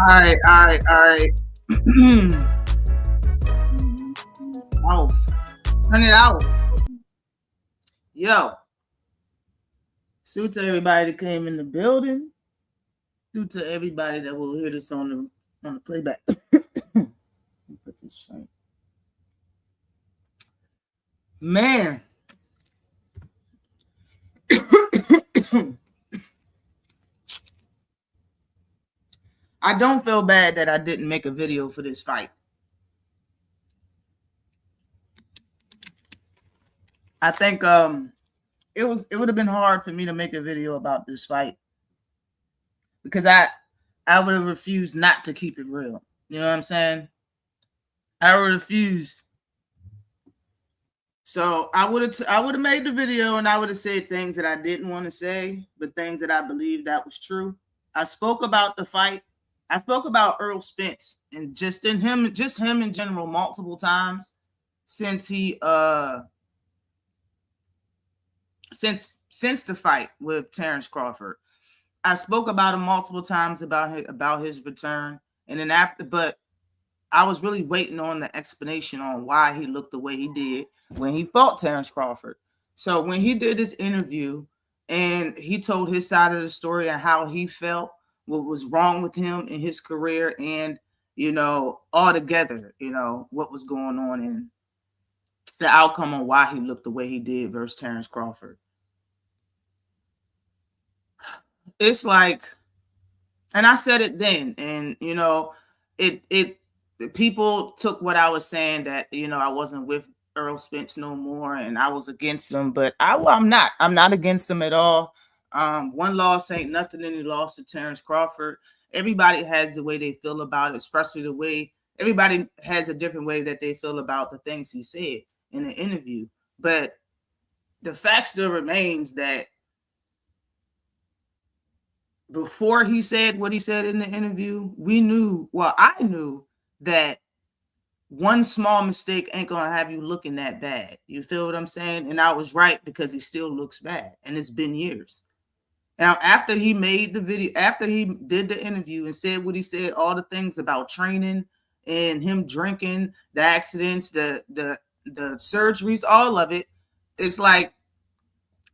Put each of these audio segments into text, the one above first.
All right. Off. Turn it out. Yo. Salute to everybody that came in the building. Salute to everybody that will hear this on the playback. Put this straight. Man. I don't feel bad that I didn't make a video for this fight. I think it would have been hard for me to make a video about this fight because I would have refused not to keep it real. You know what I'm saying? I would refuse. So I would have made the video and I would have said things that I didn't want to say, but things that I believed that was true. I spoke about the fight. I spoke about Errol Spence and just him in general multiple times since since the fight with Terrence Crawford. I spoke about him multiple times about his return, and then but I was really waiting on the explanation on why he looked the way he did when he fought Terrence Crawford. So when he did this interview and he told his side of the story and how he felt, what was wrong with him in his career, and all together, what was going on and the outcome on why he looked the way he did versus Terrence Crawford. It's like, and I said it then, and people took what I was saying that I wasn't with Errol Spence no more and I was against him, but I'm not against him at all. One loss ain't nothing. Any loss to Terrence Crawford. Everybody has the way they feel about it, especially the way everybody has a different way that they feel about the things he said in the interview. But the fact still remains that before he said what he said in the interview, I knew that one small mistake ain't going to have you looking that bad. You feel what I'm saying? And I was right because he still looks bad. And it's been years. Now, after he made the video, after he did the interview and said what he said, all the things about training and him drinking, the accidents, the surgeries, all of it, it's like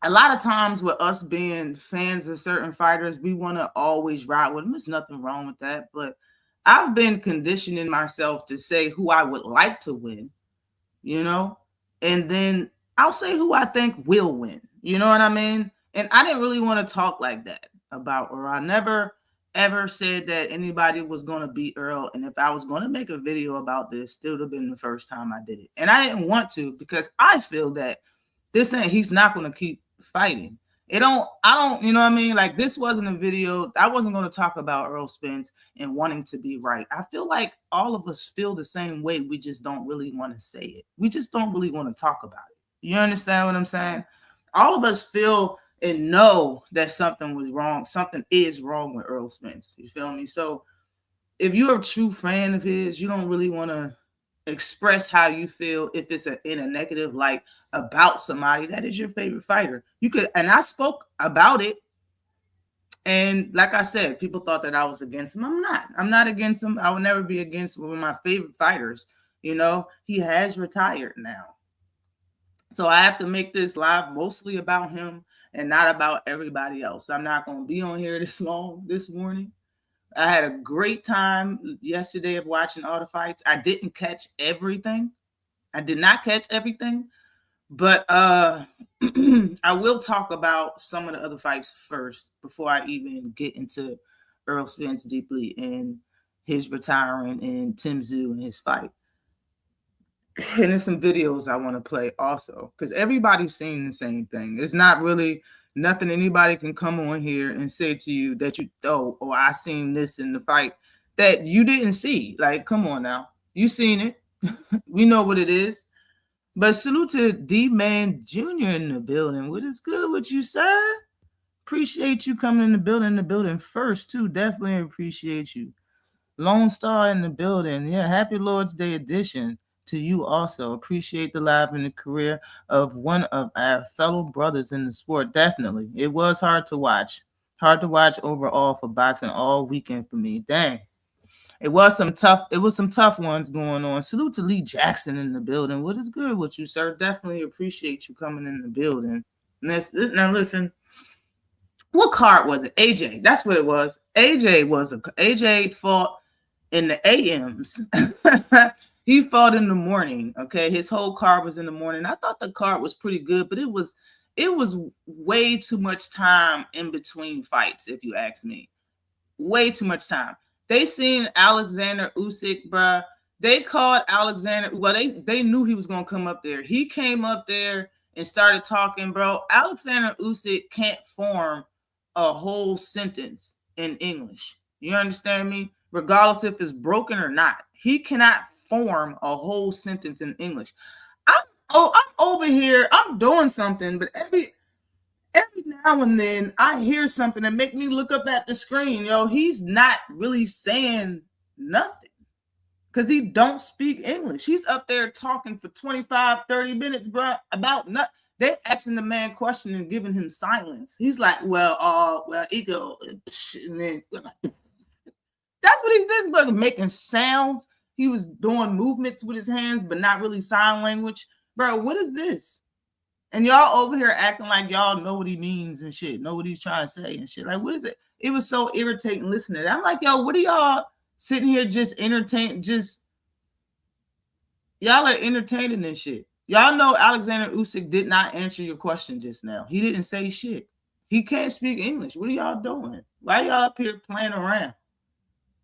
a lot of times with us being fans of certain fighters, we want to always ride with them. There's nothing wrong with that. But I've been conditioning myself to say who I would like to win, and then I'll say who I think will win. You know what I mean? And I didn't really want to talk like that about Earl. I never, ever said that anybody was going to beat Earl. And if I was going to make a video about this, it would have been the first time I did it. And I didn't want to because I feel that he's not going to keep fighting. I don't, you know what I mean? Like, this wasn't a video. I wasn't going to talk about Errol Spence and wanting to be right. I feel like all of us feel the same way. We just don't really want to say it. We just don't really want to talk about it. You understand what I'm saying? All of us feel and know that something was wrong. Something is wrong with Errol Spence. You feel me? So if you're a true fan of his, you don't really want to express how you feel if it's in a negative light about somebody that is your favorite fighter. You could, and I spoke about it, and like I said, people thought that I was against him. I'm not against him. I will never be against one of my favorite fighters. He has retired now, so I have to make this live mostly about him and not about everybody else. I'm not going to be on here this long this morning. I had a great time yesterday of watching all the fights. I didn't catch everything. I did not catch everything. But I will talk about some of the other fights first before I even get into Errol Spence deeply and his retiring and Tim Tszyu and his fight. And there's some videos I want to play also because everybody's saying the same thing. It's not really nothing anybody can come on here and say to you that I seen this in the fight that you didn't see. Like, come on now. You seen it. We know what it is. But salute to D-Man Jr. in the building. What is good with you, sir? Appreciate you coming in the building first, too. Definitely appreciate you. Lone Star in the building. Yeah, happy Lord's Day edition to you also. Appreciate the life and the career of one of our fellow brothers in the sport. Definitely. It was hard to watch. Hard to watch overall for boxing all weekend for me. Dang. It was some tough ones going on. Salute to Lee Jackson in the building. What is good with you, sir? Definitely appreciate you coming in the building. Now listen, what card was it? AJ. That's what it was. AJ fought in the AMs. He fought in the morning. Okay, his whole card was in the morning. I thought the card was pretty good, but it was way too much time in between fights, if you ask me. Way too much time. They seen Alexander Usyk, bruh. They called Alexander. Well, they knew he was gonna come up there. He came up there and started talking, bro. Alexander Usyk can't form a whole sentence in English. You understand me? Regardless if it's broken or not, he cannot form a whole sentence in English. I'm over here. I'm doing something, but every now and then I hear something that make me look up at the screen. Yo, he's not really saying nothing because he don't speak English. He's up there talking for 25, 30 minutes, bro, about nothing. They're asking the man question and giving him silence. He's like, ego. That's what he's doing, but making sounds. He was doing movements with his hands, but not really sign language. Bro, what is this? And y'all over here acting like y'all know what he means and shit, know what he's trying to say and shit. Like, what is it? It was so irritating listening to that. I'm like, yo, what are y'all sitting here just entertaining? Y'all are entertaining this shit. Y'all know Alexander Usyk did not answer your question just now. He didn't say shit. He can't speak English. What are y'all doing? Why y'all up here playing around?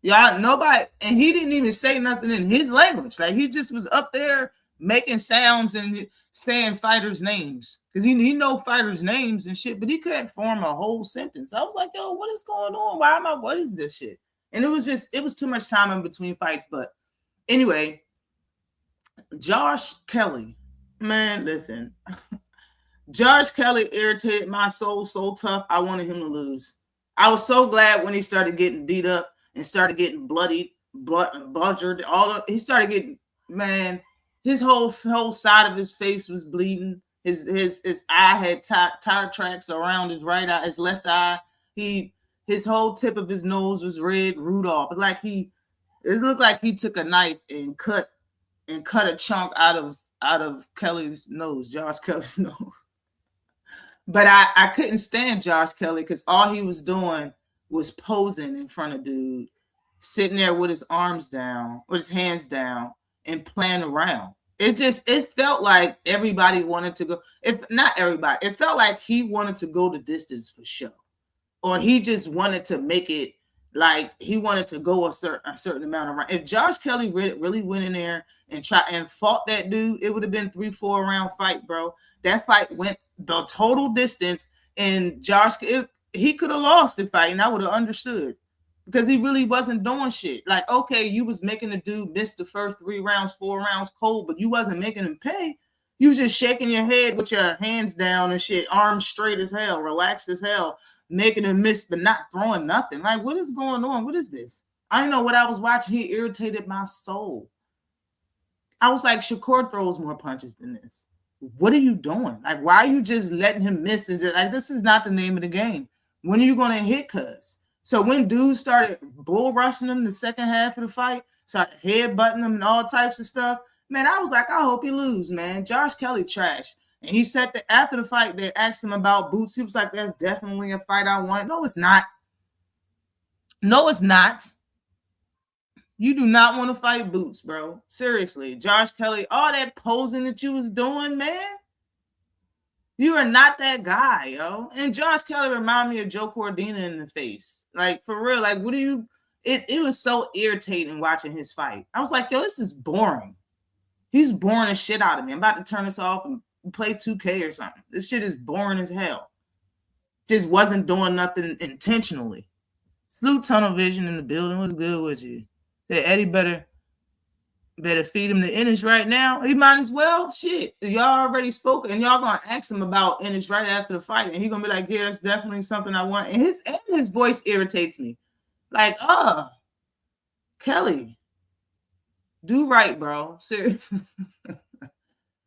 Y'all, nobody, and he didn't even say nothing in his language. Like, he just was up there making sounds and saying fighters' names because he know fighters' names and shit, but he couldn't form a whole sentence. I was like, yo, what is going on? What is this shit? And it was too much time in between fights. But anyway, Josh Kelly, man, listen, Josh Kelly irritated my soul so tough. I wanted him to lose. I was so glad when he started getting beat up and started getting bloodied, bludgered. He started getting, man. His whole side of his face was bleeding. His eye had tire tracks around his right eye, his left eye. His whole tip of his nose was red. Rudolph. It looked like he took a knife and cut a chunk out of Kelly's nose, Josh Kelly's nose. But I couldn't stand Josh Kelly because all he was doing was posing in front of dude, sitting there with his arms down, with his hands down, and playing around. It felt like everybody wanted to go. If not everybody, it felt like he wanted to go the distance for show, or he just wanted to make it like he wanted to go a certain amount of rounds. If Josh Kelly really went in there and fought that dude, it would have been 3-4 round fight, bro. That fight went the total distance, and he could have lost the fight, and I would have understood. Because he really wasn't doing shit. Like, okay, you was making the dude miss the first 3 rounds, 4 rounds cold, but you wasn't making him pay. You was just shaking your head with your hands down and shit, arms straight as hell, relaxed as hell, making him miss, but not throwing nothing. Like, what is going on? What is this? I didn't know what I was watching. He irritated my soul. I was like, Shakur throws more punches than this. What are you doing? Like, why are you just letting him miss? And like, this is not the name of the game. When are you going to hit, cuz? So when dudes started bull rushing him the second half of the fight, started headbutting him and all types of stuff, man, I was like, I hope he lose, man. Josh Kelly trash. And he said that after the fight, they asked him about Boots. He was like, that's definitely a fight I want. No, it's not. No, it's not. You do not want to fight Boots, bro. Seriously. Josh Kelly, all that posing that you was doing, man. You are not that guy, yo. And Josh Kelly reminded me of Joe Cordina in the face. Like, for real, like, what do you... It was so irritating watching his fight. I was like, yo, this is boring. He's boring the shit out of me. I'm about to turn this off and play 2K or something. This shit is boring as hell. Just wasn't doing nothing intentionally. Salute Tunnel Vision in the building. What's good with you? Said Eddie better feed him the Ennis right now. He might as well. Shit. Y'all already spoke, and y'all gonna ask him about Ennis right after the fight, and he gonna be like, yeah, that's definitely something I want. And his voice irritates me. Like, Kelly, do right, bro. Seriously.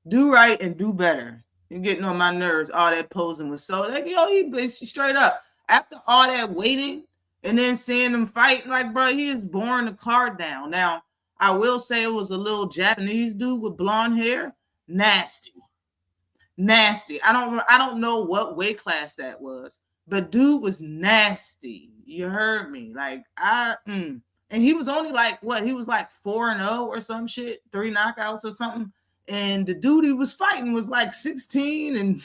Do right and do better. You're getting on my nerves. All that posing was so like, yo, he straight up. After all that waiting And then seeing him fight, like, bro, he is boring the card down. Now, I will say it was a little Japanese dude with blonde hair. Nasty. Nasty. I don't know what weight class that was, but dude was nasty. You heard me. Like, and he was only like what? He was like 4-0 or some shit, 3 knockouts or something. And the dude he was fighting was like 16 and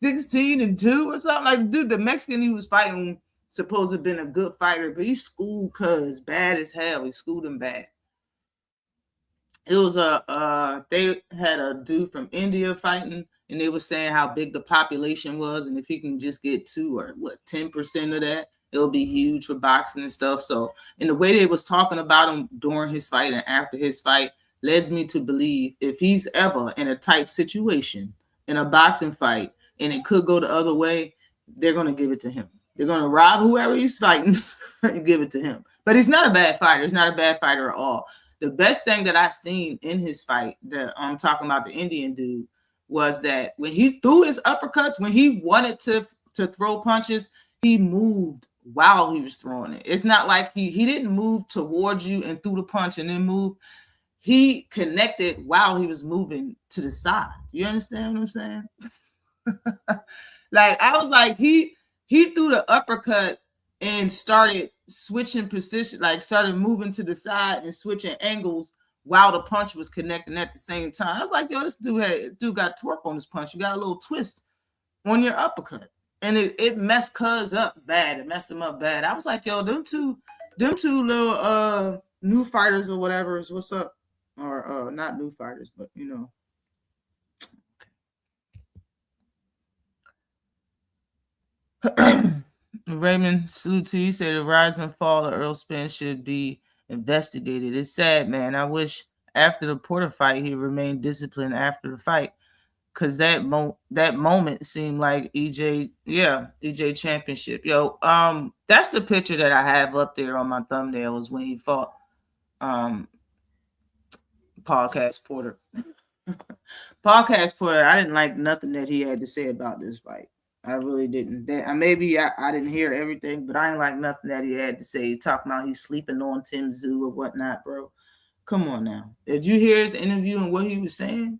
16-2 or something. Like, dude, the Mexican he was fighting supposed to have been a good fighter, but he schooled cuz bad as hell. He schooled him bad. It was they had a dude from India fighting, and they were saying how big the population was, and if he can just get 2 or 10% of that, it'll be huge for boxing and stuff. So, and the way they was talking about him during his fight and after his fight leads me to believe if he's ever in a tight situation in a boxing fight and it could go the other way, they're gonna give it to him. They're gonna rob whoever he's fighting and give it to him. But he's not a bad fighter. He's not a bad fighter at all. The best thing that I seen in his fight, that I'm talking about the Indian dude, was that when he threw his uppercuts, when he wanted to throw punches, he moved while he was throwing it. It's not like he didn't move towards you and threw the punch and then move. He connected while he was moving to the side. You understand what I'm saying? Like, I was like, he threw the uppercut and started switching position, like started moving to the side and switching angles while the punch was connecting at the same time. I was like, yo, this dude got torque on his punch. You got a little twist on your uppercut. And it messed cuz up bad. It messed him up bad. I was like, yo, them two little new fighters or whatever is what's up. Or not new fighters, but you know. Raymond salute to you. Said the rise and fall of Errol Spence should be investigated. It's sad, man. I wish after the Porter fight he remained disciplined after the fight, because that moment seemed like EJ championship. Yo, that's the picture that I have up there on my thumbnail is when he fought Podcast Porter. Podcast Porter, I didn't like nothing that he had to say about this fight. I really didn't. Maybe I didn't hear everything, but I didn't like nothing that he had to say. Talking about he's sleeping on Tim Tszyu or whatnot, bro. Come on now. Did you hear his interview and what he was saying?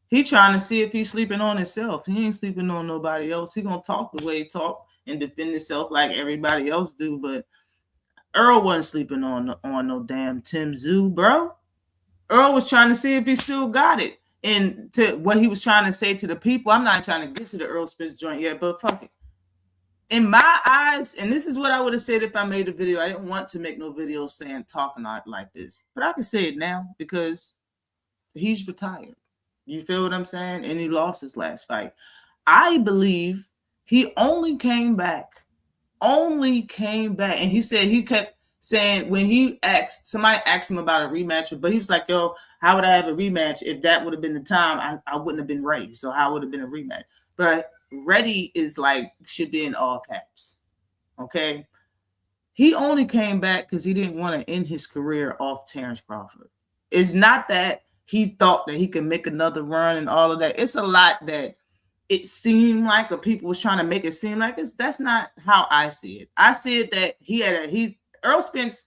He trying to see if he's sleeping on himself. He ain't sleeping on nobody else. He gonna talk the way he talk and defend himself like everybody else do. But Errol wasn't sleeping on no damn Tim Tszyu, bro. Errol was trying to see if he still got it. And to what he was trying to say to the people, I'm not trying to get to the Errol Spence joint yet, but fuck it. In my eyes, and this is what I would have said if I made a video. I didn't want to make no video saying talking like this, but I can say it now because he's retired. You feel what I'm saying? And he lost his last fight. I believe he only came back. And he said he kept saying when somebody asked him about a rematch, but he was like, yo, how would I have a rematch if that would have been the time? I wouldn't have been ready. So how would have been a rematch? But ready is like, should be in all caps. Okay. He only came back because he didn't want to end his career off Terrence Crawford. It's not that he thought that he could make another run and all of that. It's a lot that it seemed like, or people was trying to make it seem like that's not how I see it. I see it that Errol Spence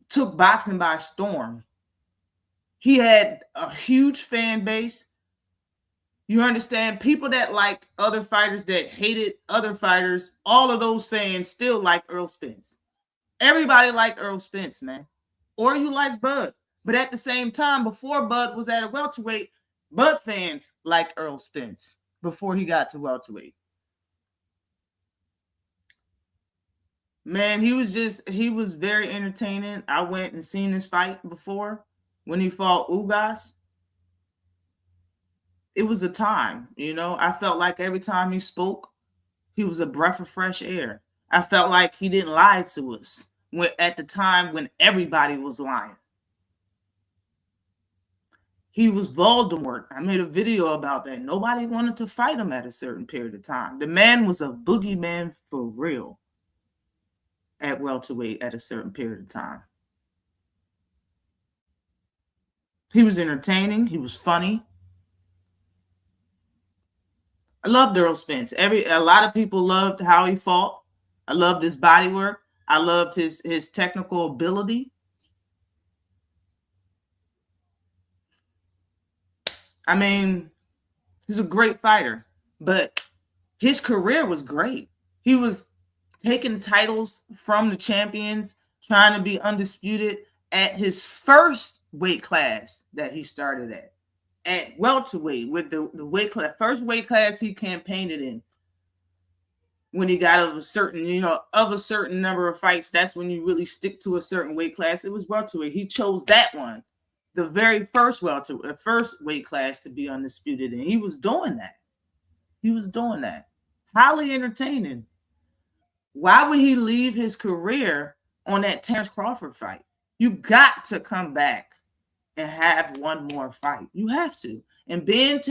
took boxing by storm. He had a huge fan base. You understand? People that liked other fighters, that hated other fighters, all of those fans still like Errol Spence. Everybody liked Errol Spence, man. Or you like Bud. But at the same time, before Bud was at a welterweight, Bud fans liked Errol Spence before he got to welterweight. Man, he was very entertaining. I went and seen this fight before when he fought Ugas. It was a time, you know. I felt like every time he spoke, he was a breath of fresh air. I felt like he didn't lie to us at the time when everybody was lying. He was Voldemort. I made a video about that. Nobody wanted to fight him at a certain period of time. The man was a boogeyman for real at welterweight at a certain period of time. He was entertaining. He was funny. I loved Errol Spence. A lot of people loved how he fought. I loved his body work. I loved his technical ability. I mean, he's a great fighter, but his career was great. He was taking titles from the champions, trying to be undisputed at his first weight class that he started at welterweight, with the weight class, first weight class he campaigned in. When he got of a certain, of a certain number of fights, that's when you really stick to a certain weight class. It was welterweight. He chose that one, the very first first weight class to be undisputed, and he was doing that. He was doing that. Highly entertaining. Why would he leave his career on that Terrence Crawford fight? You got to come back and have one more fight. You have to. And being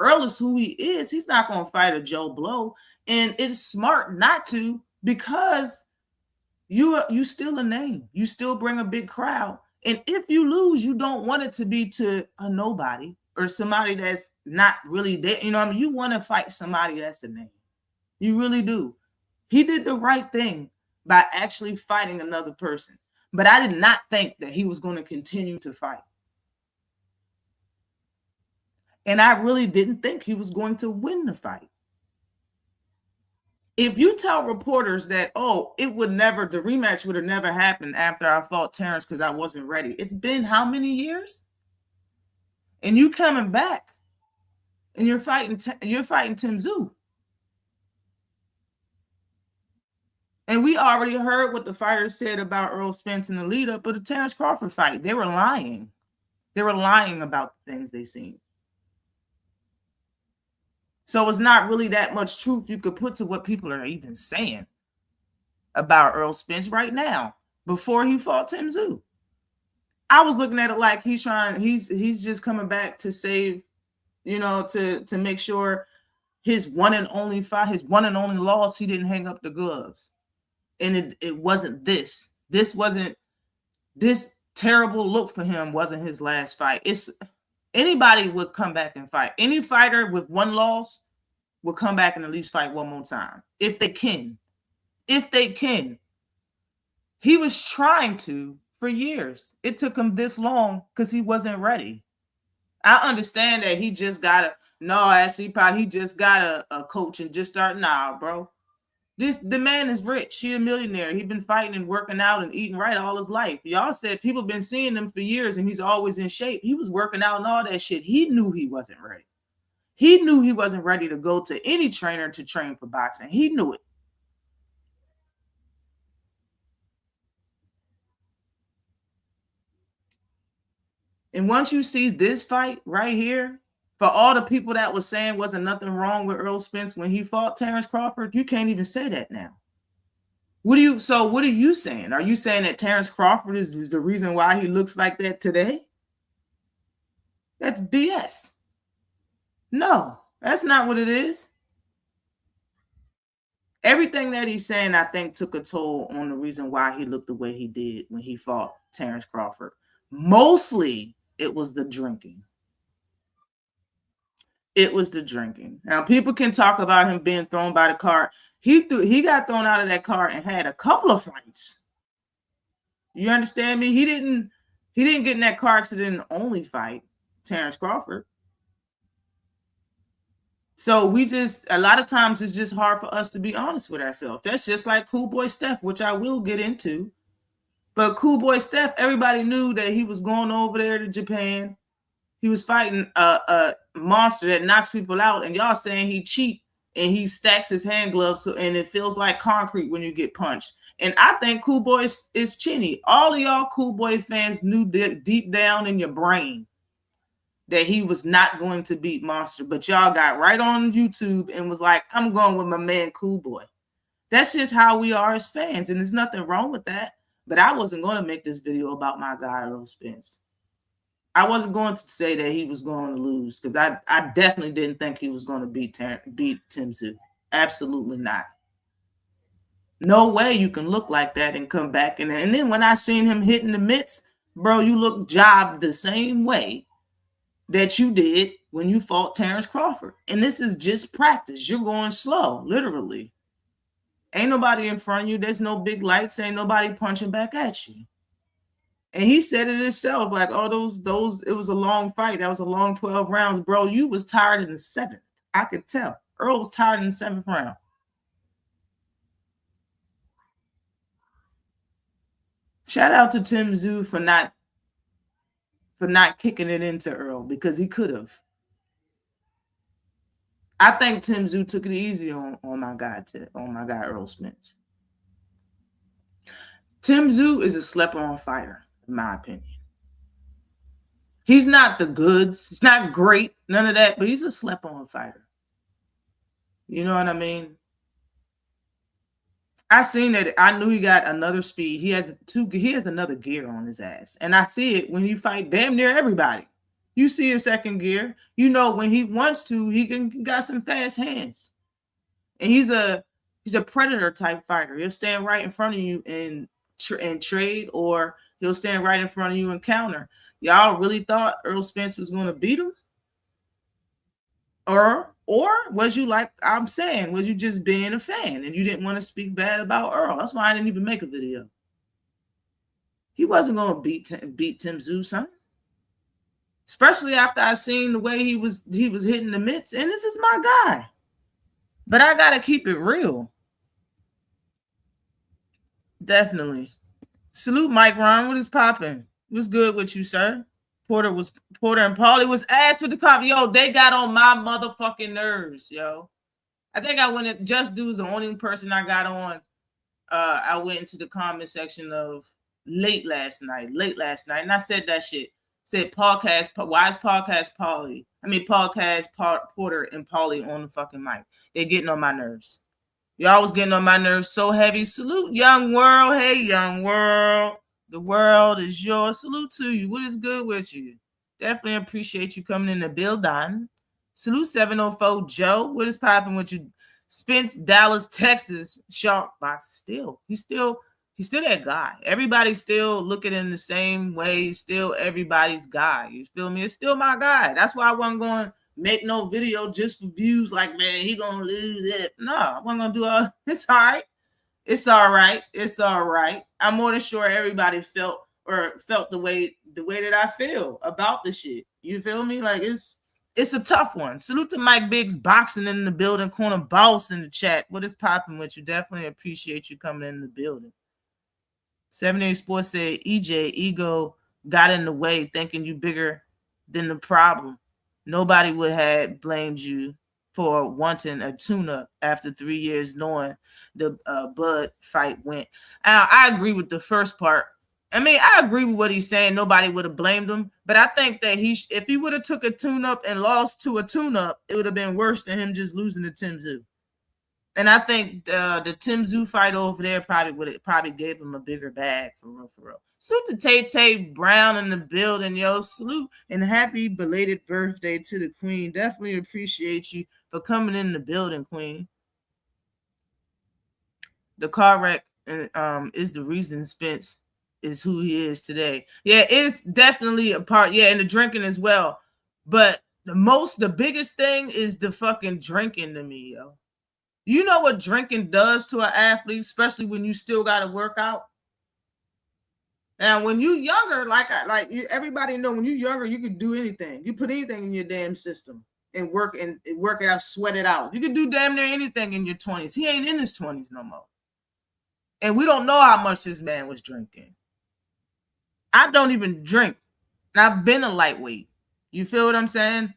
Errol is who he is, he's not going to fight a Joe Blow. And it's smart not to, because you still a name. You still bring a big crowd. And if you lose, you don't want it to be to a nobody or somebody that's not really there. You know what I mean? You want to fight somebody that's a name. You really do. He did the right thing by actually fighting another person. But I did not think that he was going to continue to fight. And I really didn't think he was going to win the fight. If you tell reporters that, oh, the rematch would have never happened after I fought Terrence because I wasn't ready. It's been how many years? And you coming back and you're fighting Tim Tszyu. And we already heard what the fighters said about Errol Spence in the lead up of the Terrence Crawford fight. They were lying. They were lying about the things they seen. So it's not really that much truth you could put to what people are even saying about Errol Spence right now before he fought Tim Tszyu. I was looking at it like he's just coming back to save, to make sure his one and only fight, his one and only loss, he didn't hang up the gloves. And it wasn't this. This terrible look for him wasn't his last fight. Anybody would come back and fight. Any fighter with one loss will come back and at least fight one more time. If they can. If they can. He was trying to for years. It took him this long because he wasn't ready. I understand that he just got he just got a coach and just started. Nah, bro. The man is rich. He's a millionaire. He's been fighting and working out and eating right all his life. Y'all said people been seeing him for years and he's always in shape. He was working out and all that shit. He knew he wasn't ready. He knew he wasn't ready to go to any trainer to train for boxing. He knew it. And once you see this fight right here, for all the people that was saying wasn't nothing wrong with Errol Spence when he fought Terrence Crawford, you can't even say that now. What are you saying? Are you saying that Terrence Crawford is the reason why he looks like that today? That's BS. No, that's not what it is. Everything that he's saying, I think, took a toll on the reason why he looked the way he did when he fought Terrence Crawford. Mostly, it was the drinking. It was the drinking. Now, people can talk about him being thrown by the car. He got thrown out of that car and had a couple of fights. You understand me? He didn't get in that car accident and only fight Terrence Crawford. So a lot of times it's just hard for us to be honest with ourselves. That's just like Cool Boy Steph, which I will get into. But Cool Boy Steph, everybody knew that he was going over there to Japan. He was fighting a monster that knocks people out, and y'all saying he cheat and he stacks his hand gloves and it feels like concrete when you get punched. And I think Cool Boy is chinny. All of y'all Cool Boy fans knew deep down in your brain that he was not going to beat Monster, but y'all got right on YouTube and was like, I'm going with my man Cool Boy. That's just how we are as fans, and there's nothing wrong with that. But I wasn't going to make this video about my guy, Errol Spence. I wasn't going to say that he was going to lose because I definitely didn't think he was going to beat Tim Tszyu. Absolutely not. No way you can look like that and come back. And then when I seen him hitting the mitts, bro, you look jobbed the same way that you did when you fought Terrence Crawford. And this is just practice. You're going slow, literally. Ain't nobody in front of you. There's no big lights. Ain't nobody punching back at you. And he said it himself, like, oh, those, it was a long fight. That was a long 12 rounds. Bro, you was tired in the 7th. I could tell. Errol was tired in the 7th round. Shout out to Tim Tszyu for not kicking it into Errol, because he could have. I think Tim Tszyu took it easy on my guy Errol Spence. Tim Tszyu is a slept-on fighter, in my opinion. He's not the goods. He's not great, none of that, but he's a slept-on fighter. You know what I mean? I seen that. I knew he got another speed. He has another gear on his ass, and I see it when he fight damn near everybody. You see a second gear. You know when he wants to, he got some fast hands, and he's a predator type fighter. He'll stand right in front of you and trade, or he'll stand right in front of you and counter. Y'all really thought Errol Spence was going to beat him? Or was you, like I'm saying, was you just being a fan and you didn't want to speak bad about Errol? That's why I didn't even make a video. He wasn't going to beat Tim Tszyu, son. Especially after I seen the way he was hitting the mitts, and this is my guy. But I gotta keep it real. Definitely. Salute Mike Ron. What is popping? What's good with you, sir? Porter and Paulie was asked for the comment. Yo, they got on my motherfucking nerves, yo. I think I went at Just Dude's the only person I got on. I went into the comment section of late last night, and I said that shit. Said podcast, why is podcast Paulie? Podcast Porter and Paulie on the fucking mic. They're getting on my nerves. Y'all was getting on my nerves so heavy. Salute, Young World. Hey, Young World. The world is yours. Salute to you. What is good with you? Definitely appreciate you coming in the building. Salute 704 Joe. What is popping with you? Spence, Dallas, Texas. Shark Box. He's still that guy. Everybody's still looking in the same way. He's still everybody's guy. You feel me? It's still my guy. That's why I wasn't going to make no video just for views. Like, man, he going to lose it. No, I wasn't going to do all. It's all right. It's all right. It's all right. I'm more than sure everybody felt the way that I feel about the shit. You feel me? Like, it's a tough one. Salute to Mike Biggs boxing in the building. Corner boss in the chat. What is popping with you? Definitely appreciate you coming in the building. 78 Sports said EJ ego got in the way, thinking you bigger than the problem. Nobody would have blamed you for wanting a tune-up after 3 years, knowing the Bud fight went. I agree with the first part. I agree with what he's saying. Nobody would have blamed him, but I think that if he would have took a tune-up and lost to a tune-up, it would have been worse than him just losing to Tim Tszyu. And I think the Tim Tszyu fight over there probably gave him a bigger bag, for real. Salute to Tay Brown in the building, yo. Salute and happy belated birthday to the Queen. Definitely appreciate you for coming in the building, Queen. The car wreck is the reason Spence is who he is today. Yeah, it's definitely a part. Yeah, and the drinking as well. But the biggest thing is the fucking drinking to me, yo. You know what drinking does to an athlete, especially when you still got to work out? Now, when you younger, everybody know, when you younger, you can do anything. You put anything in your damn system and work it out, sweat it out. You can do damn near anything in your 20s. He ain't in his 20s no more. And we don't know how much this man was drinking. I don't even drink. I've been a lightweight. You feel what I'm saying?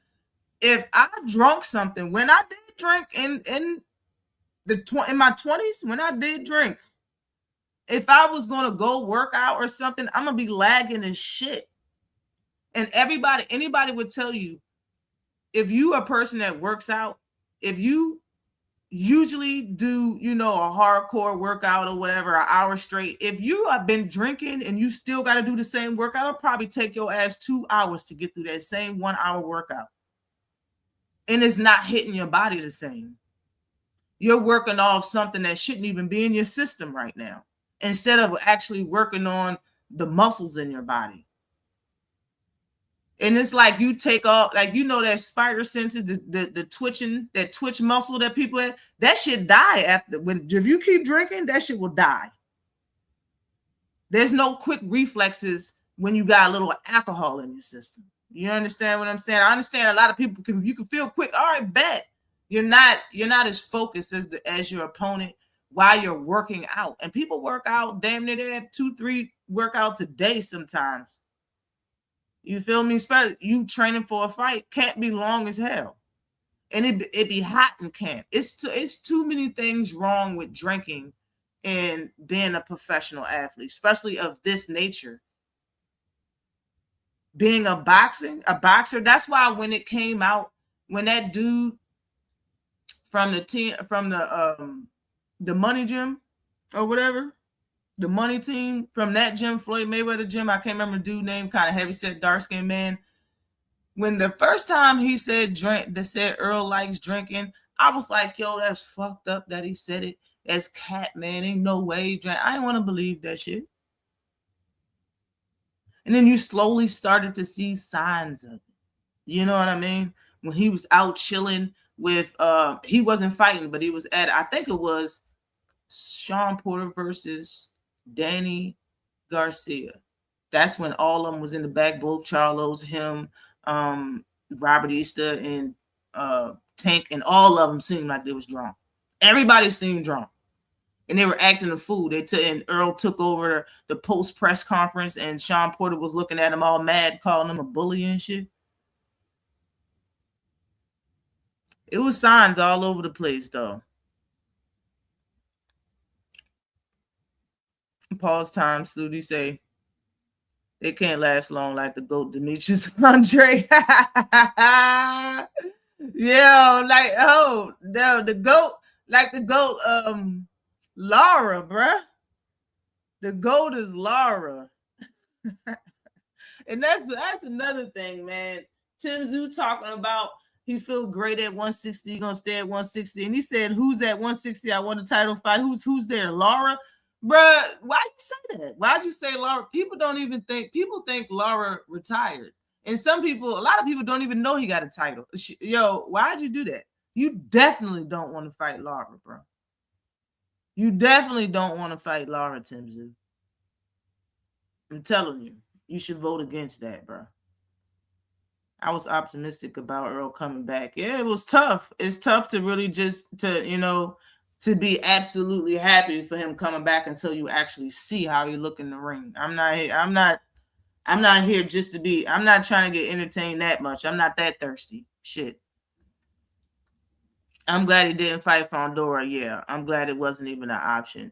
If I drunk something, when I did drink in my 20s, when I did drink, if I was going to go work out or something, I'm going to be lagging as shit. And anybody would tell you, if you are a person that works out, if you usually do, a hardcore workout or whatever, an hour straight, if you have been drinking and you still got to do the same workout, it'll probably take your ass 2 hours to get through that same 1 hour workout. And it's not hitting your body the same. You're working off something that shouldn't even be in your system right now, instead of actually working on the muscles in your body. And it's like you take off, like, you know, that spider senses, the twitching, that twitch muscle that people have, that shit die after, if you keep drinking, that shit will die. There's no quick reflexes when you got a little alcohol in your system. You understand what I'm saying? I understand a lot of people you can feel quick. All right, bet. You're not as focused as your opponent while you're working out. And people work out damn near, they have 2-3 workouts a day sometimes. You feel me? You training for a fight can't be long as hell. And it be hot in camp. It's too many things wrong with drinking and being a professional athlete, especially of this nature. Being a boxer, that's why when it came out, when that dude from the team, from the money gym or whatever, the money team from that gym, Floyd Mayweather gym, I can't remember the dude name, kind of heavy set, dark skinned man. When the first time he said Errol likes drinking, I was like, yo, that's fucked up that he said it. That's cat, man. Ain't no way he drank. I didn't want to believe that shit. And then you slowly started to see signs of it. You know what I mean? When he was out chilling with, he wasn't fighting, but he was I think it was Sean Porter versus Danny Garcia. That's when all of them was in the back, both Charlos, him, Robert Easter, and Tank, and all of them seemed like they was drunk. Everybody seemed drunk. And they were acting a fool. And Errol took over the post press conference, and Sean Porter was looking at him all mad, calling him a bully and shit. It was signs all over the place, though. Pause time, Snooty say they can't last long like the GOAT Demetrius Andre. Yo, like, oh no, the GOAT, like the GOAT, Laura, bruh. The GOAT is Laura. And that's another thing, man. Tim Tszyu talking about he feel great at 160, gonna stay at 160. And he said, who's at 160? I want a title fight. Who's there? Laura? Bruh, why you say that? Why'd you say Laura? People think Laura retired. And a lot of people don't even know he got a title. Yo, why'd you do that? You definitely don't want to fight Laura, bro. You definitely don't want to fight Laura, Tim Tszyu. I'm telling you, you should vote against that, bro. I was optimistic about Errol coming back. Yeah, it was tough. It's tough to really to be absolutely happy for him coming back until you actually see how he look in the ring. I'm not here just to be. I'm not trying to get entertained that much. I'm not that thirsty. Shit. I'm glad he didn't fight Fondora. Yeah, I'm glad it wasn't even an option.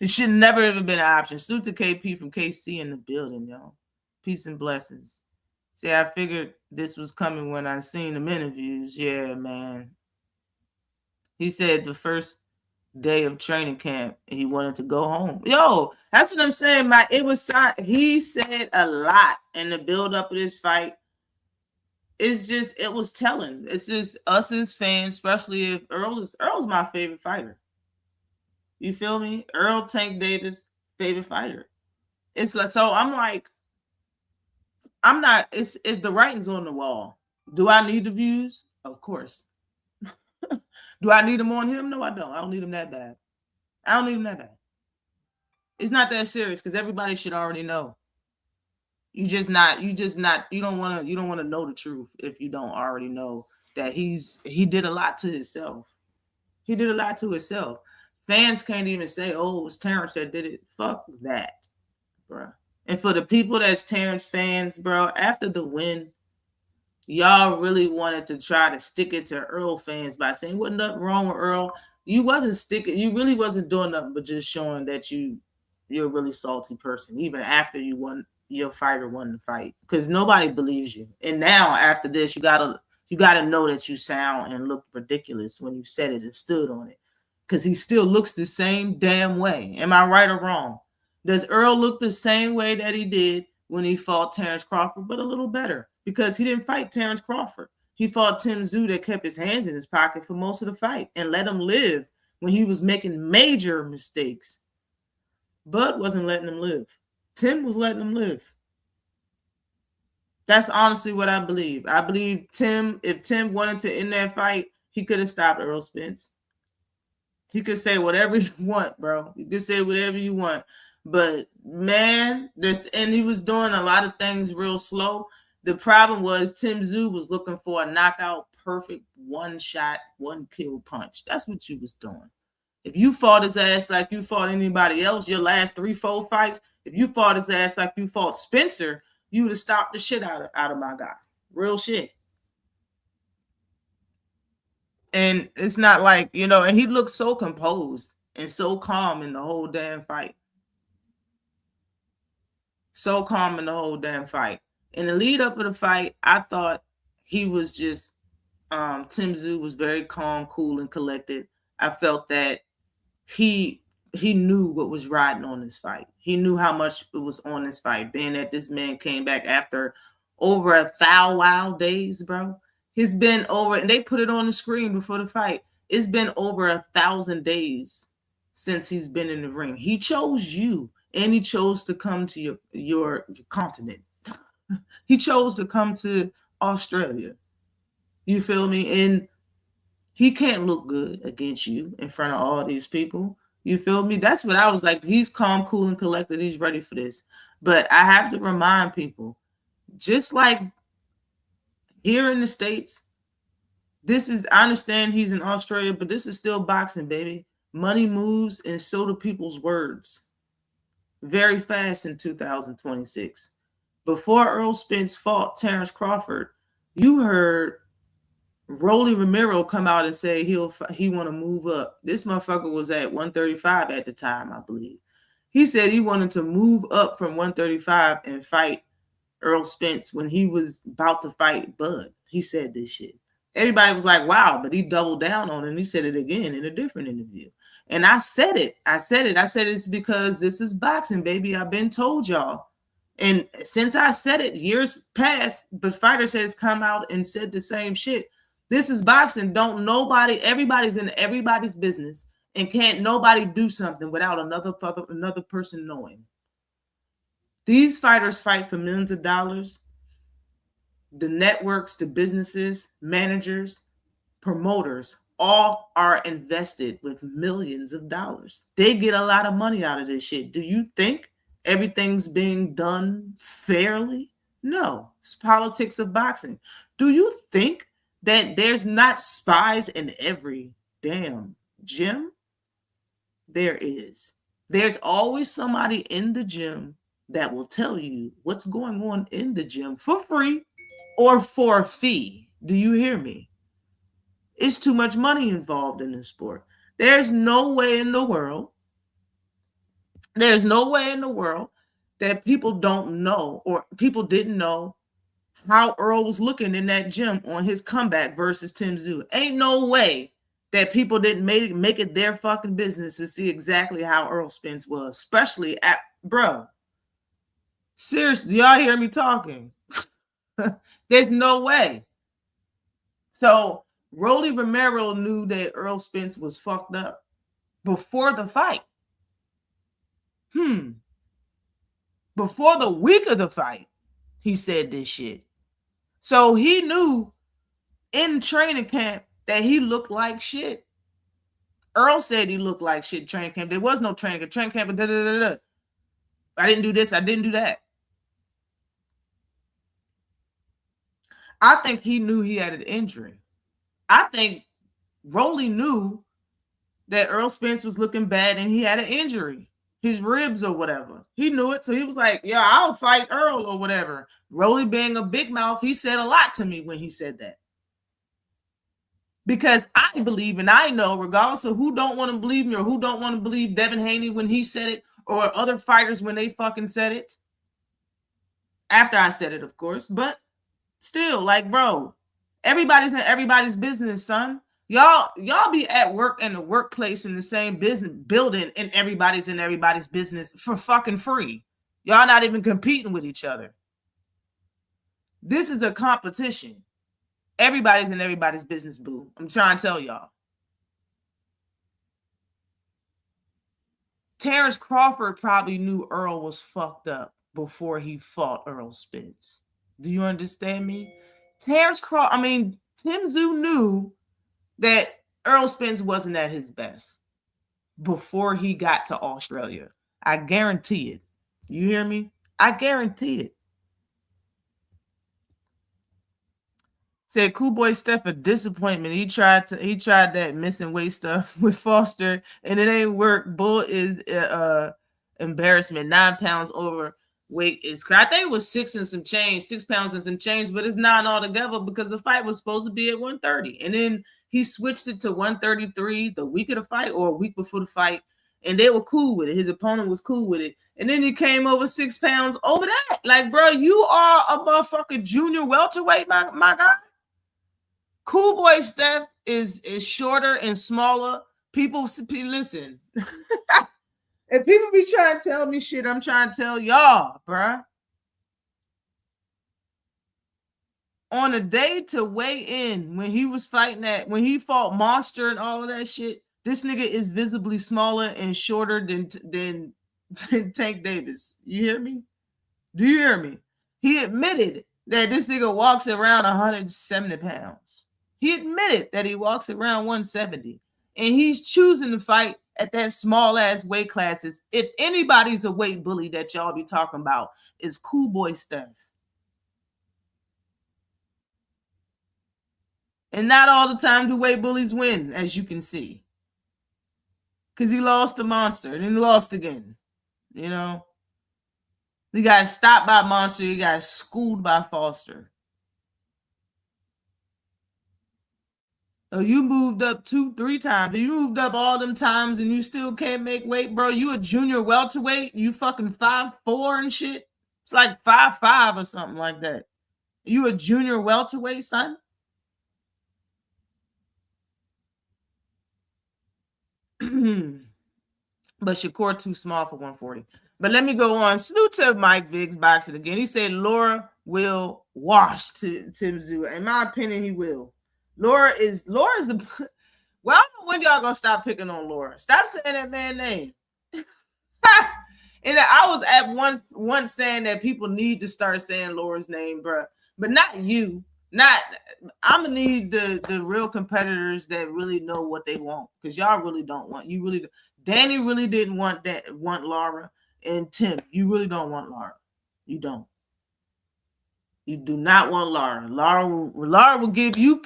It should never even been an option. Salute to KP from KC in the building, y'all. Peace and blessings. See, I figured this was coming when I seen them interviews. Yeah, man. He said the first day of training camp, he wanted to go home. Yo, that's what I'm saying. He said a lot in the build up of this fight. It was telling. It's just us as fans, especially if Errol's my favorite fighter. You feel me? Errol Tank Davis, favorite fighter. It's like, so I'm like, I'm not, it's the writing's on the wall. Do I need the views? Of course. Do I need them on him? No, I don't. I don't need him that bad. I don't need him that bad. It's not that serious because everybody should already know. You don't want to know the truth if you don't already know that he did a lot to himself. He did a lot to himself. Fans can't even say, oh, it was Terrence that did it. Fuck that, bro. And for the people that's Terrence fans, bro, after the win, y'all really wanted to try to stick it to Errol fans by saying, wasn't nothing wrong with Errol. You really wasn't doing nothing but just showing that you're a really salty person, even after your fighter won the fight. Because nobody believes you. And now after this, you gotta know that you sound and look ridiculous when you said it and stood on it. Because he still looks the same damn way. Am I right or wrong? Does Errol look the same way that he did when he fought Terrence Crawford, but a little better? Because he didn't fight Terrence Crawford. He fought Tim Tszyu that kept his hands in his pocket for most of the fight and let him live when he was making major mistakes. Bud wasn't letting him live. Tim was letting him live. That's honestly what I believe. I believe if Tim wanted to end that fight, he could have stopped Errol Spence. He could say whatever you want, bro. You could say whatever you want. But man, and he was doing a lot of things real slow. The problem was Tim Tszyu was looking for a knockout, perfect one shot, one kill punch. That's what you was doing. If you fought his ass like you fought anybody else, your last 3-4 fights, if you fought his ass like you fought Spencer, you would have stopped the shit out of my guy. Real shit. And it's not like, and he looked so composed and so calm in the whole damn fight. So calm in the whole damn fight. In the lead up of the fight, I thought he was just Tim Tszyu was very calm, cool, and collected. I felt that he knew what was riding on this fight. He knew how much it was on this fight, being that this man came back after over 1,000 days, bro. He's been over, and they put it on the screen before the fight. It's been over 1,000 days since he's been in the ring. He chose you, and he chose to come to your continent. He chose to come to Australia. You feel me? And he can't look good against you in front of all these people. You feel me? That's what I was like. He's calm, cool, and collected. He's ready for this. But I have to remind people, just like here in the States, I understand he's in Australia, but this is still boxing, baby. Money moves, and so do people's words. Very fast in 2026. Before Errol Spence fought Terrence Crawford, you heard Rolly Romero come out and say he want to move up. This motherfucker was at 135 at the time, I believe. He said he wanted to move up from 135 and fight Errol Spence when he was about to fight Bud. He said this shit. Everybody was like, wow, but he doubled down on it, and he said it again in a different interview. And I said it. I said it's because this is boxing, baby. I've been told y'all. And since I said it, years past, but fighters has come out and said the same shit. This is boxing. Everybody's in everybody's business, and can't nobody do something without another person knowing. These fighters fight for millions of dollars. The networks, the businesses, managers, promoters, all are invested with millions of dollars. They get a lot of money out of this shit. Do you think everything's being done fairly? No. It's politics of boxing. Do you think that there's not spies in every damn gym? There is. There's always somebody in the gym that will tell you what's going on in the gym for free or for a fee. Do you hear me? It's too much money involved in this sport. There's no way in the world that people don't know, or people didn't know, how Errol was looking in that gym on his comeback versus Tim Tszyu. Ain't no way that people didn't make it their fucking business to see exactly how Errol Spence was, especially at, bro. Seriously, do y'all hear me talking? There's no way. So Rolly Romero knew that Errol Spence was fucked up before the fight. Before the week of the fight, he said this shit. So he knew in training camp that he looked like shit. Errol said he looked like shit in training camp. There was no training camp. Training camp, I didn't do this. I didn't do that. I think he knew he had an injury. I think Rolly knew that Errol Spence was looking bad and he had an injury, his ribs or whatever. He knew it. So he was like, yeah, I'll fight Errol or whatever. Rolly being a big mouth, he said a lot to me when he said that. Because I believe, and I know, regardless of who don't want to believe me or who don't want to believe Devin Haney when he said it, or other fighters when they fucking said it. After I said it, of course. But still, like, bro, everybody's in everybody's business, son. Y'all be at work in the workplace in the same business building, and everybody's in everybody's business for fucking free. Y'all not even competing with each other. This is a competition. Everybody's in everybody's business, boo. I'm trying to tell y'all. Terrence Crawford probably knew Errol was fucked up before he fought Errol Spence. Do you understand me? Tim Tszyu knew that Errol Spence wasn't at his best before he got to Australia. I guarantee it. You hear me? I guarantee it. Said Cool Boy Steph a disappointment. He tried that missing weight stuff with Foster and it ain't work. Bull is embarrassment. 9 pounds overweight is crazy. I think it was 6 pounds and some change, but it's 9 altogether because the fight was supposed to be at 130. And then he switched it to 133 the week of the fight or a week before the fight. And they were cool with it. His opponent was cool with it. And then he came over 6 pounds over that. Like, bro, you are a motherfucking junior welterweight, my guy. Cool Boy Steph is shorter and smaller. People listen. If people be trying to tell me shit, I'm trying to tell y'all, bruh. On a day to weigh in, when he was fighting when he fought Monster and all of that shit, this nigga is visibly smaller and shorter than Tank Davis. You hear me? Do you hear me? He admitted that this nigga walks around 170 pounds. He admitted that he walks around 170. And he's choosing to fight at that small ass weight classes. If anybody's a weight bully that y'all be talking about, is Cool Boy Steph. And not all the time do weight bullies win, as you can see. Because he lost to Monster and then lost again. You know? He got stopped by Monster. He got schooled by Foster. Oh, you moved up 2-3 times. You moved up all them times and you still can't make weight, bro. You a junior welterweight. You fucking 5'4" and shit. It's like 5'5" or something like that. You a junior welterweight, son? But Shakur too small for 140. But let me go on. Salute to Mike Biggs boxing again. He said Laura will wash to Tim Tszyu. In my opinion, he will. Laura is the. Well, I don't know when y'all gonna stop picking on Laura. Stop saying that man's name. And I was at once saying that people need to start saying Laura's name, bro. But not you. I'm gonna need the real competitors that really know what they want, because y'all really don't want. You really, Danny really didn't want Laura, and Tim, you really don't want Laura. You don't. You do not want Laura. Laura will give you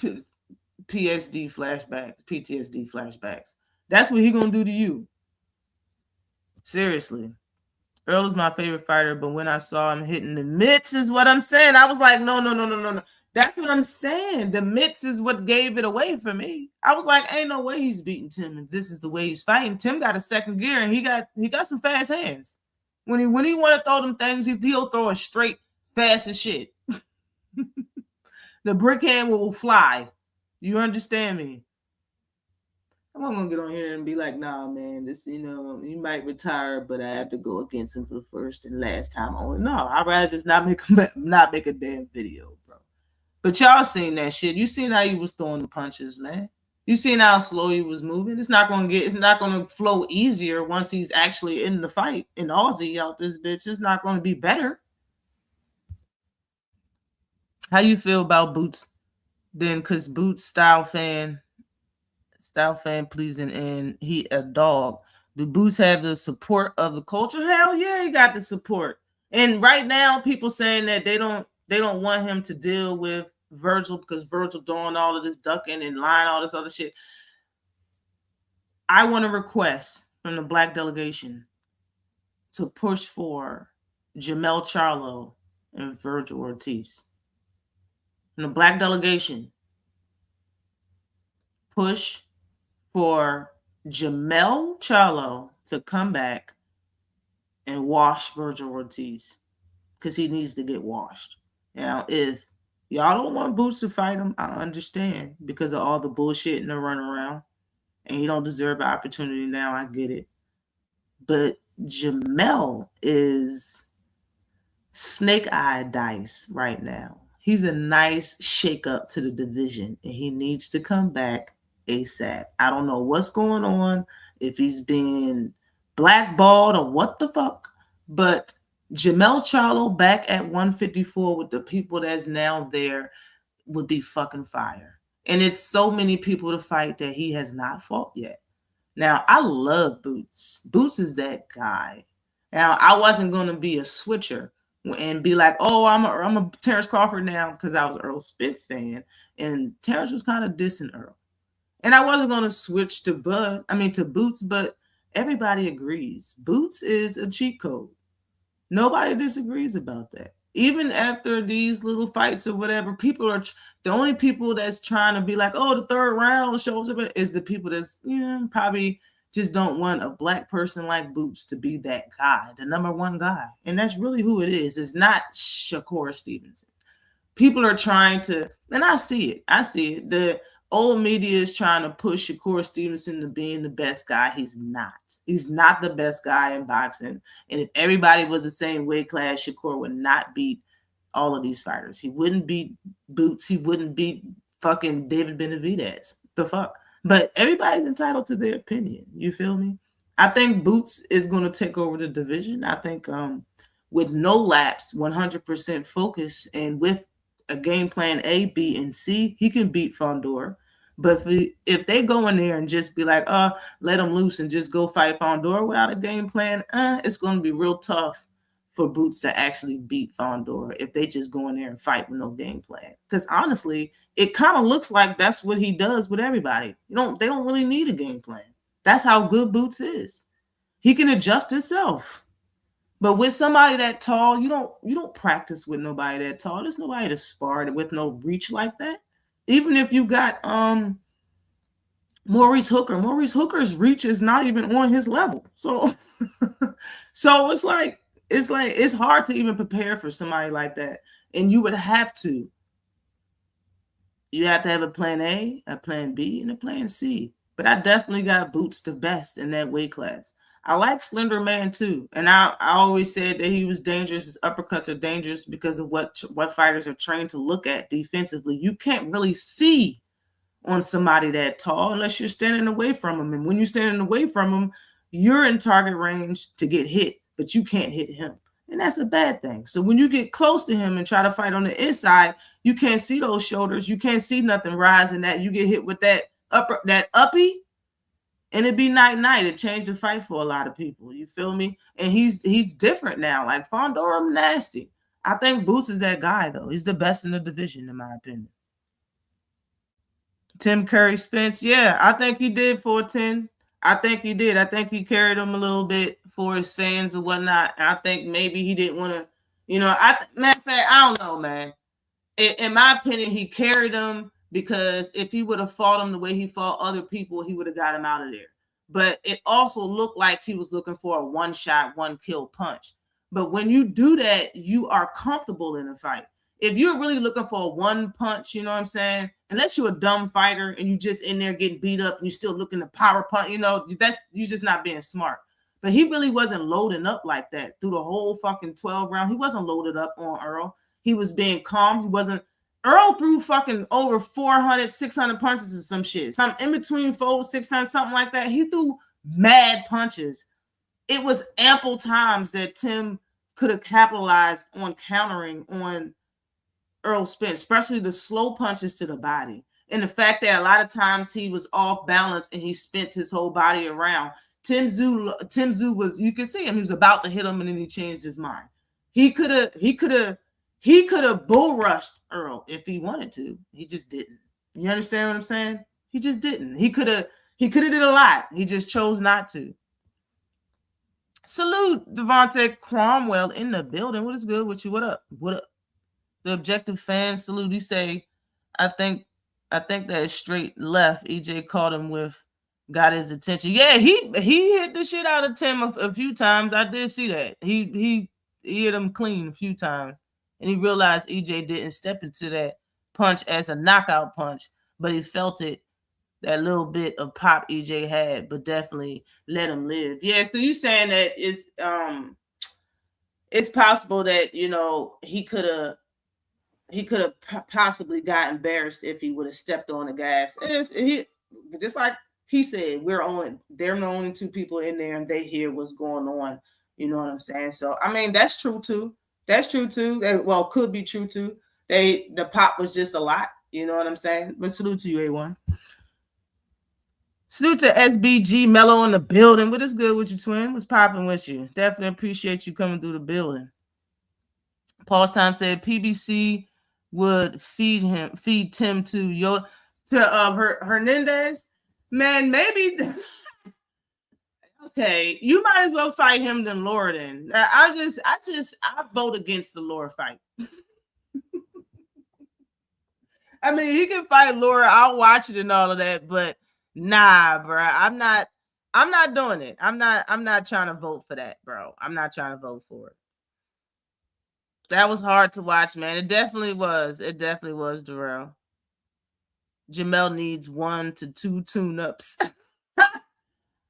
PTSD flashbacks. That's what he gonna do to you. Seriously. Errol is my favorite fighter, but when I saw him hitting the mitts is what I'm saying. I was like, no. That's what I'm saying. The mitts is what gave it away for me. I was like, ain't no way he's beating Tim, and this is the way he's fighting. Tim got a second gear, and he got some fast hands. When he want to throw them things, he'll throw it straight, fast as shit. The brick hand will fly. You understand me? I'm not gonna get on here and be like, nah, man, this, you might retire, but I have to go against him for the first and last time on. No, I'd rather just not make a damn video, bro. But y'all seen that shit. You seen how he was throwing the punches, man. You seen how slow he was moving. It's not gonna flow easier once he's actually in the fight. In Aussie out this bitch, it's not gonna be better. How you feel about Boots then? Because Boots style fan pleasing, and he a dog. Do Boots have the support of the culture? Hell yeah, he got the support. And right now, people saying that they don't want him to deal with Virgil because Virgil doing all of this ducking and lying, all this other shit. I want a request from the Black delegation to push for Jamel Charlo and Virgil Ortiz. From the Black delegation, push for Jamel Charlo to come back and wash Virgil Ortiz, because he needs to get washed. Now, if y'all don't want Boots to fight him, I understand, because of all the bullshit and the runaround, and he don't deserve an opportunity now. I get it. But Jamel is snake-eye dice right now. He's a nice shake-up to the division, and he needs to come back ASAP. I don't know what's going on, if he's being blackballed or what the fuck, but Jamel Charlo back at 154 with the people that's now there would be fucking fire. And it's so many people to fight that he has not fought yet. Now, I love Boots. Boots is that guy. Now, I wasn't going to be a switcher and be like, oh, I'm a Terrence Crawford now because I was Errol Spence fan. And Terrence was kind of dissing Earl. And I wasn't going to switch to Boots, but everybody agrees. Boots is a cheat code. Nobody disagrees about that. Even after these little fights or whatever, people are the only people that's trying to be like, oh, the third round shows up is the people that's probably just don't want a black person like Boots to be that guy, the number one guy. And that's really who it is. It's not Shakur Stevenson. People are trying to, and I see it. The old media is trying to push Shakur Stevenson to being the best guy. He's not. He's not the best guy in boxing. And if everybody was the same weight class, Shakur would not beat all of these fighters. He wouldn't beat Boots. He wouldn't beat fucking David Benavidez. The fuck? But everybody's entitled to their opinion. You feel me? I think Boots is going to take over the division. I think with no lapse, 100% focus, and with a game plan A, B, and C, he can beat Fondor. But if they go in there and just be like, let him loose and just go fight Fondor without a game plan, it's going to be real tough for Boots to actually beat Fondor if they just go in there and fight with no game plan. Because honestly, it kind of looks like that's what he does with everybody. They don't really need a game plan. That's how good Boots is. He can adjust himself. But with somebody that tall, you don't practice with nobody that tall. There's nobody to spar with no reach like that. Even if you got Maurice Hooker. Maurice Hooker's reach is not even on his level. So it's like it's hard to even prepare for somebody like that. And you would have to. You have to have a plan A, a plan B, and a plan C. But I definitely got Boots the best in that weight class. I like Slender Man too. And I always said that he was dangerous. His uppercuts are dangerous because of what fighters are trained to look at defensively. You can't really see on somebody that tall unless you're standing away from him. And when you're standing away from him, you're in target range to get hit, but you can't hit him. And that's a bad thing. So when you get close to him and try to fight on the inside, you can't see those shoulders. You can't see nothing rising that. You get hit with that uppy, and it'd be night. It changed the fight for a lot of people. You feel me? And he's different now. Like Fondor, I'm nasty. I think Boots is that guy, though. He's the best in the division, in my opinion. Tim Curry Spence. Yeah, I think he did 410. I think he did. I think he carried him a little bit for his fans and whatnot. I think maybe he didn't want to, matter of fact, I don't know, man. In my opinion, he carried him because if he would have fought him the way he fought other people, he would have got him out of there. But it also looked like he was looking for a one-shot, one-kill punch. But when you do that, you are comfortable in a fight. If you're really looking for a one punch, you know what I'm saying? Unless you're a dumb fighter and you just in there getting beat up and you're still looking to power punch, you're just not being smart. But he really wasn't loading up like that through the whole fucking 12 round. He wasn't loaded up on Errol. He was being calm. Errol threw fucking over 400, 600 punches or some shit. Some in between 400, 600, something like that. He threw mad punches. It was ample times that Tim could have capitalized on countering on Errol Spence, especially the slow punches to the body. And the fact that a lot of times he was off balance and he spent his whole body around. Tim Tszyu was, you can see him, he was about to hit him and then he changed his mind. He could have bull rushed Errol if he wanted to. He just didn't. You understand what I'm saying? He just didn't. He could have did a lot. He just chose not to. Salute Devontae Cromwell in the building. What is good with you? What up? What up? The objective fan salute. He say, I think that is straight left. EJ caught him with, got his attention. Yeah, he hit the shit out of Tim a few times. I did see that. He hit him clean a few times. And he realized EJ didn't step into that punch as a knockout punch, but he felt it, that little bit of pop EJ had, but definitely let him live. Yeah, so you saying that it's possible that, he could have possibly got embarrassed if he would have stepped on the gas. Just like he said, they're the only two people in there and they hear what's going on. You know what I'm saying? So I mean, that's true too. That's true too. Well, could be true too. The pop was just a lot. You know what I'm saying? But salute to you, A1. Salute to SBG Mello in the building. What is good with you, twin? What's popping with you? Definitely appreciate you coming through the building. Pause time said PBC would feed Tim to Hernandez. Man, maybe okay. You might as well fight him than Laura. Then I vote against the Laura fight. I mean, he can fight Laura. I'll watch it and all of that, but nah, bro. I'm not doing it. I'm not trying to vote for that, bro. I'm not trying to vote for it. That was hard to watch, man. It definitely was. It definitely was, Darrell. Jamel needs 1 to 2 tune-ups.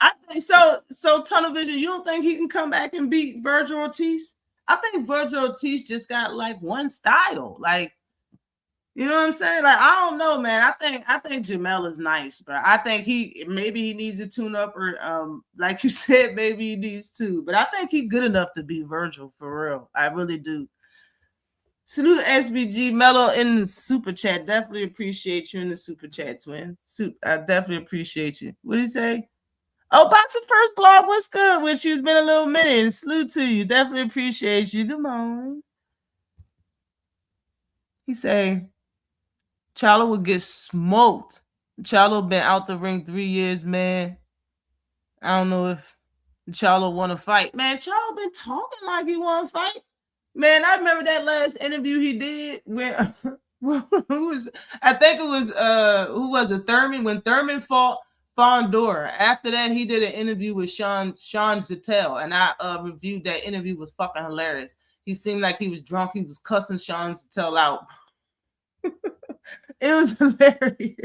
I think so. So Tunnel Vision, you don't think he can come back and beat Virgil Ortiz? I think Virgil Ortiz just got like one style. Like, you know what I'm saying? Like, I don't know, man. I think Jamel is nice, but I think maybe he needs a tune up, or like you said, maybe he needs to. But I think he's good enough to beat Virgil for real. I really do. Salute SBG Mello in the super chat. Definitely appreciate you in the super chat, twin. I definitely appreciate you. What did he say? Oh, Boxer First Blog, what's good with you? It's been a little minute. Salute to you. Definitely appreciate you. Good morning. He say, Charlo would get smoked. Charlo been out the ring 3 years, man. I don't know if Charlo want to fight. Man, Charlo been talking like he want to fight. Man, I remember that last interview he did with I think it was who was it? Thurman, when Thurman fought Fondor. After that, he did an interview with Sean Zettel, and I reviewed that interview. It was fucking hilarious. He seemed like he was drunk. He was cussing Sean Zettel out. It was hilarious.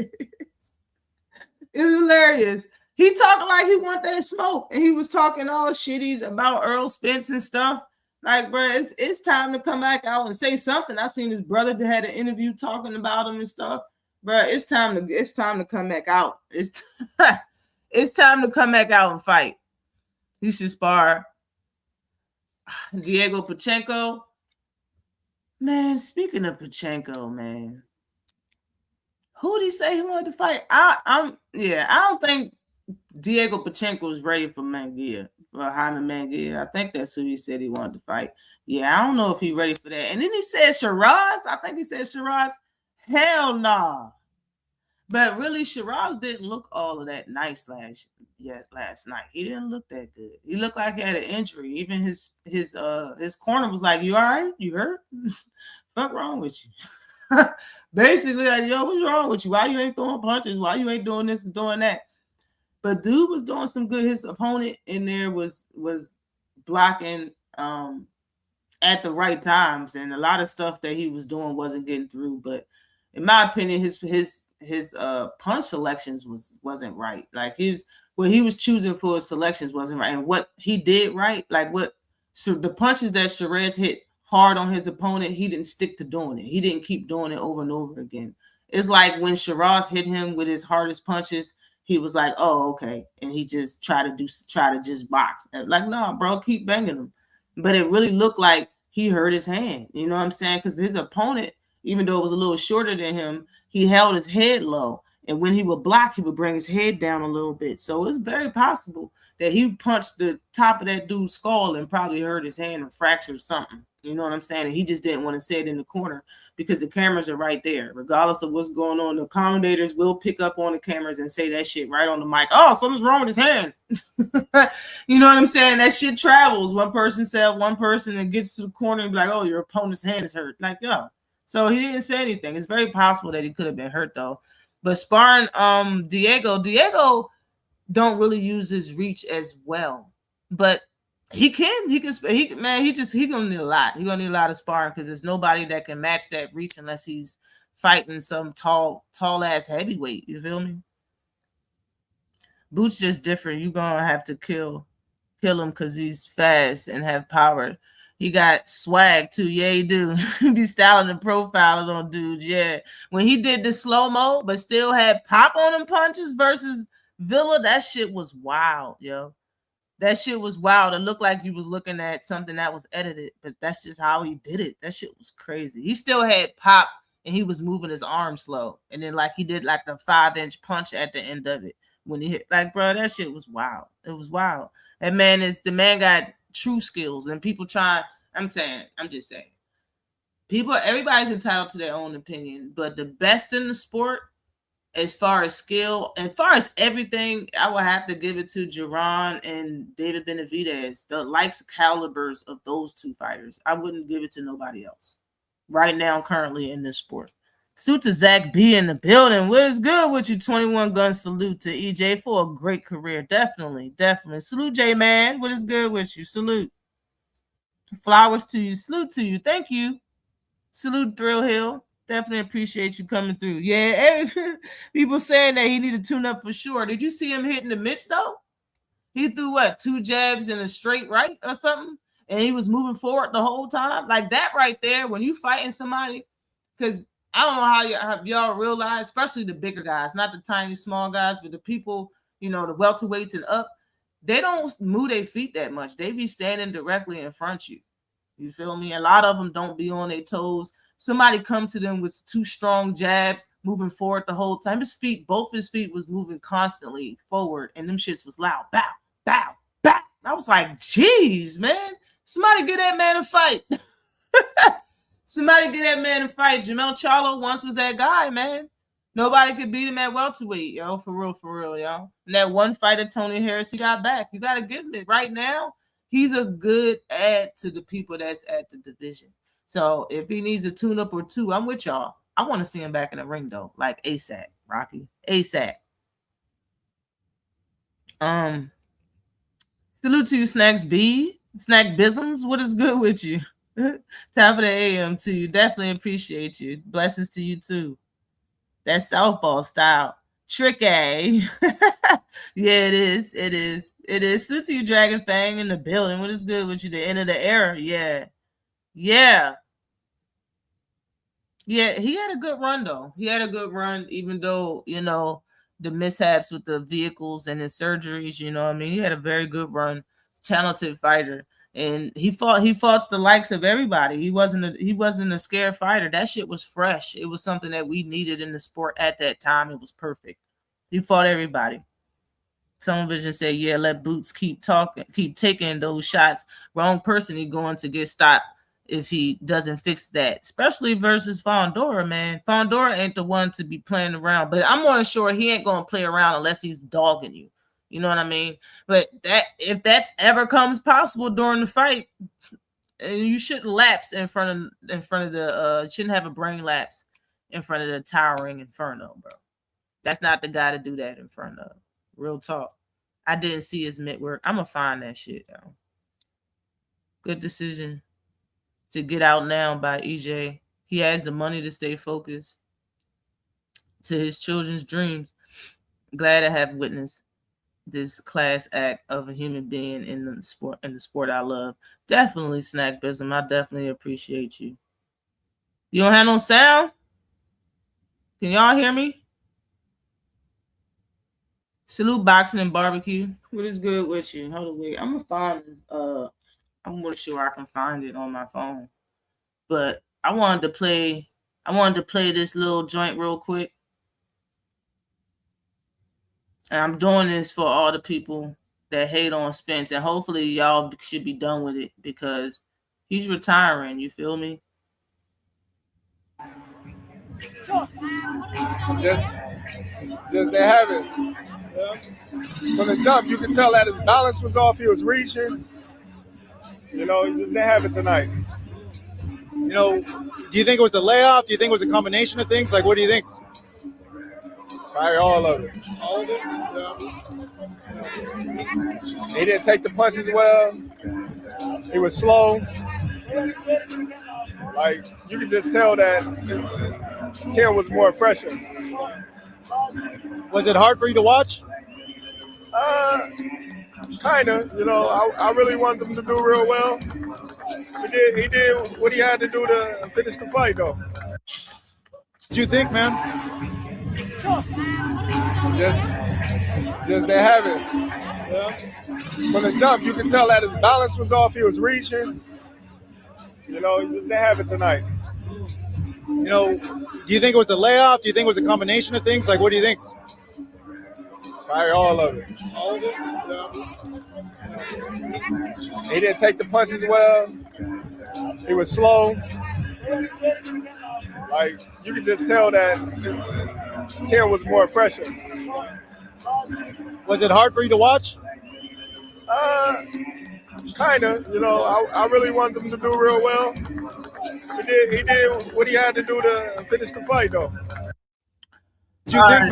It was hilarious. He talked like he wanted that smoke, and he was talking all shitty about Errol Spence and stuff. Like, bro, it's time to come back out and say something. I seen his brother that had an interview talking about him and stuff. Bro, it's time to come back out. It's time to come back out and fight. You should spar Diego Pachenko. Man, speaking of Pachenko, man, who did he say he wanted to fight? I don't think Diego Pachenko is ready for Manguia. Jaime Manguia. I think that's who he said he wanted to fight. Yeah, I don't know if he's ready for that. And then he said Shiraz. I think he said Shiraz. Hell nah. But really, Shiraz didn't look all of that nice last night. He didn't look that good. He looked like he had an injury. Even his corner was like, "You all right? You hurt? Fuck wrong with you?" Basically, like, yo, what's wrong with you? Why you ain't throwing punches? Why you ain't doing this and doing that? But dude was doing some good. His opponent in there was blocking at the right times, and a lot of stuff that he was doing wasn't getting through. But in my opinion, his punch selections wasn't right. Like what he was choosing for his selections wasn't right, and what he did right, like the punches that Shiraz hit hard on his opponent, he didn't stick to doing it. He didn't keep doing it over and over again. It's like when Shiraz hit him with his hardest punches, he was like, "Oh, okay," and he just try to just box. Like, no, bro, keep banging him. But it really looked like he hurt his hand. You know what I'm saying? Because his opponent, even though it was a little shorter than him, he held his head low, and when he would block, he would bring his head down a little bit. So it's very possible that he punched the top of that dude's skull and probably hurt his hand or fractured something. You know what I'm saying? And he just didn't want to say it in the corner because the cameras are right there. Regardless of what's going on, the commentators will pick up on the cameras and say that shit right on the mic. Oh, something's wrong with his hand. You know what I'm saying? That shit travels. One person said one person and gets to the corner and be like, "Oh, your opponent's hand is hurt." Like, yo. So he didn't say anything. It's very possible that he could have been hurt though. But sparring Diego don't really use his reach as well. But he gonna need a lot. He gonna need a lot of sparring because there's nobody that can match that reach unless he's fighting some tall ass heavyweight. You feel me? Boots just different. You gonna have to kill him because he's fast and have power. He got swag too. Yeah, he do. He be styling and profiling on dudes. Yeah. When he did the slow-mo, but still had pop on them punches versus Villa, that shit was wild, yo. That shit was wild. It looked like you was looking at something that was edited, but that's just how he did it. That shit was crazy. He still had pop and he was moving his arm slow. And then like he did like the 5-inch punch at the end of it when he hit. Like, bro, that shit was wild. It was wild. The man got true skills, and people try. I'm just saying. Everybody's entitled to their own opinion, but the best in the sport, as far as skill, as far as everything, I would have to give it to Jaron and David Benavidez, the likes calibers of those two fighters. I wouldn't give it to nobody else right now, currently in this sport. Salute to Zach B in the building. What is good with you? 21 gun salute to EJ for a great career. Definitely. Salute J Man. What is good with you? Salute. Flowers to you. Salute to you. Thank you. Salute Thrill Hill. Definitely appreciate you coming through. Yeah, people saying that he needed to tune up for sure. Did you see him hitting the Mitch though? He threw what, 2 jabs in a straight right or something, and he was moving forward the whole time. Like that right there, when you fighting somebody, because I don't know how y'all realize, especially the bigger guys, not the tiny small guys, but the people, the welterweights and up, they don't move their feet that much. They be standing directly in front of you. You feel me? A lot of them don't be on their toes. Somebody come to them with 2 strong jabs, moving forward the whole time. Both his feet was moving constantly forward, and them shits was loud. Bow, bow, bow. I was like, geez, man. Somebody get that man a fight. Somebody get that man a fight. Jamel Charlo once was that guy, man. Nobody could beat him at welterweight, yo. For real, yo. And that one fighter, Tony Harris, he got back. You got to give him it. Right now, he's a good add to the people that's at the division. So if he needs a tune-up or 2, I'm with y'all. I want to see him back in the ring, though. Like ASAP, Rocky. ASAP. Salute to you, Snacks B. Snack Bisms. What is good with you? Top of the AM to you. Definitely appreciate you. Blessings to you, too. That's southpaw style. Tricky. Yeah, it is. It is. Salute to you, Dragon Fang in the building. What is good with you? The end of the era. Yeah. Yeah, he had a good run, though. He had a good run, even though, the mishaps with the vehicles and his surgeries, he had a very good run. Talented fighter. And he fought the likes of everybody. He wasn't a scared fighter. That shit was fresh. It was something that we needed in the sport at that time. It was perfect. He fought everybody. Television said, yeah, let Boots keep taking those shots. Wrong person, he's going to get stopped if he doesn't fix that, especially versus Fondora, man. Fondora ain't the one to be playing around, but I'm more sure he ain't going to play around unless he's dogging you. You know what I mean? But if that ever comes possible during the fight, you shouldn't lapse in front of the shouldn't have a brain lapse in front of the towering Inferno, bro. That's not the guy to do that in front of. Real talk. I didn't see his mitt work. I'm gonna find that shit, though. Good decision to get out now by EJ. He has the money to stay focused to his children's dreams. Glad to have witnessed this class act of a human being in the sport I love. Definitely, Snack Bism. I definitely appreciate you. You don't have no sound? Can y'all hear me? Salute Boxing and Barbecue. What is good with you? Hold on, wait. I'm gonna find I'm more sure I can find it on my phone. But I wanted to play this little joint real quick. And I'm doing this for all the people that hate on Spence. And hopefully y'all should be done with it because he's retiring. You feel me? Just they have it. Yeah. From the jump, you could tell that his balance was off. He was reaching. He just didn't have it tonight. Do you think it was a layoff? Do you think it was a combination of things? Like, what do you think? Probably all of it. All of it? Yeah. He didn't take the punches well. He was slow. Like, you could just tell that Tim was more fresher. Was it hard for you to watch? Kind of. I really wanted him to do real well. He did what he had to do to finish the fight, though. What do you think, man? Just they have it. Yeah. From the jump, you could tell that his balance was off. He was reaching. You know, he just didn't have it tonight. You know, do you think it was a layoff? Do you think it was a combination of things? Like, what do you think? Probably all of it. All of it. He didn't take the punches well. He was slow. Like, you could just tell that Tim was more pressure. Was it hard for you to watch? Kind of. You know, I really wanted him to do real well. He did what he had to do to finish the fight, though. What you think,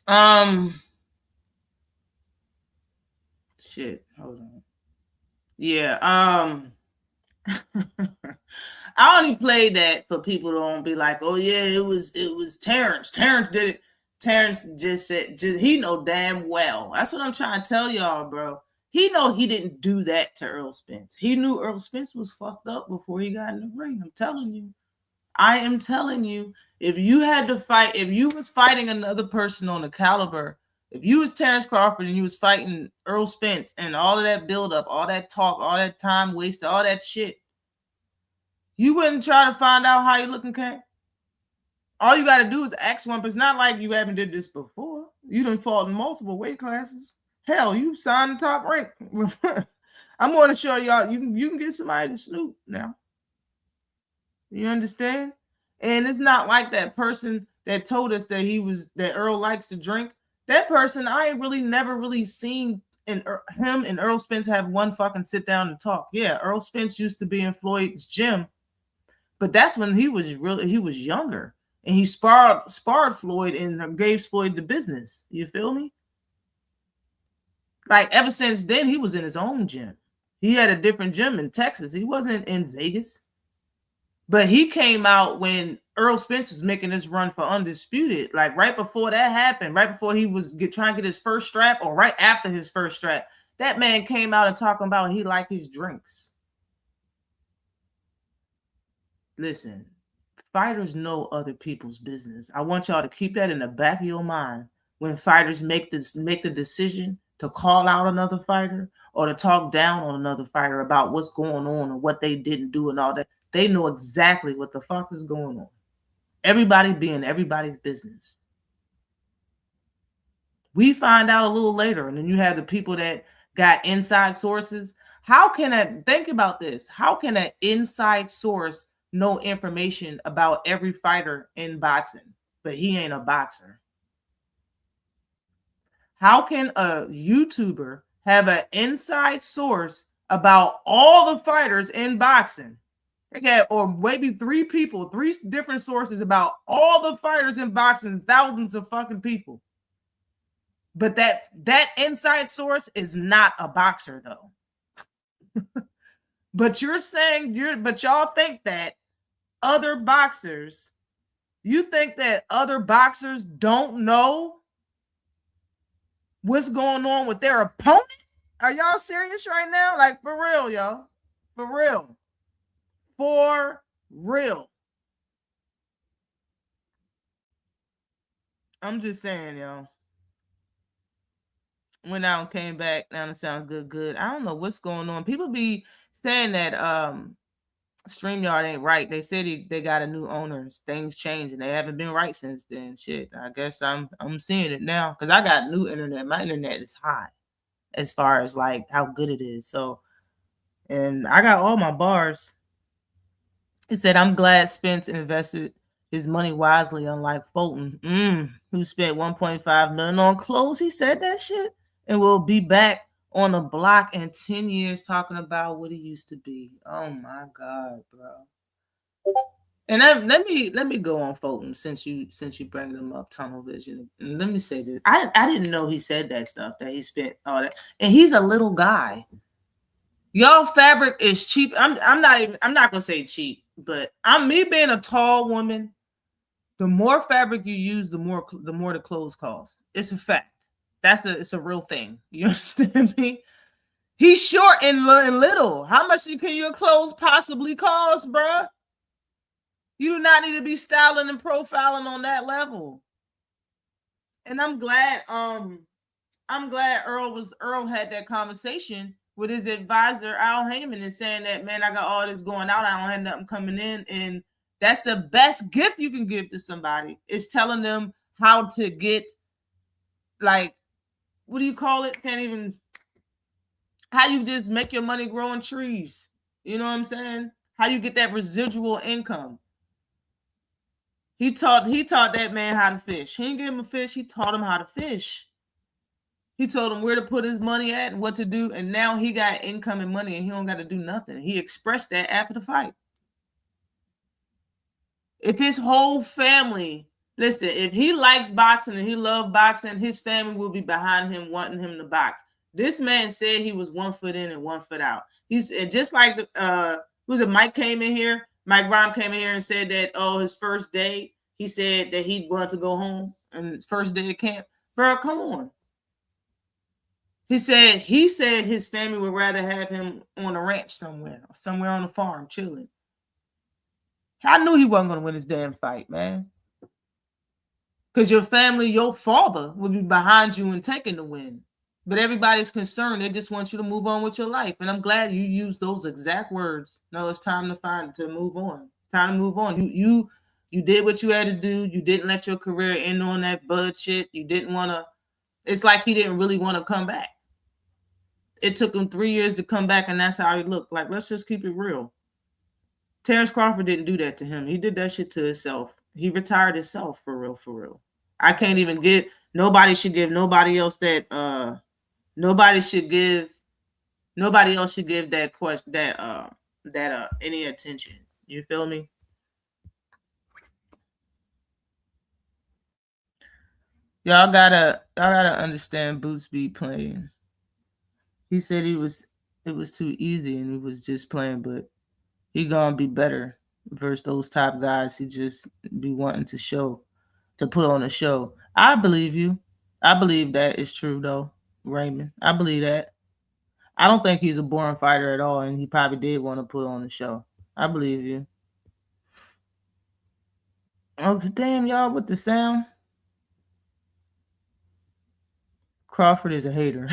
man? Shit. Hold on. Yeah. I only played that for people to don't be like, oh yeah, it was Terrence. Terrence did it. Terrence just said, he know damn well. That's what I'm trying to tell y'all, bro. He know he didn't do that to Errol Spence. He knew Errol Spence was fucked up before he got in the ring. I'm telling you. I am telling you, if you had to fight, if you was fighting another person on the caliber, if you was Terrence Crawford and you was fighting Errol Spence and all of that buildup, all that talk, all that time wasted, all that shit, you wouldn't try to find out how you looking, Cat? All you got to do is ask one, but it's not like you haven't did this before. You done fought in multiple weight classes. Hell, you signed the top rank. I'm going to show y'all, you can get somebody to snoop now. You understand? And it's not like that person that told us that Errol likes to drink. That person, I ain't really never really seen him and Errol Spence have one fucking sit down and talk. Yeah, Errol Spence used to be in Floyd's gym, but that's when he was younger. And he sparred Floyd and gave Floyd the business. You feel me? Like, ever since then, he was in his own gym. He had a different gym in Texas. He wasn't in Vegas. But he came out when Errol Spence was making this run for Undisputed. Like, right before that happened, right before he was trying to get his first strap, or right after his first strap, that man came out and talking about he liked his drinks. Listen. Fighters know other people's business. I want y'all to keep that in the back of your mind when fighters make the decision to call out another fighter or to talk down on another fighter about what's going on and what they didn't do and all that. They know exactly what the fuck is going on. Everybody being everybody's business. We find out a little later, and then you have the people that got inside sources. Think about this. How can an inside source know information about every fighter in boxing, but he ain't a boxer? How can a YouTuber have an inside source about all the fighters in boxing? Okay, or maybe three different sources about all the fighters in boxing, thousands of fucking people. But that inside source is not a boxer, though. But y'all think that other boxers, you think that other boxers don't know what's going on with their opponent? Are y'all serious right now? Like, for real, y'all. For real. For real. I'm just saying, y'all. Went out and came back. Now it sounds good. I don't know what's going on. People be saying that StreamYard ain't right. They said they got a new owner. Things change, and they haven't been right since then. Shit, I guess I'm seeing it now because I got new internet. My internet is high as far as like how good it is. So, and I got all my bars. He said, "I'm glad Spence invested his money wisely, unlike Fulton, who spent $1.5 million on clothes." He said that shit, and we'll be back on the block in 10 years talking about what he used to be. Oh my God, bro. And let me go on Fulton since you bring them up, tunnel vision. And let me say this. I didn't know he said that stuff, that he spent all that. And he's a little guy. Y'all fabric is cheap. I'm not gonna say cheap, but me being a tall woman, the more fabric you use, the more the clothes cost. It's a fact. It's a real thing. You understand me? He's short and little. How much can your clothes possibly cost, bruh? You do not need to be styling and profiling on that level. And I'm glad I'm glad Earl had that conversation with his advisor Al Heyman and saying that, man, I got all this going out, I don't have nothing coming in, and that's the best gift you can give to somebody, is telling them how to get, like, what do you call it? Can't even, how you just make your money grow in trees. You know what I'm saying? How you get that residual income. He taught that man how to fish. He didn't give him a fish, he taught him how to fish. He told him where to put his money at and what to do, and now he got income and money, and he don't got to do nothing. He expressed that after the fight. If his whole family, listen, if he likes boxing and he loves boxing, his family will be behind him, wanting him to box. This man said he was 1 foot in and 1 foot out. He said, just like Mike came in here, Mike Rom came in here and said that, his first day, he said that he wanted to go home, and first day of camp. Bro, come on. He said his family would rather have him on a ranch somewhere on a farm chilling. I knew he wasn't going to win his damn fight, man. Because your family, your father would be behind you and taking the win. But everybody's concerned. They just want you to move on with your life. And I'm glad you used those exact words. No, it's time to move on. It's time to move on. You did what you had to do. You didn't let your career end on that bud shit. You didn't want to. It's like he didn't really want to come back. It took him 3 years to come back, and that's how he looked. Like, let's just keep it real. Terrence Crawford didn't do that to him. He did that shit to himself. He retired himself, for real, for real. I can't even give, nobody should give nobody else that, nobody else should give that question, any attention. You feel me? Y'all gotta understand Boots be playing. He said it was too easy and he was just playing, but he gonna be better versus those top guys. He just be wanting to put on a show. I believe you. I believe that is true though, Raymond. I believe that. I don't think he's a boring fighter at all, and he probably did want to put on a show. I believe you. Oh damn, y'all, with the sound. Crawford is a hater.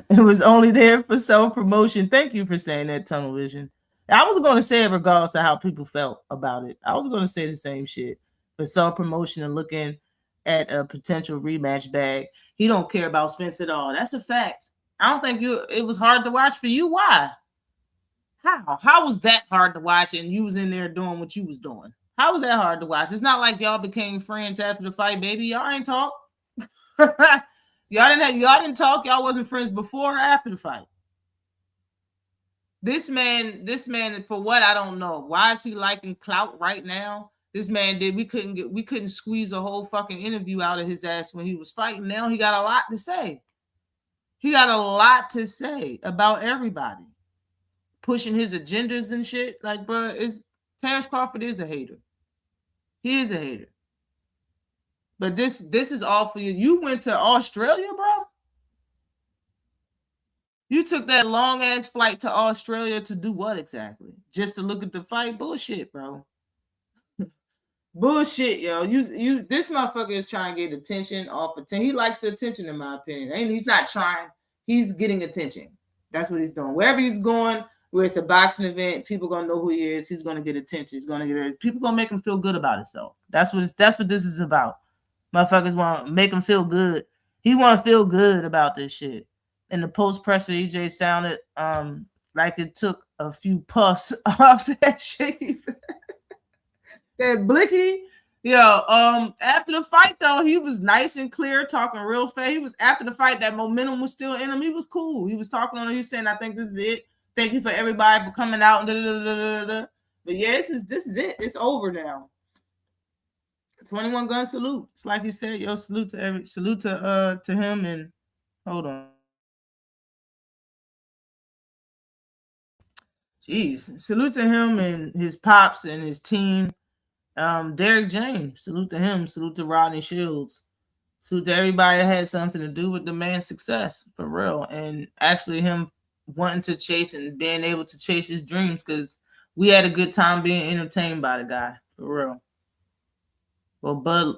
It was only there for self-promotion. Thank you for saying that, Tunnel Vision. I was going to say it regardless of how people felt about it. I was going to say the same shit. For self-promotion and looking at a potential rematch bag. He don't care about Spence at all. That's a fact. I don't think it was hard to watch for you. Why? How was that hard to watch and you was in there doing what you was doing? How was that hard to watch? It's not like y'all became friends after the fight, baby. Y'all ain't talk. Y'all didn't talk. Y'all wasn't friends before or after the fight. This man, for what, I don't know. Why is he liking clout right now? This man did. We couldn't squeeze a whole fucking interview out of his ass when he was fighting. Now he got a lot to say. He got a lot to say about everybody. Pushing his agendas and shit. Like, bro, Terrence Crawford is a hater. He is a hater. But this is all for you. You went to Australia, bro? You took that long ass flight to Australia to do what exactly? Just to look at the fight? Bullshit, bro. Bullshit, yo. You this motherfucker is trying to get attention off of 10. He likes the attention, in my opinion. And he's not trying. He's getting attention. That's what he's doing. Wherever he's going, where it's a boxing event, people gonna know who he is. He's gonna get attention. People gonna make him feel good about himself. That's what this is about. Motherfuckers want to make him feel good. He want to feel good about this shit. In the post-presser, EJ sounded like it took a few puffs off that shit. That blicky. Yo, after the fight, though, he was nice and clear, talking real fast. He was, after the fight, that momentum was still in him. He was cool. He was talking on it. He was saying, I think this is it. Thank you for everybody for coming out. But yeah, this is it. It's over now. 21 gun salute. It's like you said, yo, salute to him, and hold on. Jeez. Salute to him and his pops and his team. Derek James, salute to him. Salute to Rodney Shields. Salute to everybody that had something to do with the man's success, for real. And actually him wanting to chase and being able to chase his dreams, because we had a good time being entertained by the guy, for real. Well, Bud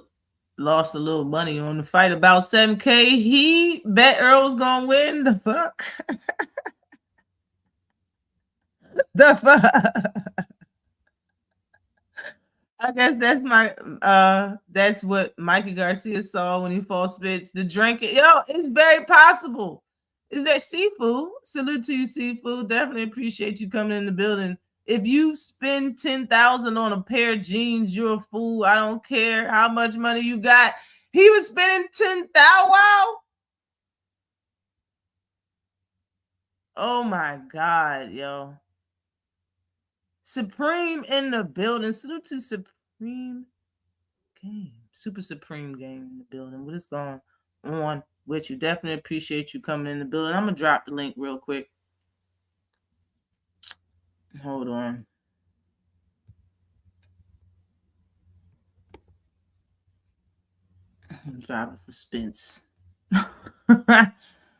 lost a little money on the fight, about 7K. He bet Errol was gonna win. The fuck? The fuck? I guess that's what Mikey Garcia saw when he fought Spence. The drinking, it's very possible. Is that Seafood? Salute to you, Seafood. Definitely appreciate you coming in the building. If you spend 10,000 on a pair of jeans, you're a fool. I don't care how much money you got. He was spending 10,000. Wow. Oh my God, yo. Supreme in the building. Salute to Supreme Game. Super Supreme Game in the building. What is going on with you? Definitely appreciate you coming in the building. I'm going to drop the link real quick. Hold on. I'm driving for Spence. But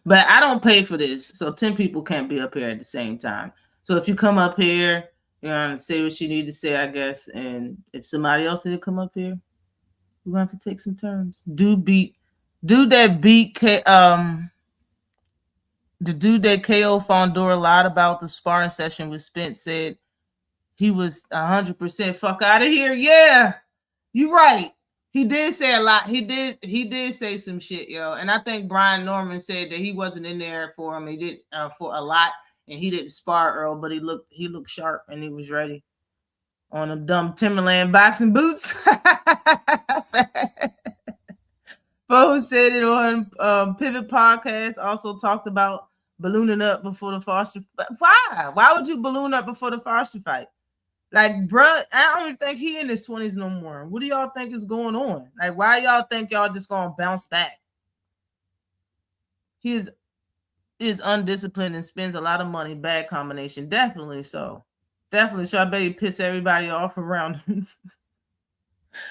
I don't pay for this, so 10 people can't be up here at the same time. So if you come up here, say what you need to say, I guess. And if somebody else need to come up here, we're going to have to take some turns. The dude that KO Fondor lied about the sparring session with Spence, said he was 100% fuck out of here. Yeah, you're right. He did say a lot. He did say some shit, yo. And I think Brian Norman said that he wasn't in there for him. He did for a lot, and he didn't spar Earl, but he looked sharp and he was ready on them dumb Timberland boxing boots. Bo said it on Pivot Podcast. Also talked about ballooning up before the Foster. Why? Why would you balloon up before the Foster fight? Like, bruh, I don't even think he in his 20s no more. What do y'all think is going on? Like, why y'all think y'all just gonna bounce back? He is undisciplined and spends a lot of money. Bad combination. Definitely so. Definitely so. I bet he piss everybody off around him.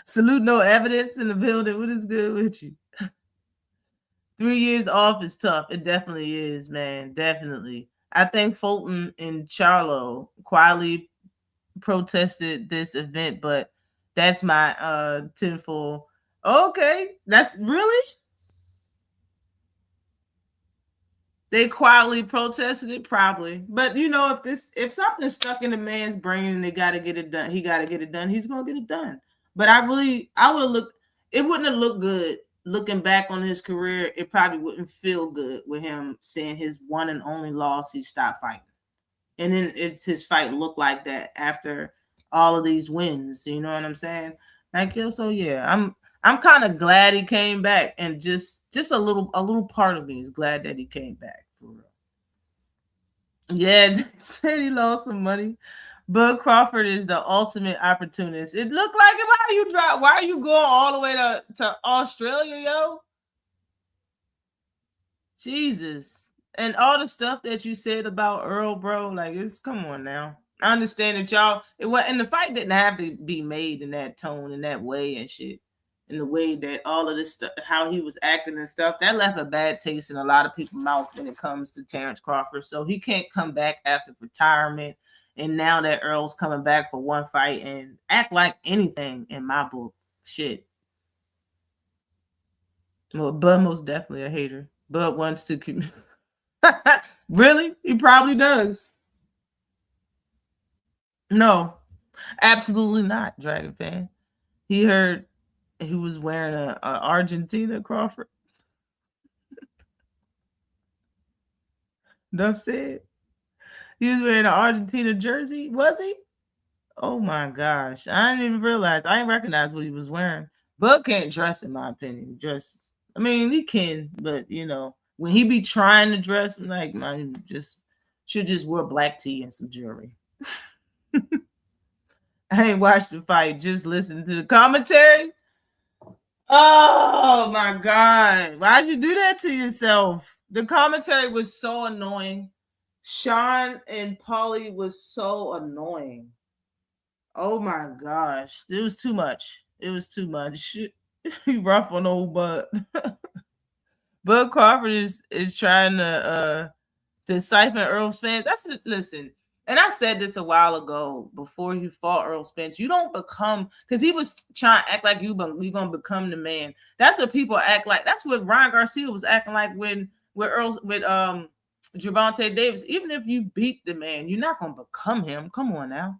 Salute, no evidence in the building. What is good with you? 3 years off is tough. It definitely is, man. Definitely. I think Fulton and Charlo quietly protested this event, but that's my tinfoil. Okay, that's really, they quietly protested it, probably. But if something's stuck in the man's brain and they got to get it done, he got to get it done. He's gonna get it done. But I would have looked. It wouldn't have looked good looking back on his career. It probably wouldn't feel good with him saying his one and only loss, he stopped fighting. And then his fight looked like that after all of these wins. You know what I'm saying? Like, so yeah, I'm kind of glad he came back, and just a little part of me is glad that he came back for real. Yeah, said he lost some money. Bud Crawford is the ultimate opportunist. It looked like it. Why are you going all the way to Australia, yo? Jesus. And all the stuff that you said about Errol, bro, like, come on now. I understand that and the fight didn't have to be made in that tone, in that way and shit. In the way that all of this stuff, how he was acting and stuff, that left a bad taste in a lot of people's mouth when it comes to Terrence Crawford. So he can't come back after retirement. And now that Earl's coming back for one fight and act like anything in my book. Shit. Well, Bud most definitely a hater. Bud wants to keep... Really? He probably does. No, absolutely not, Dragon fan. He heard he was wearing a Argentina Crawford. Enough said. He was wearing an Argentina jersey, was he? Oh my gosh. I didn't even realize. I didn't recognize what he was wearing. Bud can't dress, in my opinion. He can, but when he be trying to dress, like, man, should just wear black tee and some jewelry. I ain't watched the fight, just listen to the commentary. Oh my God. Why'd you do that to yourself? The commentary was so annoying. Sean and Polly was so annoying. Oh my gosh. It was too much. He rough on old Bud. Bud Crawford is trying to siphon Earl's fans. Listen, And I said this a while ago before he fought Errol Spence. You don't become, because he was trying to act like you're gonna become the man. That's what people act like. That's what Ryan Garcia was acting like with Gervonta Davis. Even if you beat the man, you're not gonna become him. Come on now,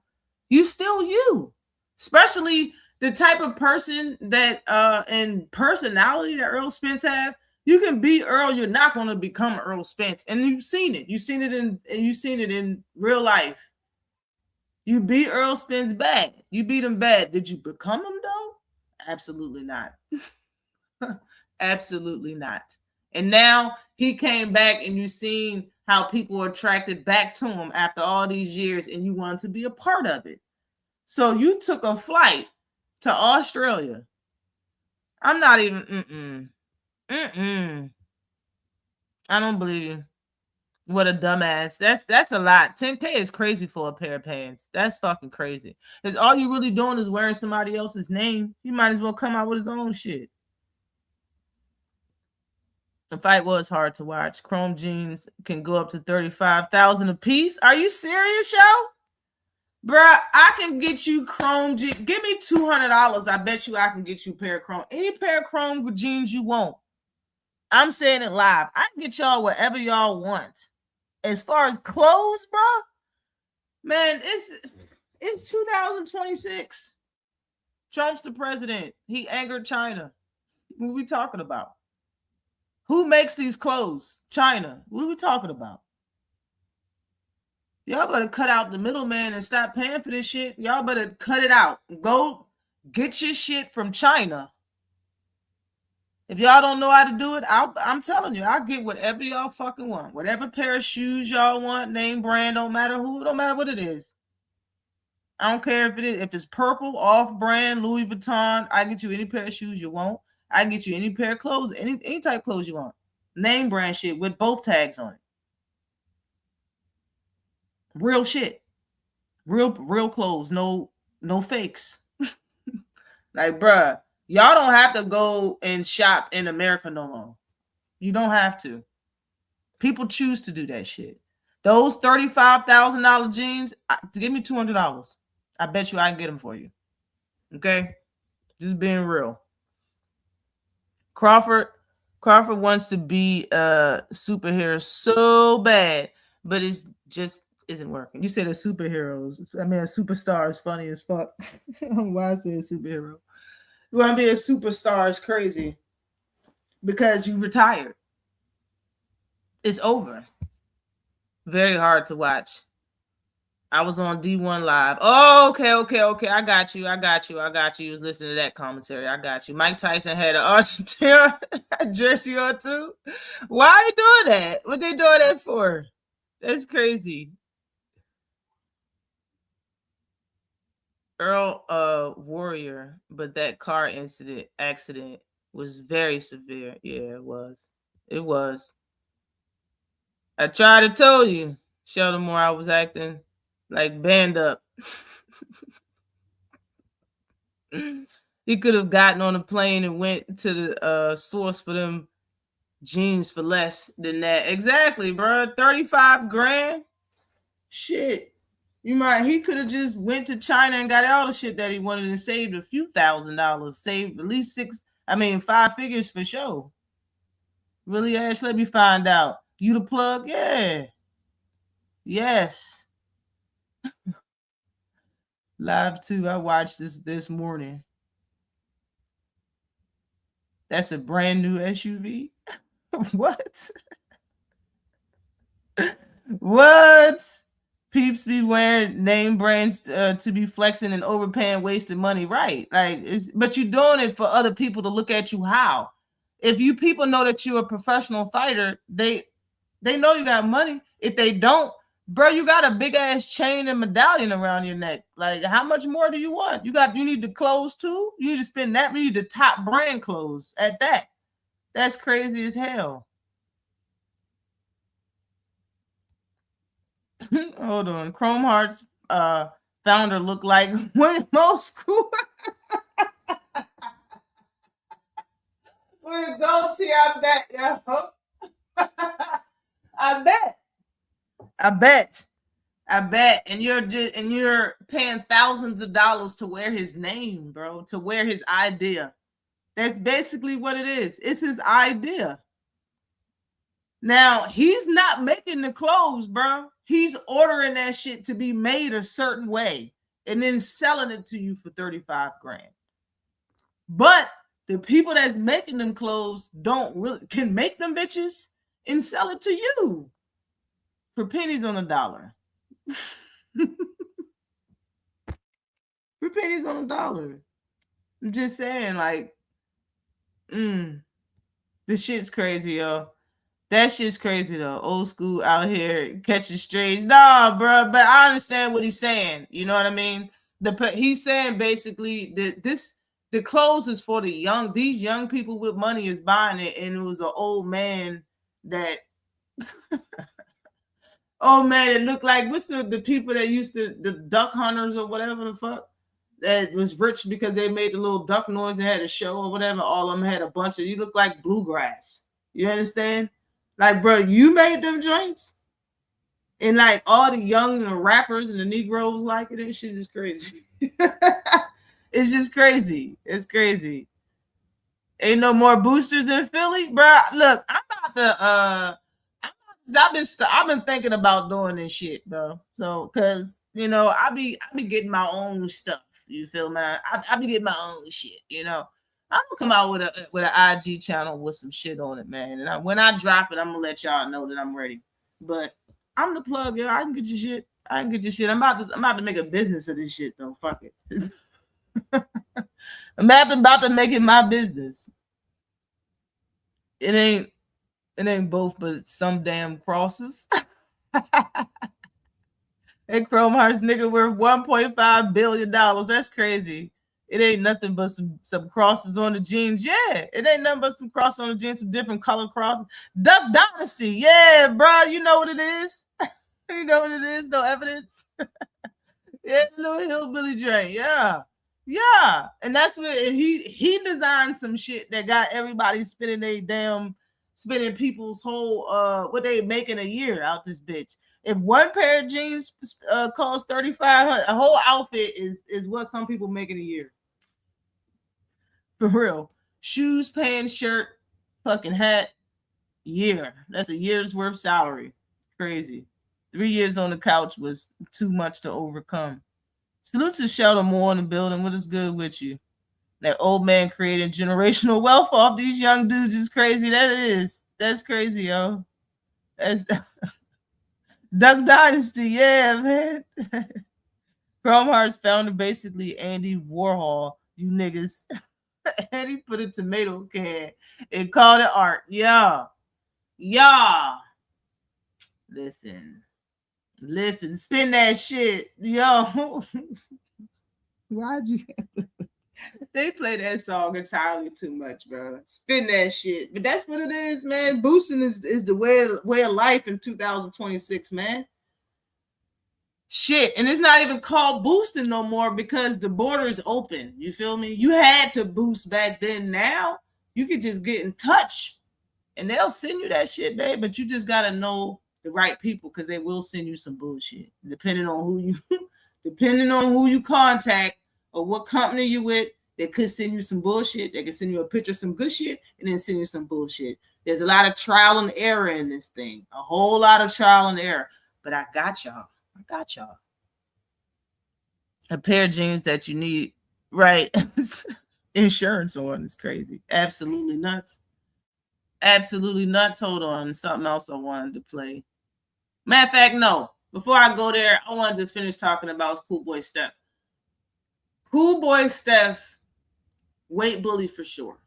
you still you. Especially the type of person that and personality that Errol Spence have. You can beat Earl, you're not going to become Errol Spence. And you've seen it. You've seen it in real life. You beat Errol Spence bad. You beat him bad. Did you become him though? Absolutely not. Absolutely not. And now he came back and you've seen how people are attracted back to him after all these years and you wanted to be a part of it. So you took a flight to Australia. I'm not even, I don't believe you. What a dumbass. That's a lot. 10K is crazy for a pair of pants. That's fucking crazy. Because all you really doing is wearing somebody else's name. He might as well come out with his own shit. The fight was hard to watch. Chrome jeans can go up to $35,000 a piece. Are you serious, yo? Bruh, I can get you chrome jeans. Give me $200. I bet you I can get you a pair of chrome. Any pair of chrome jeans you want. I'm saying it live. I can get y'all whatever y'all want. As far as clothes, bro, man, it's 2026. Trump's the president. He angered China. What are we talking about? Who makes these clothes? China. What are we talking about? Y'all better cut out the middleman and stop paying for this shit. Y'all better cut it out. Go get your shit from China. If y'all don't know how to do it, I'm telling you, I'll get whatever y'all fucking want. Whatever pair of shoes y'all want, name brand, don't matter who, don't matter what it is. I don't care if it's purple, off-brand, Louis Vuitton. I get you any pair of shoes you want. I get you any pair of clothes, any type of clothes you want. Name brand shit with both tags on it. Real shit. Real clothes, no fakes. Like, bruh. Y'all don't have to go and shop in America no more. You don't have to. People choose to do that shit. Those $35,000 jeans, give me $200. I bet you I can get them for you. Okay? Just being real. Crawford wants to be a superhero so bad, but it's just isn't working. You said a superheroes. I mean, a superstar is funny as fuck. Why I say a superhero? You want to be a superstar is crazy because you retired. It's over. Very hard to watch. I was on D1 Live. Oh, okay. I got you. You was listening to that commentary. I got you. Mike Tyson had an Argentina jersey on too. Why are they doing that? What they doing that for? That's crazy. Errol, warrior, but that car accident was very severe. Yeah, it was. It was. I tried to tell you, Sheldon Moore, I was acting like band up. He could have gotten on a plane and went to the source for them jeans for less than that. Exactly, bro. 35 grand. Shit. He could have just went to China and got all the shit that he wanted and saved a few $1,000s. Saved at least 5 figures for sure. Really, Ash? Let me find out. You the plug? Yeah. Yes. Live too. I watched this morning. That's a brand new SUV? What? What? Peeps be wearing name brands to be flexing and overpaying, wasting money, right? Like, but you're doing it for other people to look at you. How? If you people know that you're a professional fighter, they know you got money. If they don't, bro, you got a big ass chain and medallion around your neck. Like, how much more do you want? You need the clothes too. You need to spend that. You need the top brand clothes at that. That's crazy as hell. Hold on. Chrome Hearts founder looked like most school. With a goatee, I bet. Yeah. I bet. I bet. And you're paying thousands of dollars to wear his name, bro, to wear his idea. That's basically what it is. It's his idea. Now, he's not making the clothes, bro. He's ordering that shit to be made a certain way and then selling it to you for 35 grand. But the people that's making them clothes can make them bitches and sell it to you for pennies on a dollar. For pennies on a dollar. I'm just saying, like, this shit's crazy, yo. That shit's crazy though. Old school out here catching strays. Nah, bro. But I understand what he's saying. You know what I mean? He's saying basically that the clothes is for the young. These young people with money is buying it, and it was an old man that. Oh man, it looked like what's the people that used to the duck hunters or whatever the fuck that was rich because they made the little duck noise. They had a show or whatever. All of them had a bunch of. You look like bluegrass. You understand? Like, bro, you made them joints, and like all the young rappers and the Negroes like it. That shit is crazy. It's just crazy. It's crazy. Ain't no more boosters in Philly, bro. Look, I'm about to. I've been thinking about doing this shit, bro. So, cause you know, I be getting my own stuff. You feel me? I be getting my own shit. You know. I'm gonna come out with an IG channel with some shit on it, man. And when I drop it, I'm gonna let y'all know that I'm ready. But I'm the plug, yo. I can get your shit. I'm about to make a business of this shit, though. Fuck it. I'm about to make it my business. It ain't both, but some damn crosses. That Chrome Hearts nigga worth $1.5 billion. That's crazy. It ain't nothing but some crosses on the jeans. Yeah, it ain't nothing but some crosses on the jeans, some different color crosses. Duck Dynasty. Yeah, bro. You know what it is. You know what it is. No evidence. Yeah, little hillbilly joint. Yeah. Yeah. And that's what he designed some shit that got everybody spending people's whole what they making a year out this bitch. If one pair of jeans costs $3,500, a whole outfit is what some people make in a year. For real. Shoes, pants, shirt, fucking hat, year. That's a year's worth salary. Crazy. 3 years on the couch was too much to overcome. Salute to Sheldon Moore in the building. What is good with you? That old man creating generational wealth off these young dudes is crazy. That's crazy, yo. That's Duck Dynasty, yeah, man. Chrome Hearts founder basically Andy Warhol. You niggas. And he put a tomato can and called it art. Yeah. Listen, spin that shit. Yo. Why'd you They play that song entirely too much, bro. Spin that shit. But that's what it is, man. Boosting is the way of life in 2026, man. Shit, and it's not even called boosting no more because the border is open. You feel me? You had to boost back then. Now you can just get in touch, and they'll send you that shit, babe. But you just gotta know the right people because they will send you some bullshit, depending on who you contact or what company you with. They could send you some bullshit. They could send you a picture of some good shit and then send you some bullshit. There's a lot of trial and error in this thing. A whole lot of trial and error. But I got y'all. A pair of jeans that you need, right? Insurance on is crazy. Absolutely nuts. Hold on. Something else I wanted to play. Matter of fact, no. Before I go there, I wanted to finish talking about Cool Boy Steph. Cool Boy Steph, weight bully for sure.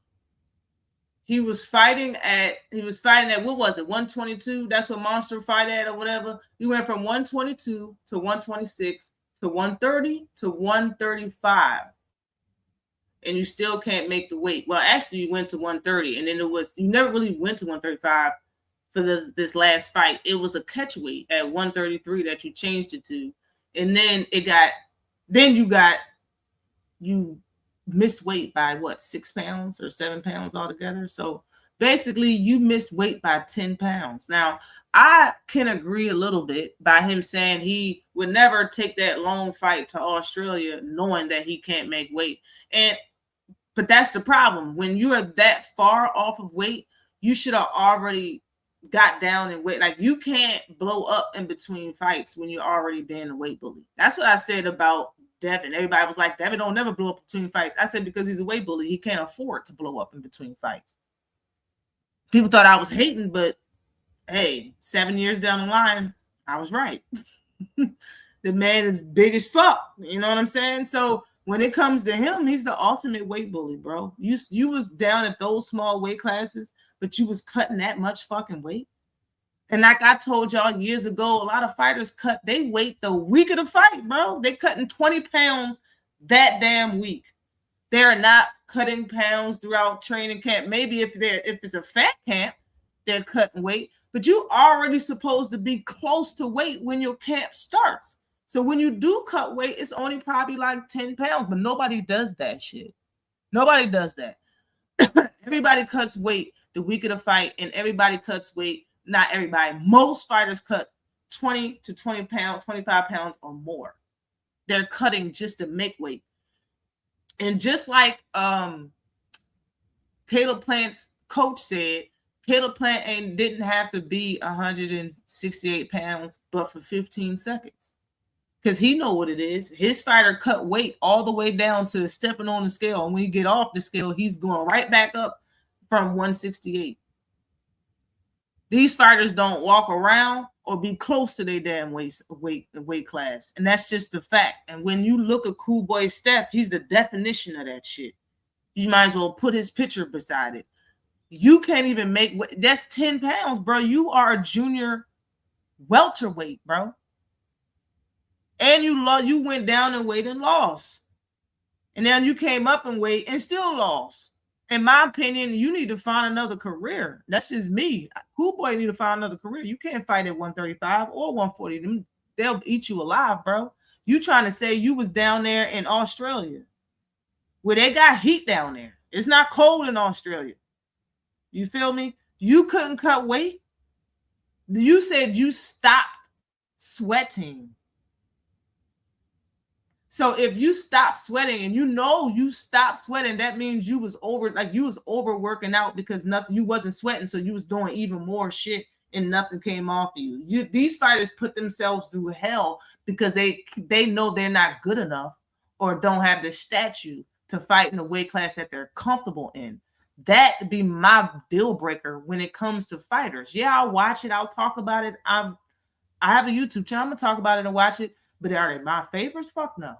He was fighting at what was it, 122? That's what Monster fight at or whatever. He went from 122 to 126 to 130 to 135. And you still can't make the weight. Well, actually, you went to 130, and then you never really went to 135 for this last fight. It was a catch weight at 133 that you changed it to. And then you missed weight by what, 6 pounds or 7 pounds altogether. So basically you missed weight by 10 pounds. Now, I can agree a little bit by him saying he would never take that long fight to Australia knowing that he can't make weight. But that's the problem. When you are that far off of weight, you should have already got down in weight. Like, you can't blow up in between fights when you're already being a weight bully. That's what I said about Devin. Everybody was like, Devin don't never blow up between fights. I said, because he's a weight bully, he can't afford to blow up in between fights. People thought I was hating, but hey, 7 years down the line, I was right. The man is big as fuck. You know what I'm saying? So when it comes to him, he's the ultimate weight bully, bro. You was down at those small weight classes, but you was cutting that much fucking weight. And like I told y'all years ago, a lot of fighters cut they weight the week of the fight, bro. They cutting 20 pounds that damn week. They're not cutting pounds throughout training camp. Maybe if it's a fat camp, they're cutting weight, but you already supposed to be close to weight when your camp starts. So when you do cut weight, it's only probably like 10 pounds, but nobody does that shit. Nobody does that. Everybody cuts weight the week of the fight, and everybody cuts weight. Not everybody. Most fighters cut 20 to 20 pounds, 25 pounds or more. They're cutting just to make weight. And just like Caleb Plant's coach said, Caleb Plant didn't have to be 168 pounds, but for 15 seconds. Because he know what it is. His fighter cut weight all the way down to stepping on the scale. And when you get off the scale, he's going right back up from 168. These fighters don't walk around or be close to their damn weight class. And that's just the fact. And when you look at Cool Boy Steph, he's the definition of that shit. You might as well put his picture beside it. You can't even make – that's 10 pounds, bro. You are a junior welterweight, bro. And you went down in weight and lost. And then you came up in weight and still lost. In my opinion, you need to find another career. That's just me. Cool Boy need to find another career. You can't fight at 135 or 140. They'll eat you alive, bro. You trying to say you was down there in Australia where they got heat down there. It's not cold in Australia. You feel me? You couldn't cut weight. You said you stopped sweating. So if you stop sweating and you stopped sweating, that means you was overworking out because you wasn't sweating. So you was doing even more shit and nothing came off of you. These fighters put themselves through hell because they know they're not good enough or don't have the stature to fight in the weight class that they're comfortable in. That be my deal breaker when it comes to fighters. Yeah, I'll watch it. I'll talk about it. I have a YouTube channel. I'm going to talk about it and watch it. But are they my favorites? Fuck no.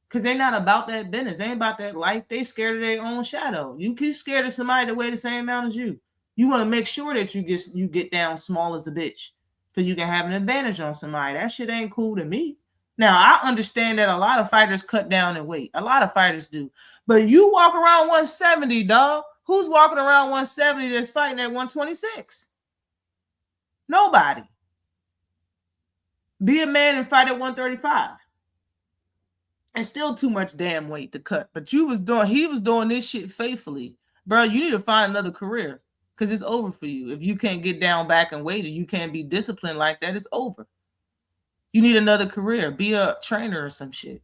Because they're not about that business. They ain't about that life. They scared of their own shadow. You keep scared of somebody that weigh the same amount as you. You want to make sure that you get down small as a bitch so you can have an advantage on somebody. That shit ain't cool to me. Now, I understand that a lot of fighters cut down in weight. A lot of fighters do. But you walk around 170, dog. Who's walking around 170 that's fighting at 126? Nobody. Be a man and fight at 135. It's still too much damn weight to cut. But he was doing this shit faithfully. Bro, you need to find another career because it's over for you. If you can't get down back and weight or you can't be disciplined like that, it's over. You need another career. Be a trainer or some shit.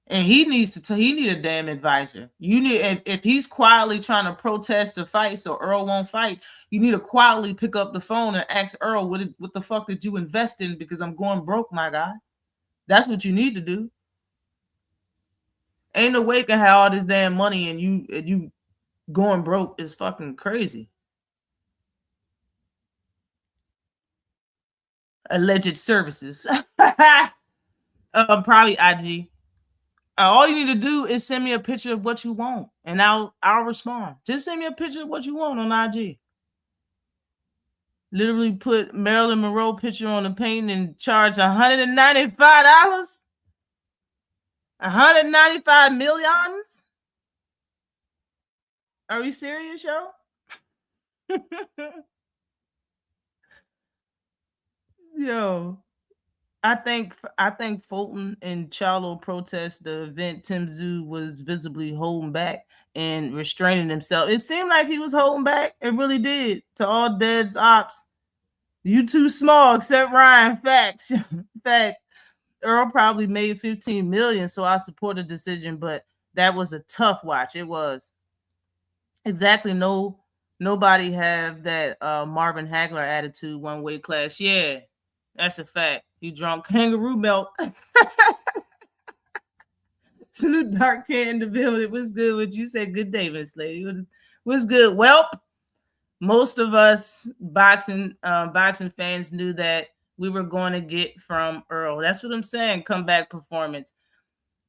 And he need a damn advisor. If he's quietly trying to protest the fight so Errol won't fight, you need to quietly pick up the phone and ask Errol, what the fuck did you invest in? Because I'm going broke, my guy. That's what you need to do. Ain't no way you can have all this damn money and you going broke is fucking crazy. Alleged services. Probably IG. All you need to do is send me a picture of what you want, and I'll respond. Just send me a picture of what you want on IG. Literally put Marilyn Monroe picture on the painting and charge $195. $195 million? Are you serious, yo? Yo. I think Fulton and Charlo protest the event Tim Tszyu was visibly holding back and restraining himself. It seemed like he was holding back. It really did. To all Dev's ops, you too small, except Ryan. Facts. Fact. Earl probably made 15 million, so I support the decision, but that was a tough watch. It was. Exactly. Nobody have that Marvin Hagler attitude one weight class. Yeah, that's a fact. He drunk kangaroo milk. Salute Dark Cat in the building. What's good? What you say? Good day, Miss Lady. What's good? Welp. Most of us boxing fans knew that we were going to get from Earl. That's what I'm saying. Comeback performance.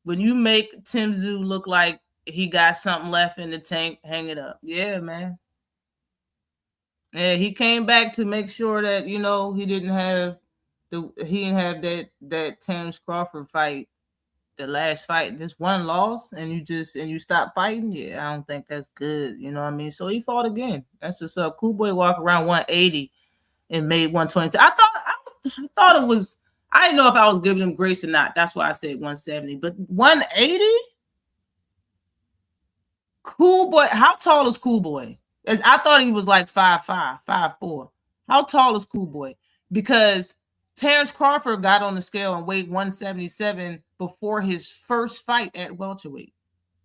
When you make Tim Tszyu look like he got something left in the tank, hang it up. Yeah, man. Yeah, he came back to make sure that he didn't have that Terrence Crawford fight, the last fight, just one loss, and you stop fighting. Yeah, I don't think that's good. You know what I mean? So he fought again. That's what's up. Cool Boy walked around 180 and made 122. I thought it was. I didn't know if I was giving him grace or not. That's why I said 170. But 180? Cool Boy. How tall is Cool Boy? As I thought he was like 5'5", 5'4". How tall is Cool Boy? Because Terrence Crawford got on the scale and weighed 177 before his first fight at welterweight.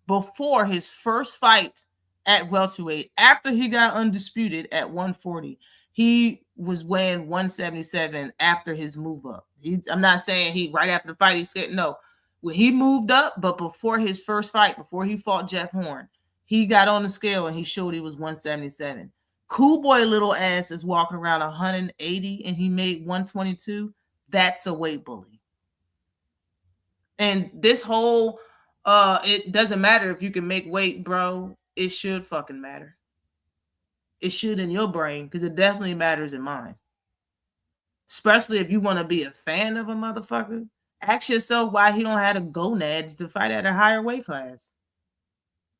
Before his first fight at welterweight, after he got undisputed at 140, he was weighing 177 after his move up. I'm not saying he right after the fight he said no. When he moved up, but before his first fight, before he fought Jeff Horn, he got on the scale and he showed he was 177. Cool Boy little ass is walking around 180 and he made 122. That's a weight bully. And this whole it doesn't matter if you can make weight, bro. It should fucking matter. It should in your brain, because it definitely matters in mine. Especially if you want to be a fan of a motherfucker. Ask yourself why he don't have the gonads to fight at a higher weight class.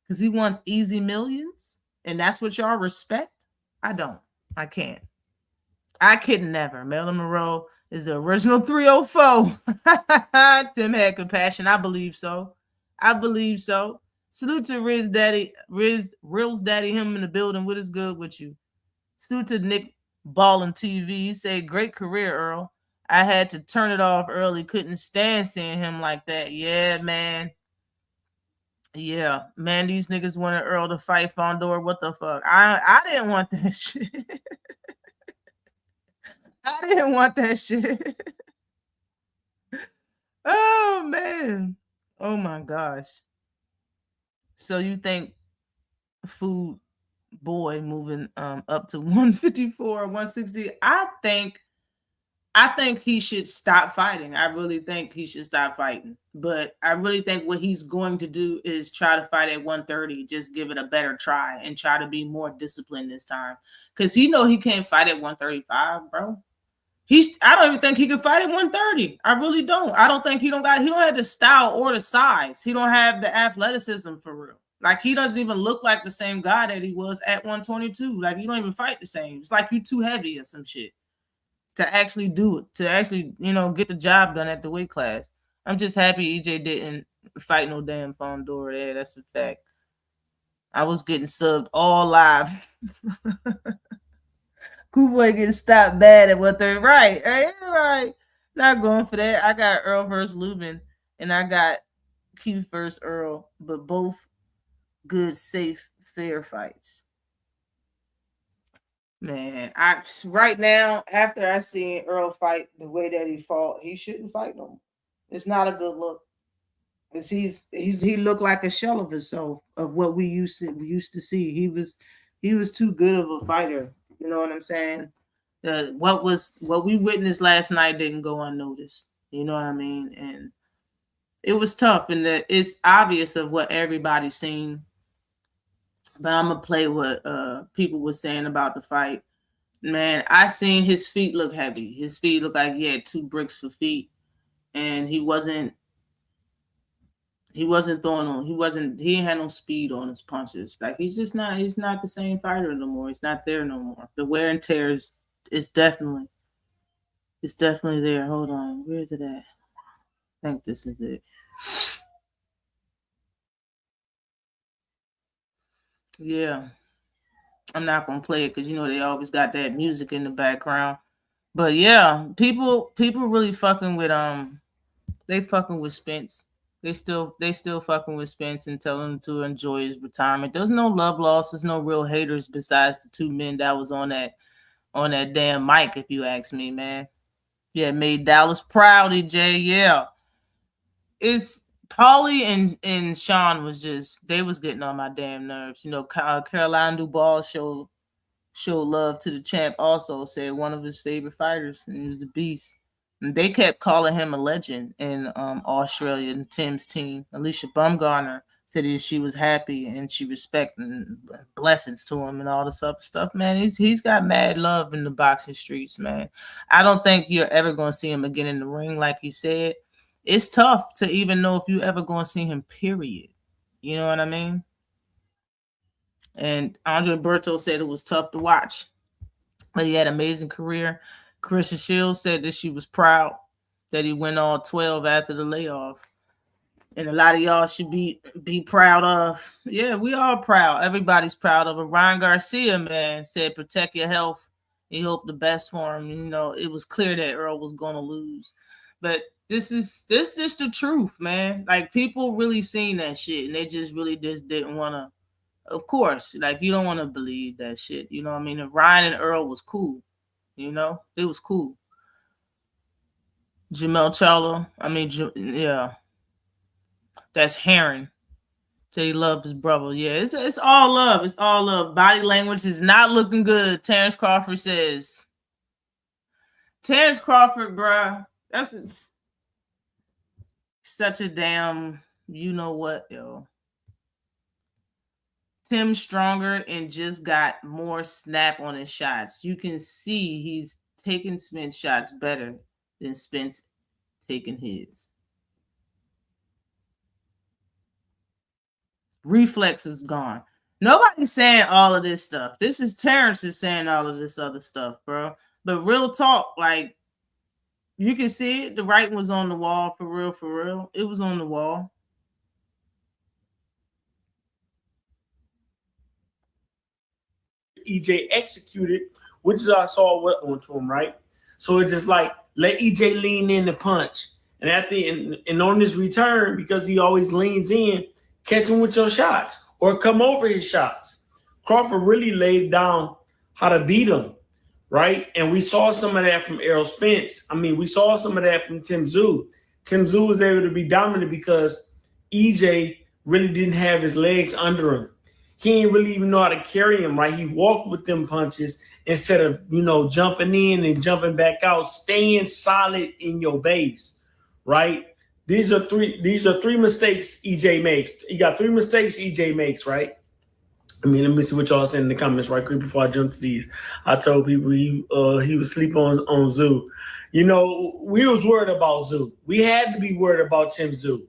Because he wants easy millions? And that's what y'all respect? I don't. I can't. I could never. Marilyn Monroe is the original 304. Tim had compassion. I believe so. Salute to Ril's daddy, him in the building. What is good with you? Salute to Nick Ballin TV. He said, great career, Earl. I had to turn it off early. Couldn't stand seeing him like that. Yeah, man. Yeah, man, these niggas wanted Earl to fight Fondor. What the fuck? I didn't want that shit. I didn't want that shit. Oh, man. Oh, my gosh. So you think Food Boy moving up to 154, 160? I think he should stop fighting. I really think he should stop fighting. But I really think what he's going to do is try to fight at 130. Just give it a better try and try to be more disciplined this time. Because he can't fight at 135, bro. I don't even think he can fight at 130. I really don't. I don't think he don't have the style or the size. He don't have the athleticism for real. Like, he doesn't even look like the same guy that he was at 122. Like, you don't even fight the same. It's like you too heavy or some shit to actually do it, to actually, get the job done at the weight class. I'm just happy EJ didn't fight no damn Fondor there. That's a fact. I was getting subbed all live. Cool Boy getting stopped bad at 130. Right. Not going for that. I got Earl versus Lubin, and I got Keith versus Earl, but both good, safe, fair fights. Man, right now, after I seen Earl fight the way that he fought, he shouldn't fight no more. It's not a good look. He looked like a shell of himself of what we used to see. He was too good of a fighter. You know what I'm saying? What we witnessed last night didn't go unnoticed. You know what I mean? And it was tough, and it's obvious of what everybody's seen. But I'm gonna play what people were saying about the fight. Man, I seen his feet look heavy. His feet looked like he had 2 bricks for feet, and he wasn't throwing on. He ain't had no speed on his punches. Like, he's not the same fighter no more. He's not there no more. The wear and tear is definitely there. Hold on, where's it at? I think this is it. Yeah. I'm not gonna play it because you know they always got that music in the background. But yeah, people really fucking with they fucking with Spence. They still fucking with Spence and telling him to enjoy his retirement. There's no love lost. There's no real haters besides the two men that was on that damn mic. If you ask me, man. Yeah, made Dallas proud, EJ. Yeah, it's Paulie and Sean was just they was getting on my damn nerves. You know, Caroline Duval showed love to the champ. Also said one of his favorite fighters, and he was the beast. And they kept calling him a legend in Australia and Tim's team. Alicia Bumgarner said she was happy and she respected and blessings to him and all this other stuff. Man, he's got mad love in the boxing streets, man. I don't think you're ever going to see him again in the ring, like he said. It's tough to even know if you ever going to see him. Period. You know what I mean? And Andre Berto said it was tough to watch, but he had an amazing career. Carissa Shields said that she was proud that he went all 12 after the layoff. And a lot of y'all should be proud of. Yeah, we are proud. Everybody's proud of it. Ryan Garcia, man, said protect your health. He hoped the best for him. You know, it was clear that Errol was going to lose. But this is the truth, man. Like, people really seen that shit, and they just really just didn't want to. Of course, like, you don't want to believe that shit. You know what I mean? And Ryan and Errol was cool. You know? It was cool. Jamel Charlo. I mean, yeah. That's Heron. Said he loved his brother. Yeah, it's all love. It's all love. Body language is not looking good, Terrence Crawford says. Terrence Crawford, bruh. That's such a damn, you know what, yo. Tim stronger and just got more snap on his shots. You can see he's taking Spence shots better than Spence taking his. Reflex is gone. Nobody's saying all of this stuff. This is Terrence is saying all of this other stuff, bro. But real talk, like, you can see it. The writing was on the wall, for real, for real. It was on the wall. EJ executed, which is I saw what went to him, right? So it's just like let EJ lean in the punch, and at the and on this return, because he always leans in, catch him with your shots or come over his shots. Crawford really laid down how to beat him, right? And we saw some of that from Errol Spence. I mean, we saw some of that from Tim Tszyu. Tim Tszyu was able to be dominant because EJ really didn't have his legs under him. He didn't really even know how to carry him, right? He walked with them punches instead of, you know, jumping in and jumping back out, staying solid in your base, right? These are three mistakes EJ makes. You got 3 mistakes EJ makes, right? I mean, let me see what y'all saying in the comments right quick before I jump to these. I told people he was sleeping on Tszyu. You know, we was worried about Tszyu. We had to be worried about Tim Tszyu.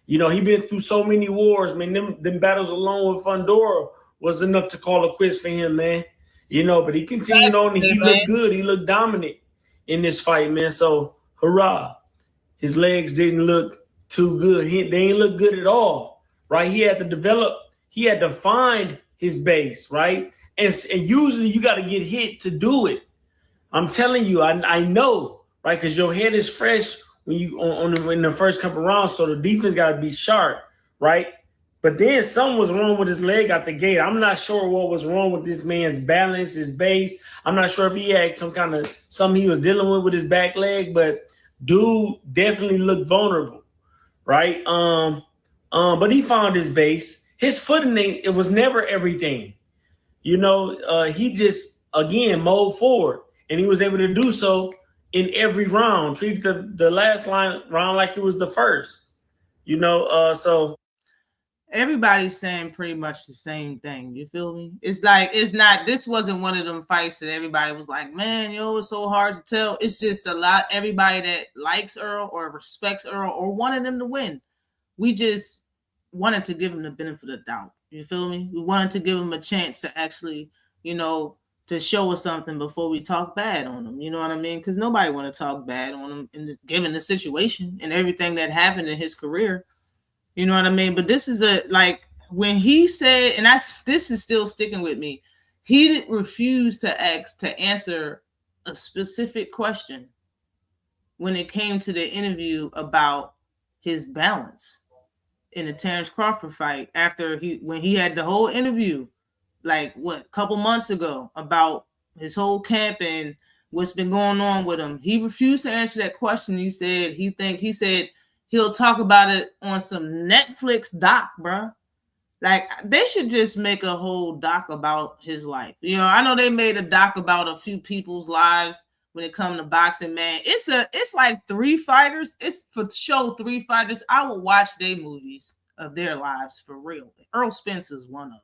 You know, he been through so many wars, man. Them battles alone with Fundora was enough to call a quiz for him, man. You know, but he continued on and he looked good. He looked dominant in this fight, man. So, hurrah. His legs didn't look too good. They didn't look good at all, right? He had to develop. He had to find his base, right? And usually you got to get hit to do it. I'm telling you, I know, right? Because your head is fresh when you in the first couple rounds, so the defense got to be sharp, right? But then something was wrong with his leg out the gate. I'm not sure what was wrong with this man's balance, his base. I'm not sure if he had some kind of something he was dealing with his back leg, but dude definitely looked vulnerable, right? But he found his base. His footing, it was never everything. You know, he just again mowed forward, and he was able to do so in every round, treat the last round like it was the first, you know. So everybody's saying pretty much the same thing. You feel me? It's like this wasn't one of them fights that everybody was like, man, yo, it's so hard to tell. It's just a lot. Everybody that likes Errol or respects Errol or wanted him to win, we just wanted to give him the benefit of the doubt. You feel me? We wanted to give him a chance to actually, you know, to show us something before we talk bad on him. You know what I mean? Because nobody want to talk bad on him given the situation and everything that happened in his career. You know what I mean? But this is when he said, and this is still sticking with me, he didn't refuse to answer a specific question when it came to the interview about his balance in the Terrence Crawford fight when he had the whole interview, like a couple months ago, about his whole camp and what's been going on with him. He refused to answer that question. He said he'll talk about it on some Netflix doc, bro. Like, they should just make a whole doc about his life. You know, I know they made a doc about a few people's lives when it comes to boxing, man. It's like 3 fighters. It's for show 3 fighters. I will watch their movies of their lives for real. Errol Spence is one of them.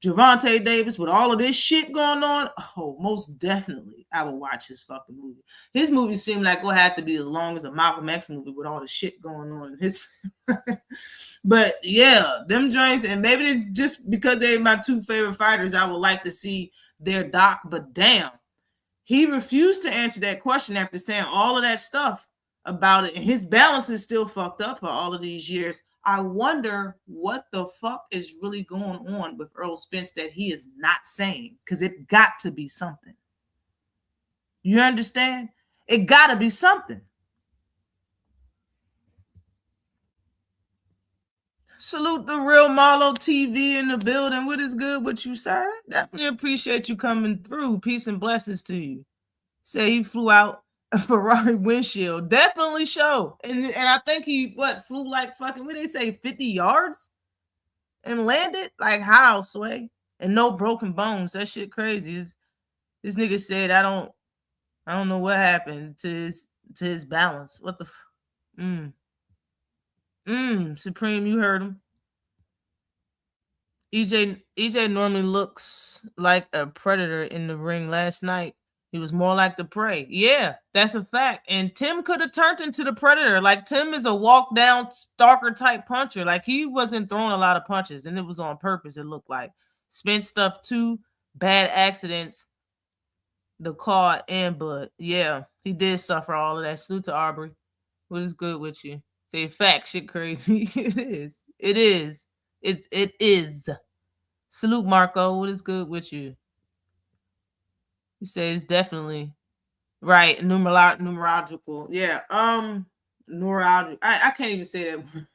Gervonta Davis, with all of this shit going on, oh, most definitely I will watch his fucking movie. His movies seem like it'll have to be as long as a Malcolm X movie with all the shit going on in his. But yeah, them joints, and maybe just because they're my 2 favorite fighters, I would like to see their doc. But damn, he refused to answer that question after saying all of that stuff about it, and his balance is still fucked up for all of these years. I wonder what the fuck is really going on with Errol Spence that he is not saying, because it got to be something. You understand? It got to be something. Salute the real Marlo TV in the building. What is good with you, sir? Definitely appreciate you coming through. Peace and blessings to you. Say he flew out a Ferrari windshield. Definitely show. And I think he flew like fucking, what they say, 50 yards and landed? Like how, Sway? And no broken bones. That shit crazy. This nigga said, I don't know what happened to his balance. What the Supreme, you heard him. EJ normally looks like a predator in the ring. Last night he was more like the prey. Yeah, that's a fact. And Tim could have turned into the predator. Like, Tim is a walk down stalker type puncher. Like, he wasn't throwing a lot of punches, and it was on purpose. It looked like Spence stuff too. Bad accidents, the car and Bud. Yeah, he did suffer all of that. Salute to Aubrey. What is good with you? Say fact, shit crazy. It is. It is. Salute Marco. What is good with you? He says definitely right. Numerological. Yeah. Neurological. I can't even say that.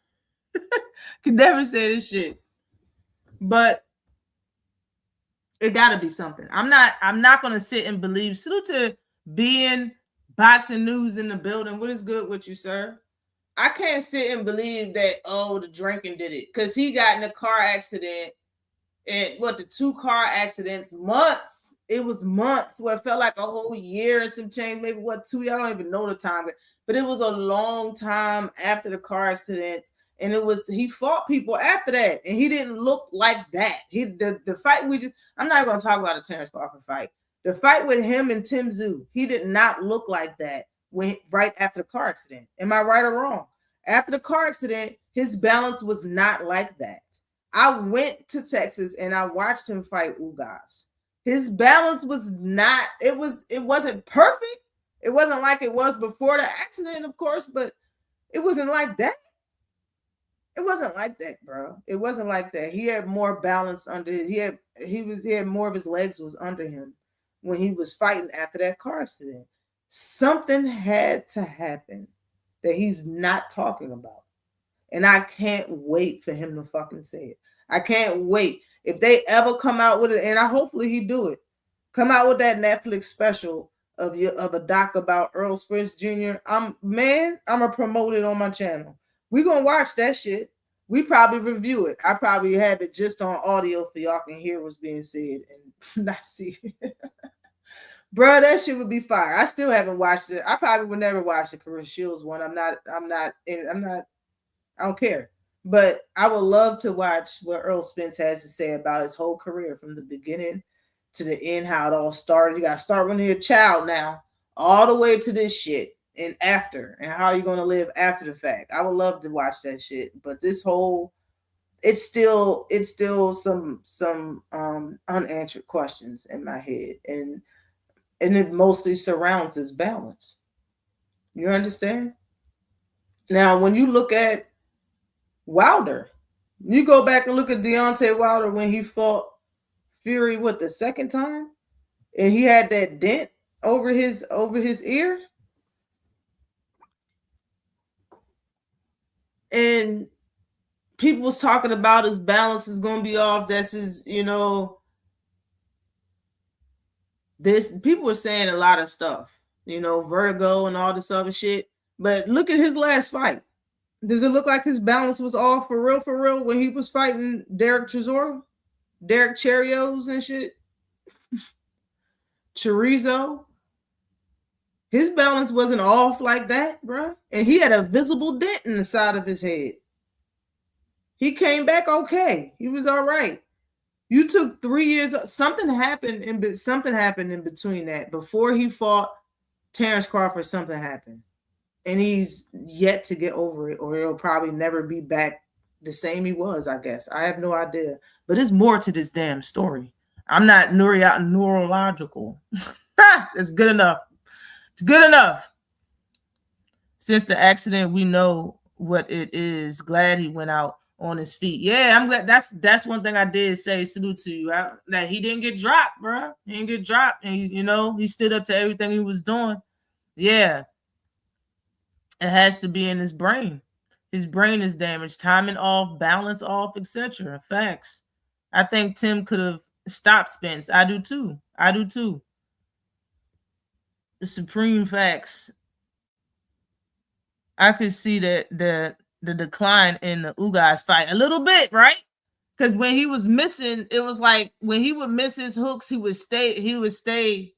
Can never say this shit. But it gotta be something. I'm not gonna sit and believe. Salute to being boxing news in the building. What is good with you, sir? I can't sit and believe that, the drinking did it. Because he got in a car accident. And the 2 car accidents, months. It was months. It felt like a whole year and some change. Maybe 2, y'all don't even know the time. But it was a long time after the car accidents. And he fought people after that. And he didn't look like that. The fight I'm not going to talk about the Terrence Crawford fight. The fight with him and Tim Tszyu, he did not look like that right after the car accident. Am I right or wrong? After the car accident, his balance was not like that. I went to Texas and I watched him fight Ugas. His balance was not, it wasn't perfect. It wasn't like it was before the accident, of course, but it wasn't like that. It wasn't like that, bro. It wasn't like that. He had more balance under he had more of his legs was under him when he was fighting after that car accident. Something had to happen that he's not talking about. And I can't wait for him to fucking say it. I can't wait. If they ever come out with it, and hopefully he do it, come out with that Netflix special of a doc about Errol Spence Jr. I'm gonna promote it on my channel. We're gonna watch that shit. We probably review it. I probably have it just on audio for y'all can hear what's being said and not see it. Bro, that shit would be fire. I still haven't watched it. I probably would never watch the Carissa Shields one. I don't care. But I would love to watch what Errol Spence has to say about his whole career from the beginning to the end, how it all started. You got to start when you're a child now, all the way to this shit and after, and how you're going to live after the fact. I would love to watch that shit. But this whole, it's still some unanswered questions in my head. And it mostly surrounds his balance. You understand? Now, when you look at Wilder, You go back and look at Deontay Wilder when he fought Fury, the second time, and he had that dent over his ear, and people was talking about his balance is going to be off. That's his, this people were saying a lot of stuff, vertigo and all this other shit. But look at his last fight. Does it look like his balance was off for real when he was fighting Derek Chisora, Derek Cherios and shit? Chorizo? His balance wasn't off like that, bro. And he had a visible dent in the side of his head. He came back okay. He was all right. You took 3 years. Something happened in between that. Before he fought Terrence Crawford, something happened. And he's yet to get over it, or he'll probably never be back the same he was, I guess. I have no idea. But there's more to this damn story. I'm not neurological. It's good enough. It's good enough. Since the accident, we know what it is. Glad he went out on his feet. Yeah, I'm glad. That's one thing I did say. Salute to you. That he didn't get dropped, bro. He didn't get dropped, and he stood up to everything he was doing. Yeah. It has to be in his brain. His brain is damaged, timing off, balance off, etc. Facts. I think Tim could have stopped Spence. I do too. The supreme facts. I could see that the decline in the Ugas fight a little bit, right? Because when he was missing, it was like when he would miss his hooks, he would stay.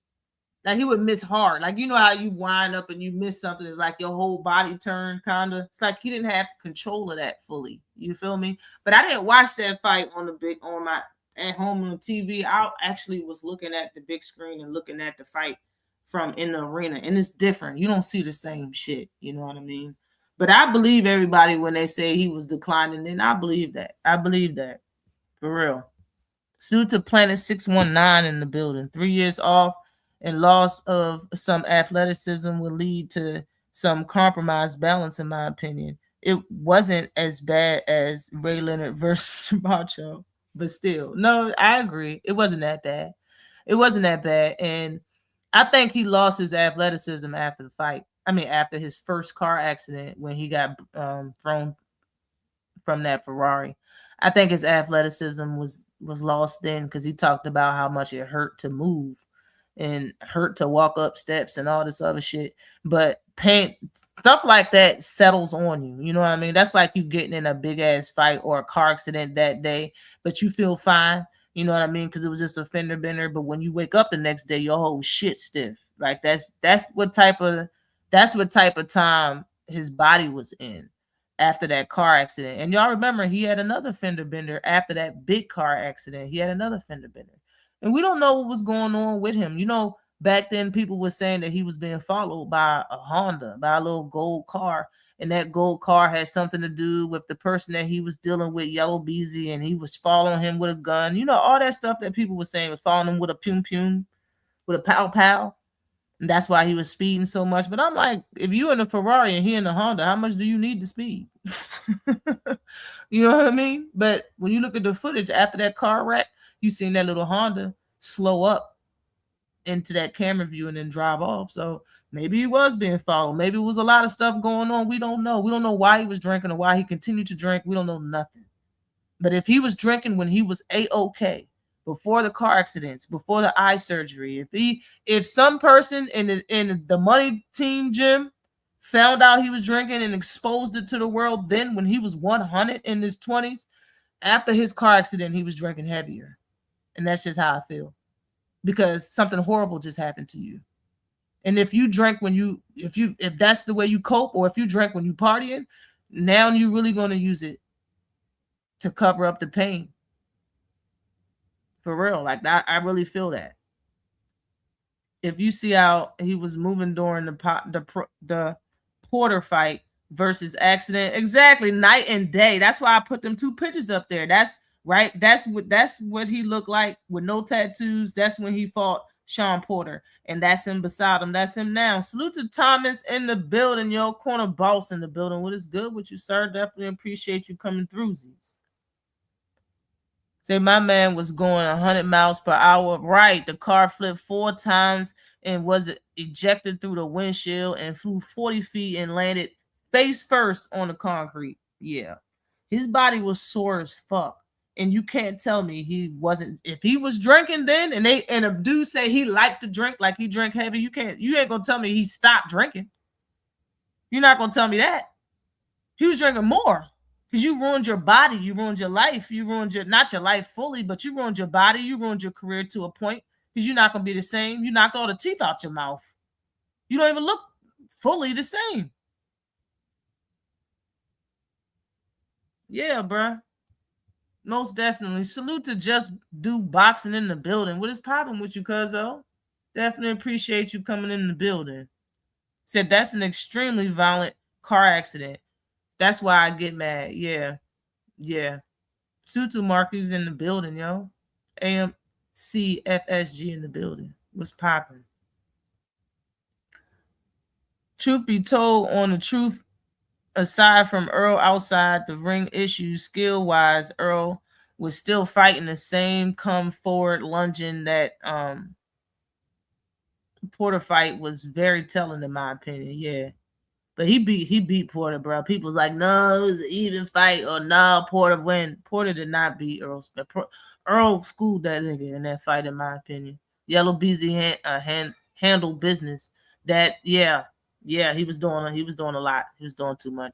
Like he would miss hard. Like, how you wind up and you miss something. It's like your whole body turned kind of. It's like he didn't have control of that fully. You feel me? But I didn't watch that fight on my at home on the TV. I actually was looking at the big screen and looking at the fight from in the arena. And it's different. You don't see the same shit. You know what I mean? But I believe everybody when they say he was declining. And I believe that. For real. Suit to Planet 619 in the building. 3 years off. And loss of some athleticism will lead to some compromised balance, in my opinion. It wasn't as bad as Ray Leonard versus Macho, but still. No, I agree. It wasn't that bad. And I think he lost his athleticism after the fight. I mean, after his first car accident when he got thrown from that Ferrari. I think his athleticism was lost then because he talked about how much it hurt to move. And hurt to walk up steps and all this other shit. But pain, stuff like that settles on you. You know what I mean? That's like you getting in a big ass fight or a car accident that day, but you feel fine. You know what I mean? Because it was just a fender bender. But when you wake up the next day, your whole shit stiff. Like that's what type of time his body was in after that car accident. And y'all remember he had another fender bender after that big car accident. He had another fender bender. And we don't know what was going on with him. Back then people were saying that he was being followed by a Honda, by a little gold car. And that gold car had something to do with the person that he was dealing with, Yellow Beezy, and he was following him with a gun. All that stuff that people were saying was following him with a pum, with a pow. And that's why he was speeding so much. But I'm like, if you in a Ferrari and he in a Honda, how much do you need to speed? You know what I mean? But when you look at the footage after that car wreck, you seen that little Honda slow up into that camera view and then drive off. So maybe he was being followed. Maybe it was a lot of stuff going on. We don't know. We don't know why he was drinking or why he continued to drink. We don't know nothing. But if he was drinking when he was A-OK, before the car accidents, before the eye surgery, if some person in the money team gym found out he was drinking and exposed it to the world, then when he was 100 in his 20s, after his car accident, he was drinking heavier. And that's just how I feel. Because something horrible just happened to you. And if you drink if that's the way you cope, or if you drink when you partying, now you're really going to use it to cover up the pain. For real. Like I really feel that. If you see how he was moving during the Porter fight versus accident, exactly, night and day. That's why I put them two pictures up there. That's right. That's what he looked like with no tattoos. That's when he fought Sean Porter, and that's him beside him. That's him now. Salute to Thomas in the building, yo. Corner boss in the building. What is good with you, sir? Definitely appreciate you coming through, Z's. Say my man was going 100 miles per hour. Right. The car flipped 4 times and was ejected through the windshield and flew 40 feet and landed face first on the concrete. Yeah. His body was sore as fuck. And you can't tell me he wasn't. If he was drinking then, and a dude say he liked to drink, like he drank heavy, you ain't gonna tell me he stopped drinking. You're not gonna tell me that. He was drinking more. Because you ruined your body, you ruined your life, you ruined not your life fully, but you ruined your body, you ruined your career to a point. Because you're not gonna be the same. You knocked all the teeth out your mouth. You don't even look fully the same. Yeah, bruh. Most definitely. Salute to Just Do Boxing in the building. What is popping with you, cuzzo? Definitely appreciate you coming in the building. Said that's an extremely violent car accident. That's why I get mad. Yeah. Yeah. Tutu Marcus in the building, yo. AMCFSG in the building. What's popping? Truth be told, on the truth, aside from Errol outside the ring issues, skill-wise, Errol was still fighting the same come forward lunging that Porter fight was very telling in my opinion. Yeah. But he beat Porter, bro. People's like, no, it was an even fight, or no, Porter win. Porter did not beat Errol. Errol schooled that nigga in that fight, in my opinion. Yellow Beezy handled business. That he was doing a lot. He was doing too much.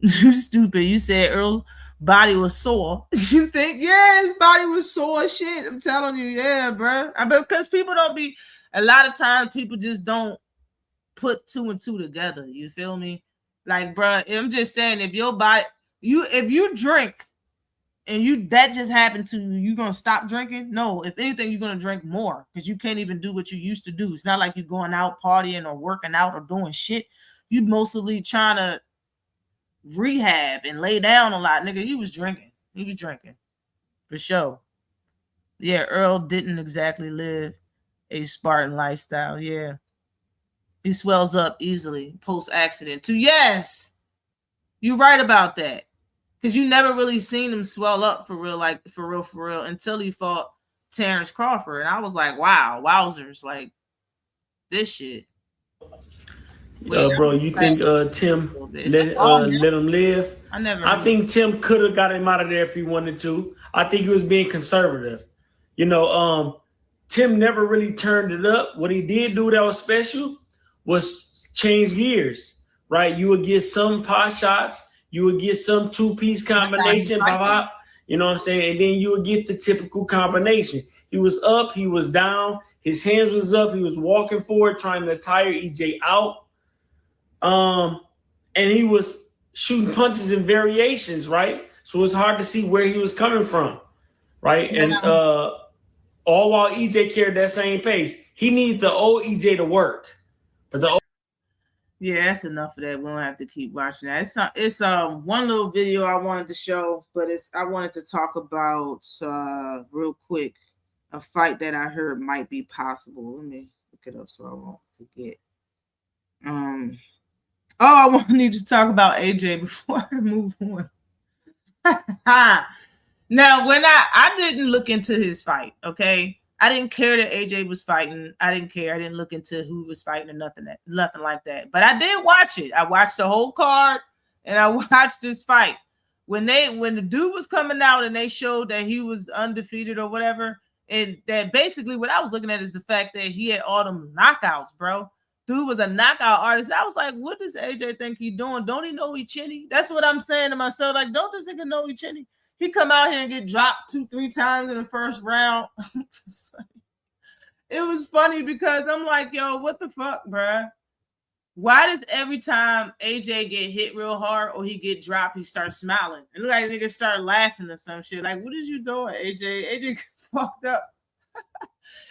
You stupid. You said Errol's body was sore. You think, yeah, his body was sore. Shit, I'm telling you, yeah, bro. Because people don't be. A lot of times, people just don't put 2 and 2 together. You feel me? Like, bro, I'm just saying, if your body, if you drink and that just happened to you gonna stop drinking? No, if anything, you're gonna drink more because you can't even do what you used to do. It's not like you're going out partying or working out or doing shit. You mostly trying to rehab and lay down a lot. Nigga, he was drinking for sure. Yeah, Earl didn't exactly live a Spartan lifestyle. Yeah. He swells up easily post-accident too. Yes, you're right about that. Because you never really seen him swell up for real, like for real, until he fought Terrence Crawford. And I was like, wow, wowzers, like this shit. Bro, you think Tim let him live? I think Tim could have got him out of there if he wanted to. I think he was being conservative. You know, Tim never really turned it up. What he did do that was special was change gears, right? You would get some pot shots, you would get some 2-piece combination, you know what I'm saying? And then you would get the typical combination. He was up, he was down, his hands was up, he was walking forward, trying to tire EJ out. And he was shooting punches in variations, right? So it's hard to see where he was coming from, right? And all while EJ carried that same pace. He needs the old EJ to work. Yeah, that's enough of that. We don't have to keep watching that. It's one little video I wanted to show, but I wanted to talk about real quick a fight that I heard might be possible. Let me look it up so I won't forget. I need to talk about AJ before I move on. Now, when I didn't look into his fight, okay. I didn't care that AJ was fighting. I didn't care. I didn't look into who was fighting or nothing like that. But I did watch it. I watched the whole card and I watched this fight. When the dude was coming out and they showed that he was undefeated or whatever, and that basically what I was looking at is the fact that he had all them knockouts, bro. Dude was a knockout artist. I was like, what does AJ think he's doing? Don't he know he chinny? That's what I'm saying to myself. Like, don't this nigga know he chinny? He come out here and get dropped 2-3 times in the first round. It was funny because I'm like, yo, what the fuck, bruh? Why does every time AJ get hit real hard or he get dropped, he starts smiling? It look like niggas start laughing or some shit. Like, what is you doing, AJ? AJ fucked up.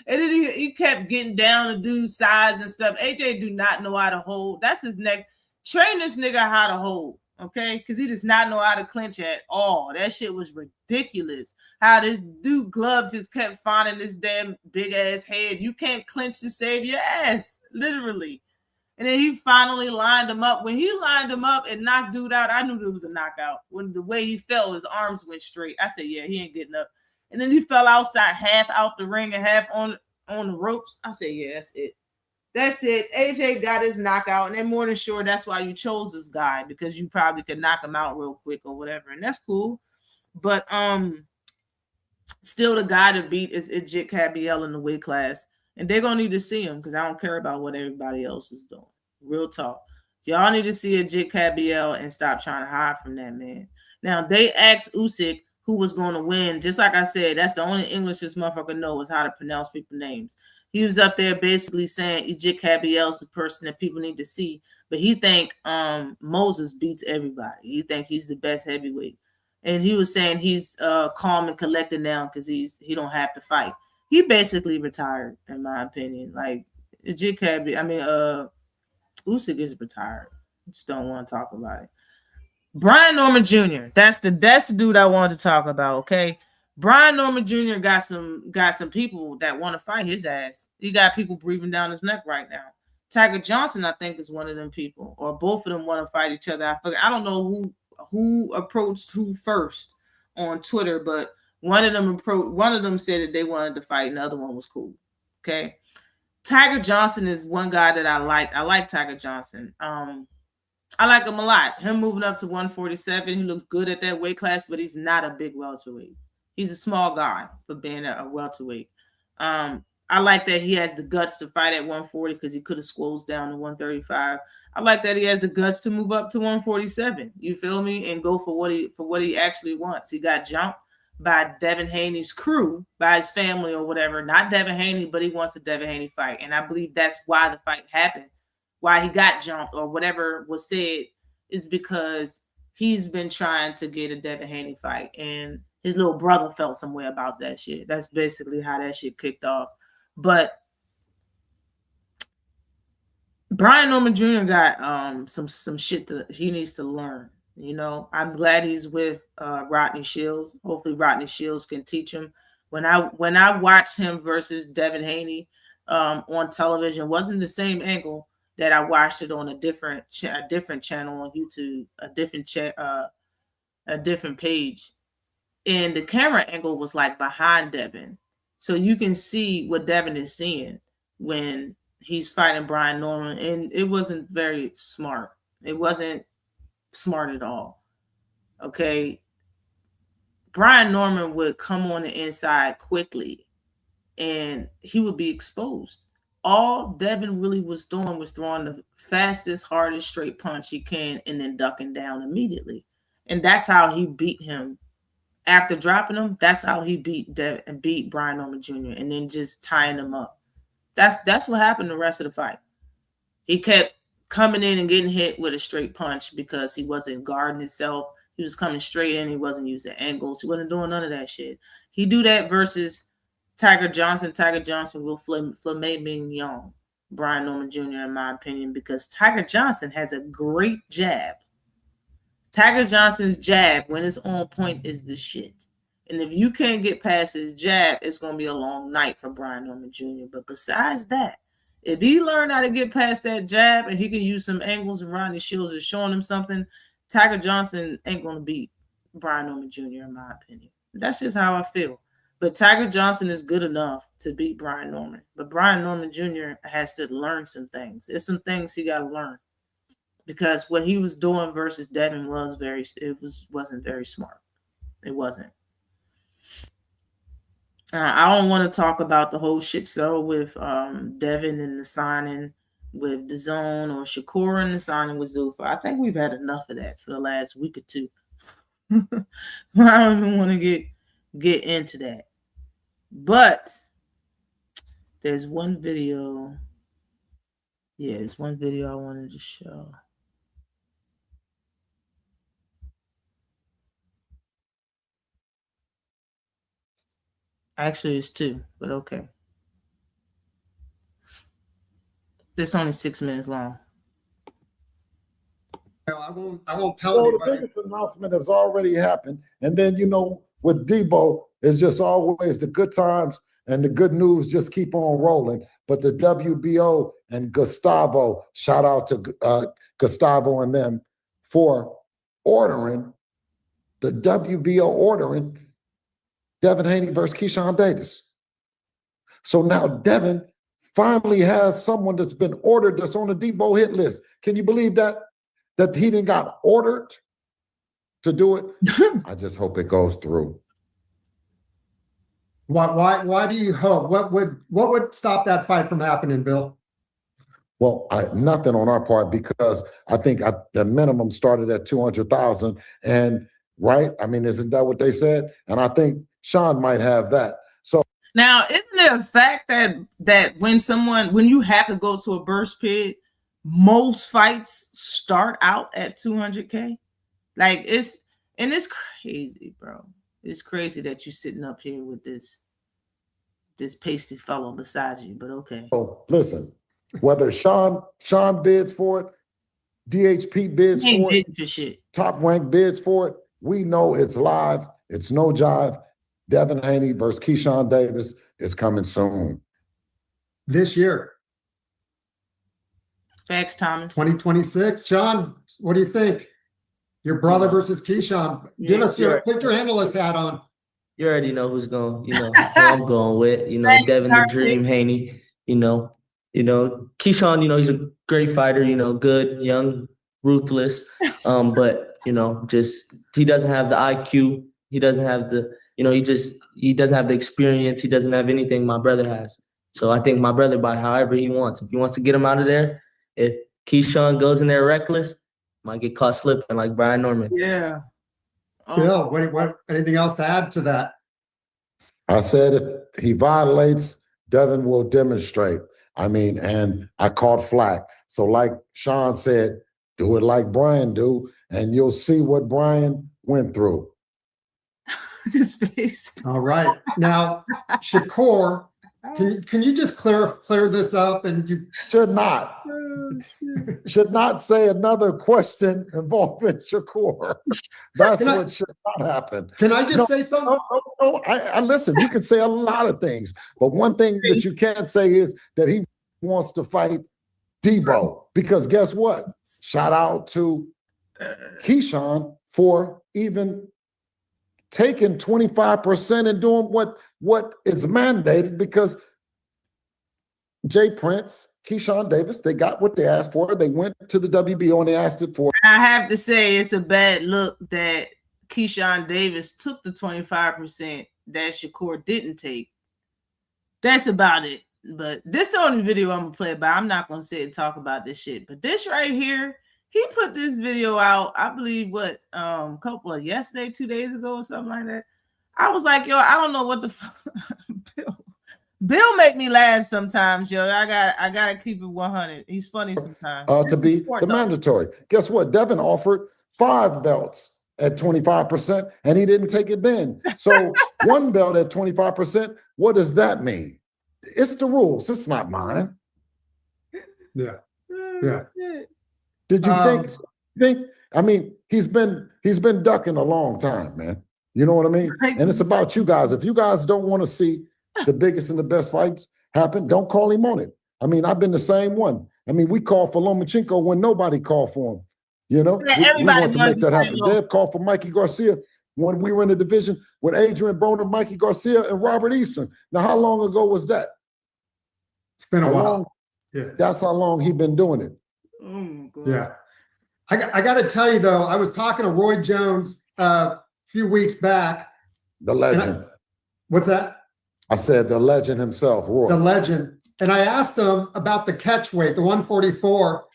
And then he kept getting down to dude's size and stuff. AJ do not know how to hold. That's his next. Train this nigga how to hold. Okay, because he does not know how to clinch at all. That shit was ridiculous. How this dude glove just kept finding this damn big ass head. You can't clinch to save your ass, literally. And then he finally lined him up. When he lined him up and knocked dude out, I knew it was a knockout. When the way he fell, his arms went straight. I said, yeah, he ain't getting up. And then he fell outside, half out the ring and half on the ropes. I said, yeah, that's it. That's it. AJ got his knockout, and they're more than sure that's why you chose this guy, because you probably could knock him out real quick or whatever, and that's cool. But still, the guy to beat is Ijit Kabiel in the weight class, and they're gonna need to see him because I don't care about what everybody else is doing. Real talk. Y'all need to see Ijit Kabiel and stop trying to hide from that man. Now they asked Usyk who was going to win. Just like I said, that's the only English this motherfucker knows, is how to pronounce people's names. He was up there basically saying Ijit Kabiel is the person that people need to see, but he think Moses beats everybody. He think he's the best heavyweight, and he was saying he's calm and collected now because he don't have to fight. He basically retired, in my opinion. Like Ijit Kabiel, Usyk is retired. Just don't want to talk about it. Brian Norman Jr. That's the dude I wanted to talk about. Okay, Brian Norman Jr. got some people that want to fight his ass. He got people breathing down his neck right now. Tiger Johnson, I think, is one of them people, or both of them want to fight each other. I don't know who approached who first on Twitter, but one of them said that they wanted to fight, and the other one was cool. Okay, Tiger Johnson is one guy that I like. I like Tiger Johnson. I like him a lot. Him moving up to 147, he looks good at that weight class, but he's not a big welterweight. He's a small guy for being a welterweight. I like that he has the guts to fight at 140 because he could have squoze down to 135. I like that he has the guts to move up to 147. You feel me? And go for what he actually wants. He got jumped by Devin Haney's crew, by his family or whatever. Not Devin Haney, but he wants a Devin Haney fight. And I believe that's why the fight happened. Why he got jumped or whatever was said is because he's been trying to get a Devin Haney fight, and his little brother felt some way about that shit. That's basically how that shit kicked off. But Brian Norman Jr. got some shit that he needs to learn. You know, I'm glad he's with Rodney Shields. Hopefully Rodney Shields can teach him. When I watched him versus Devin Haney on television, it wasn't the same angle that I watched it on a different channel on YouTube, a different page. And the camera angle was like behind Devin. So you can see what Devin is seeing when he's fighting Brian Norman. And it wasn't very smart. It wasn't smart at all. Okay. Brian Norman would come on the inside quickly and he would be exposed. All Devin really was doing was throwing the fastest, hardest straight punch he can and then ducking down immediately. And that's how he beat him. After dropping him, that's how he beat Brian Norman Jr. and then just tying him up. That's what happened the rest of the fight. He kept coming in and getting hit with a straight punch because he wasn't guarding himself. He was coming straight in. He wasn't using angles. He wasn't doing none of that shit. He do that versus Tiger Johnson. Tiger Johnson will filet mignon Brian Norman Jr. in my opinion, because Tiger Johnson has a great jab. Tiger Johnson's jab, when it's on point, is the shit. And if you can't get past his jab, it's going to be a long night for Brian Norman Jr. But besides that, if he learned how to get past that jab and he can use some angles and Rodney Shields is showing him something, Tiger Johnson ain't going to beat Brian Norman Jr. in my opinion. That's just how I feel. But Tiger Johnson is good enough to beat Brian Norman. But Brian Norman Jr. has to learn some things. There's some things he got to learn. Because what he was doing versus Devin wasn't very smart. It wasn't. I don't want to talk about the whole shit show with Devin and the signing with DAZN or Shakur and the signing with Zuffa. I think we've had enough of that for the last week or two. I don't even want to get into that. But there's one video. Yeah, there's one video I wanted to show. Actually, it's two, but okay. It's only 6 minutes long. I won't tell anybody. The biggest announcement has already happened. And then, with Debo, it's just always the good times and the good news just keep on rolling. But the WBO and Gustavo, shout out to Gustavo and them for ordering, the WBO ordering Devin Haney versus Keyshawn Davis. So now Devin finally has someone that's been ordered that's on the Debo hit list. Can you believe that? That he didn't got ordered to do it? I just hope it goes through. Why do you hope? What would stop that fight from happening, Bill? Well, nothing on our part, because I think the minimum started at 200,000, and right? I mean, isn't that what they said? And I think Sean might have that. So now, isn't it a fact that when you have to go to a burst pit, most fights start out at 200K? Like it's crazy, bro. It's crazy that you're sitting up here with this pasty fellow beside you, but okay. So listen, whether Sean bids for it, DHP bids for it, for shit. Top Rank bids for it, we know it's live. It's no jive. Devin Haney versus Keyshawn Davis is coming soon. This year. Thanks, Thomas. 2026. Sean, what do you think? Your brother versus Keyshawn. Put your analyst hat on. You already know who's going, who I'm going with, Thanks, Devin the Dream Haney, Keyshawn, he's a great fighter, good, young, ruthless. But, just, he doesn't have the IQ. He doesn't have the, he doesn't have the experience. He doesn't have anything my brother has. So I think my brother, by however he wants, if he wants to get him out of there, if Keyshawn goes in there reckless, might get caught slipping like Brian Norman. Yeah. Bill, what anything else to add to that? I said if he violates, Devin will demonstrate. I mean, and I caught flack. So like Sean said, do it like Brian do, and you'll see what Brian went through. His face. All right. Now, Shakur, can you just clear this up? And you should not. Should not say another question involving Shakur. That's what should not happen. Can I just say something? No. I listen. You can say a lot of things, but one thing that you can't say is that he wants to fight Debo, because guess what? Shout out to Keyshawn for even taking 25% and doing what is mandated, because Jay Prince, Keyshawn Davis, they got what they asked for. They went to the WBO and they asked it for. I have to say it's a bad look that Keyshawn Davis took the 25% that Shakur didn't take. That's about it. But this is the only video I'm gonna play, but I'm not gonna sit and talk about this shit. But this right here, he put this video out, I believe, yesterday, 2 days ago, or something like that. I was like, yo, I don't know what the fuck. Bill make me laugh sometimes, yo. I gotta keep it 100. He's funny sometimes. To be the mandatory. Guess what? Devin offered 5 belts at 25%, and he didn't take it then. So 1 belt at 25%. What does that mean? It's the rules. It's not mine. Yeah. Did you think? I mean, he's been ducking a long time, man. You know what I mean? And it's about you guys. If you guys don't want to see the biggest and the best fights happen, don't call him on it. I mean, I've been the same one. I mean, we called for Lomachenko when nobody called for him. You know, we want to make that happen. Dev called for Mikey Garcia when we were in the division with Adrian Broner, Mikey Garcia, and Robert Eastern. Now, how long ago was that? It's been a while. Yeah, that's how long he's been doing it. Oh my God. Yeah, I got to tell you though, I was talking to Roy Jones a few weeks back. The legend. What's that? I said the legend himself, Roy. The legend. And I asked him about the catch weight, the 144,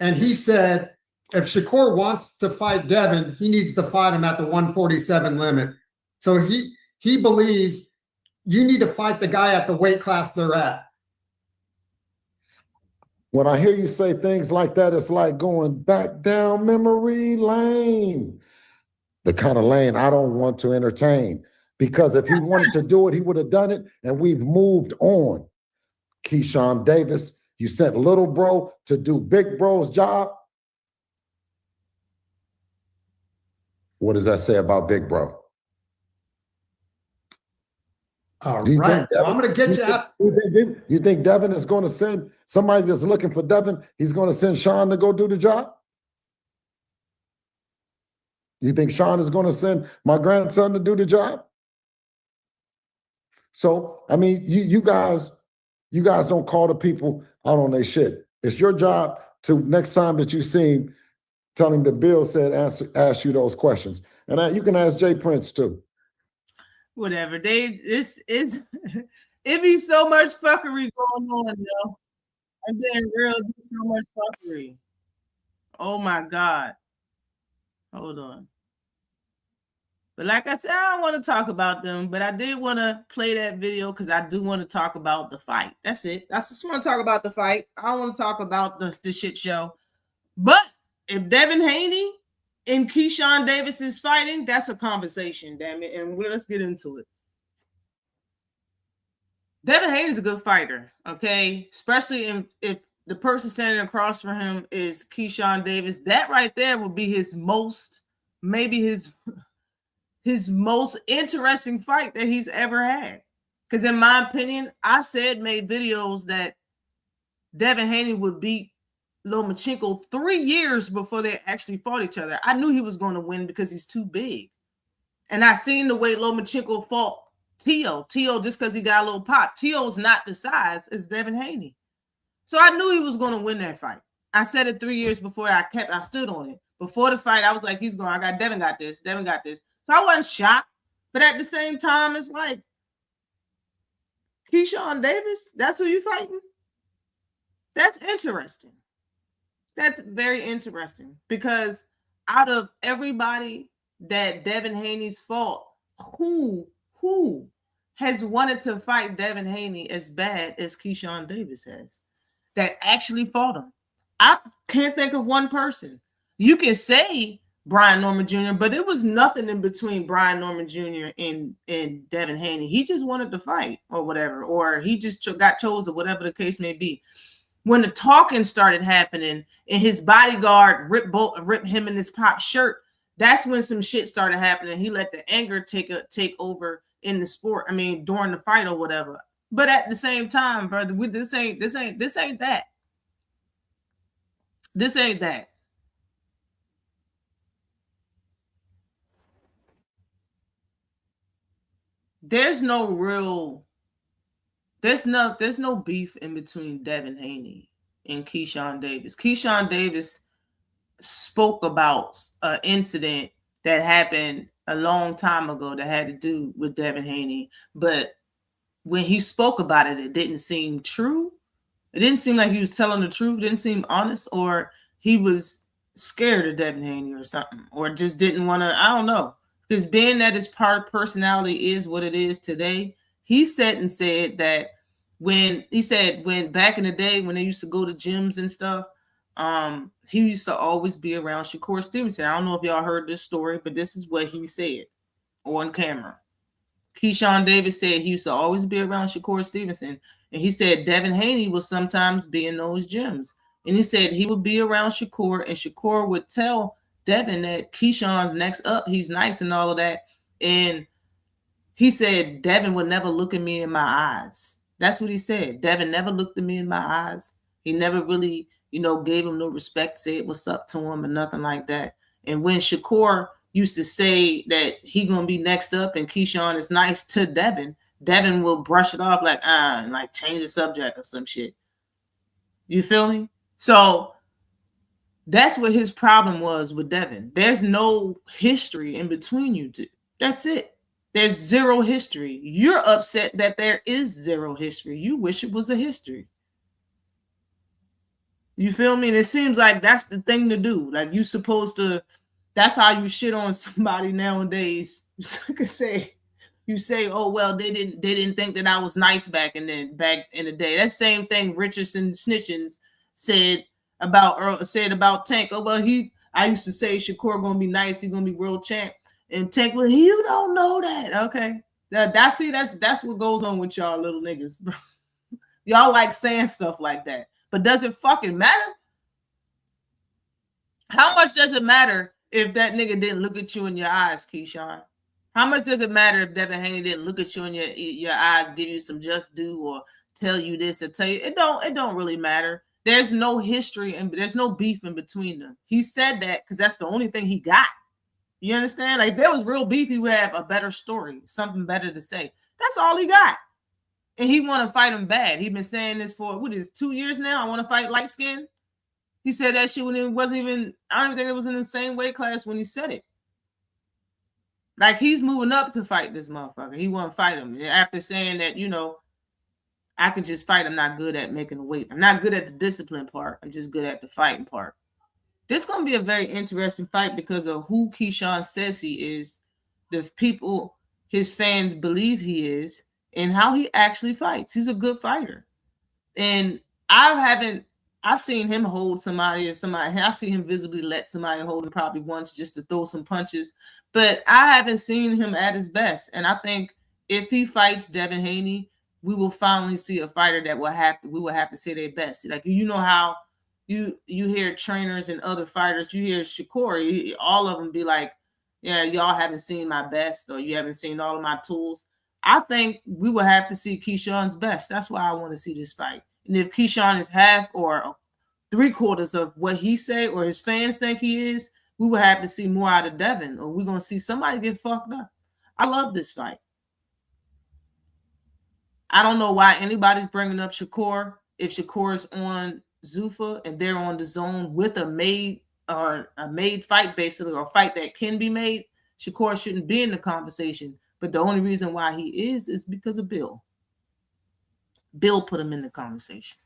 and he said if Shakur wants to fight Devin, he needs to fight him at the 147 limit. So he believes you need to fight the guy at the weight class they're at. When I hear you say things like that, it's like going back down memory lane. The kind of lane I don't want to entertain, because if he wanted to do it, he would have done it, and we've moved on. Keyshawn Davis, you sent little bro to do big bro's job. What does that say about big bro? All Do you right. think Well, I'm going to get you out. you think Devin is going to send somebody that's looking for Devin? He's going to send Sean to go do the job? You think Sean is going to send my grandson to do the job? So, I mean, you guys don't call the people out on their shit. It's your job to next time that you see him, tell him that Bill said ask you those questions. And you can ask Jay Prince too. Whatever. It be so much fuckery going on, yo. I'm being real, so much fuckery. Oh my God. Hold on. But like I said, I don't want to talk about them, but I did want to play that video because I do want to talk about the fight. That's it. I just want to talk about the fight. I don't want to talk about the shit show. But if Devin Haney and Keyshawn Davis is fighting, that's a conversation, damn it. And let's get into it. Devin Haney's a good fighter, okay? Especially if the person standing across from him is Keyshawn Davis. That right there will be his most interesting fight that he's ever had. Because in my opinion, I made videos that Devin Haney would beat Lomachenko 3 years before they actually fought each other. I knew he was going to win because he's too big. And I seen the way Lomachenko fought Tio just because he got a little pop. Tio's not the size as Devin Haney. So I knew he was going to win that fight. I said it 3 years before I stood on it. Before the fight, I was like, Devin got this. So I wasn't shocked. But at the same time, it's like, Keyshawn Davis, that's who you fighting? That's interesting. That's very interesting because out of everybody that Devin Haney's fought, who has wanted to fight Devin Haney as bad as Keyshawn Davis has that actually fought him? I can't think of one person. You can say Brian Norman Jr., but it was nothing in between Brian Norman Jr. and Devin Haney. He just wanted to fight or whatever, or he just got chosen, whatever the case may be. When the talking started happening and his bodyguard ripped him in his pop shirt, that's when some shit started happening. He let the anger take over in the sport. I mean, during the fight or whatever. But at the same time, brother, this ain't that. This ain't that. There's no beef in between Devin Haney and Keyshawn Davis. Keyshawn Davis spoke about an incident that happened a long time ago that had to do with Devin Haney. But when he spoke about it, it didn't seem true. It didn't seem like he was telling the truth. It didn't seem honest, or he was scared of Devin Haney or something, or just didn't want to, I don't know. Because being that his personality is what it is today, he said that when back in the day when they used to go to gyms and stuff, he used to always be around Shakur Stevenson. I don't know if y'all heard this story, but this is what he said on camera. Keyshawn Davis said he used to always be around Shakur Stevenson. And he said Devin Haney will sometimes be in those gyms. And he said he would be around Shakur, and Shakur would tell Devin that Keyshawn's next up, he's nice and all of that. And he said Devin would never look at me in my eyes. That's what he said. Devin never looked at me in my eyes. He never really, gave him no respect, said what's up to him or nothing like that. And when Shakur used to say that he gonna be next up and Keyshawn is nice to Devin, Devin will brush it off like, and like change the subject or some shit. You feel me? So that's what his problem was with Devin. There's no history in between you two. That's it. There's zero history. You're upset that there is zero history. You wish it was a history. You feel me? And it seems like that's the thing to do. Like you supposed to, that's how you shit on somebody nowadays. You say, oh well, they didn't think that I was nice back in the day. That same thing Richardson Snitchins said about Errol, said about Tank. Oh well, I used to say Shakur gonna be nice, he's gonna be world champ. And Tank, well, you don't know that. Okay. That's what goes on with y'all little niggas, bro. Y'all like saying stuff like that. But does it fucking matter? How much does it matter if that nigga didn't look at you in your eyes, Keyshawn? How much does it matter if Devin Haney didn't look at you in your eyes, give you some just due, or tell you this or tell you it don't really matter. There's no history and there's no beef in between them. He said that because that's the only thing he got. You understand? Like if there was real beef, he would have a better story, something better to say. That's all he got. And he want to fight him bad. He's been saying this for 2 years now. I want to fight light skin. He said that shit when it wasn't even, I don't even think it was in the same weight class when he said it. Like he's moving up to fight this motherfucker. He want to fight him after saying that, I can just fight. I'm not good at making the weight. I'm not good at the discipline part. I'm just good at the fighting part. This is going to be a very interesting fight because of who Keyshawn says he is, the people his fans believe he is, and how he actually fights. He's a good fighter. And I've seen him hold somebody. I see him visibly let somebody hold him probably once just to throw some punches. But I haven't seen him at his best. And I think if he fights Devin Haney, we will finally see a fighter that we will have to say their best. Like, how you hear trainers and other fighters, you hear Shakur, all of them be like, yeah, y'all haven't seen my best, or you haven't seen all of my tools. I think we will have to see Keyshawn's best. That's why I want to see this fight. And if Keyshawn is half or 3/4 of what he say or his fans think he is, we will have to see more out of Devin, or we're going to see somebody get fucked up. I love this fight. I don't know why anybody's bringing up Shakur. If Shakur is on Zuffa and they're on the zone with a made fight, basically, or a fight that can be made, Shakur shouldn't be in the conversation. But the only reason why he is because of Bill. Bill put him in the conversation.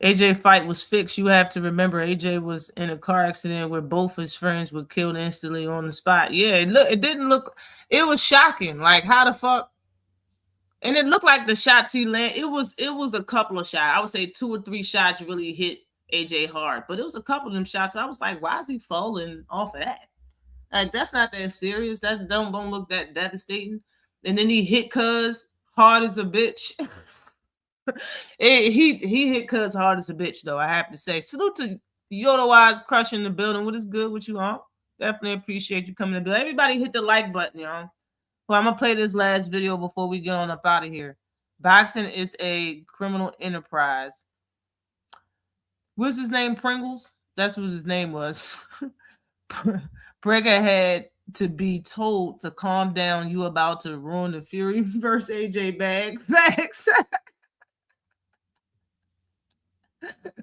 AJ fight was fixed. You have to remember AJ was in a car accident where both his friends were killed instantly on the spot. Yeah, it was shocking. Like, how the fuck? And it looked like the shots he landed, it was a couple of shots. I would say 2 or 3 shots really hit AJ hard. But it was a couple of them shots. I was like, why is he falling off of that? Like, that's not that serious. That don't look that devastating. And then he hit Cuz hard as a bitch. he hit Cuz hard as a bitch, though, I have to say. Salute to Yoda Wise crushing the building. What is good with you, all? Definitely appreciate you coming to build. Everybody hit the like button, y'all. Well, I'm going to play this last video before we get on up out of here. Boxing is a criminal enterprise. What's his name? Pringles? That's what his name was. Breaker had to be told to calm down. You about to ruin the Fury versus AJ bag. Facts.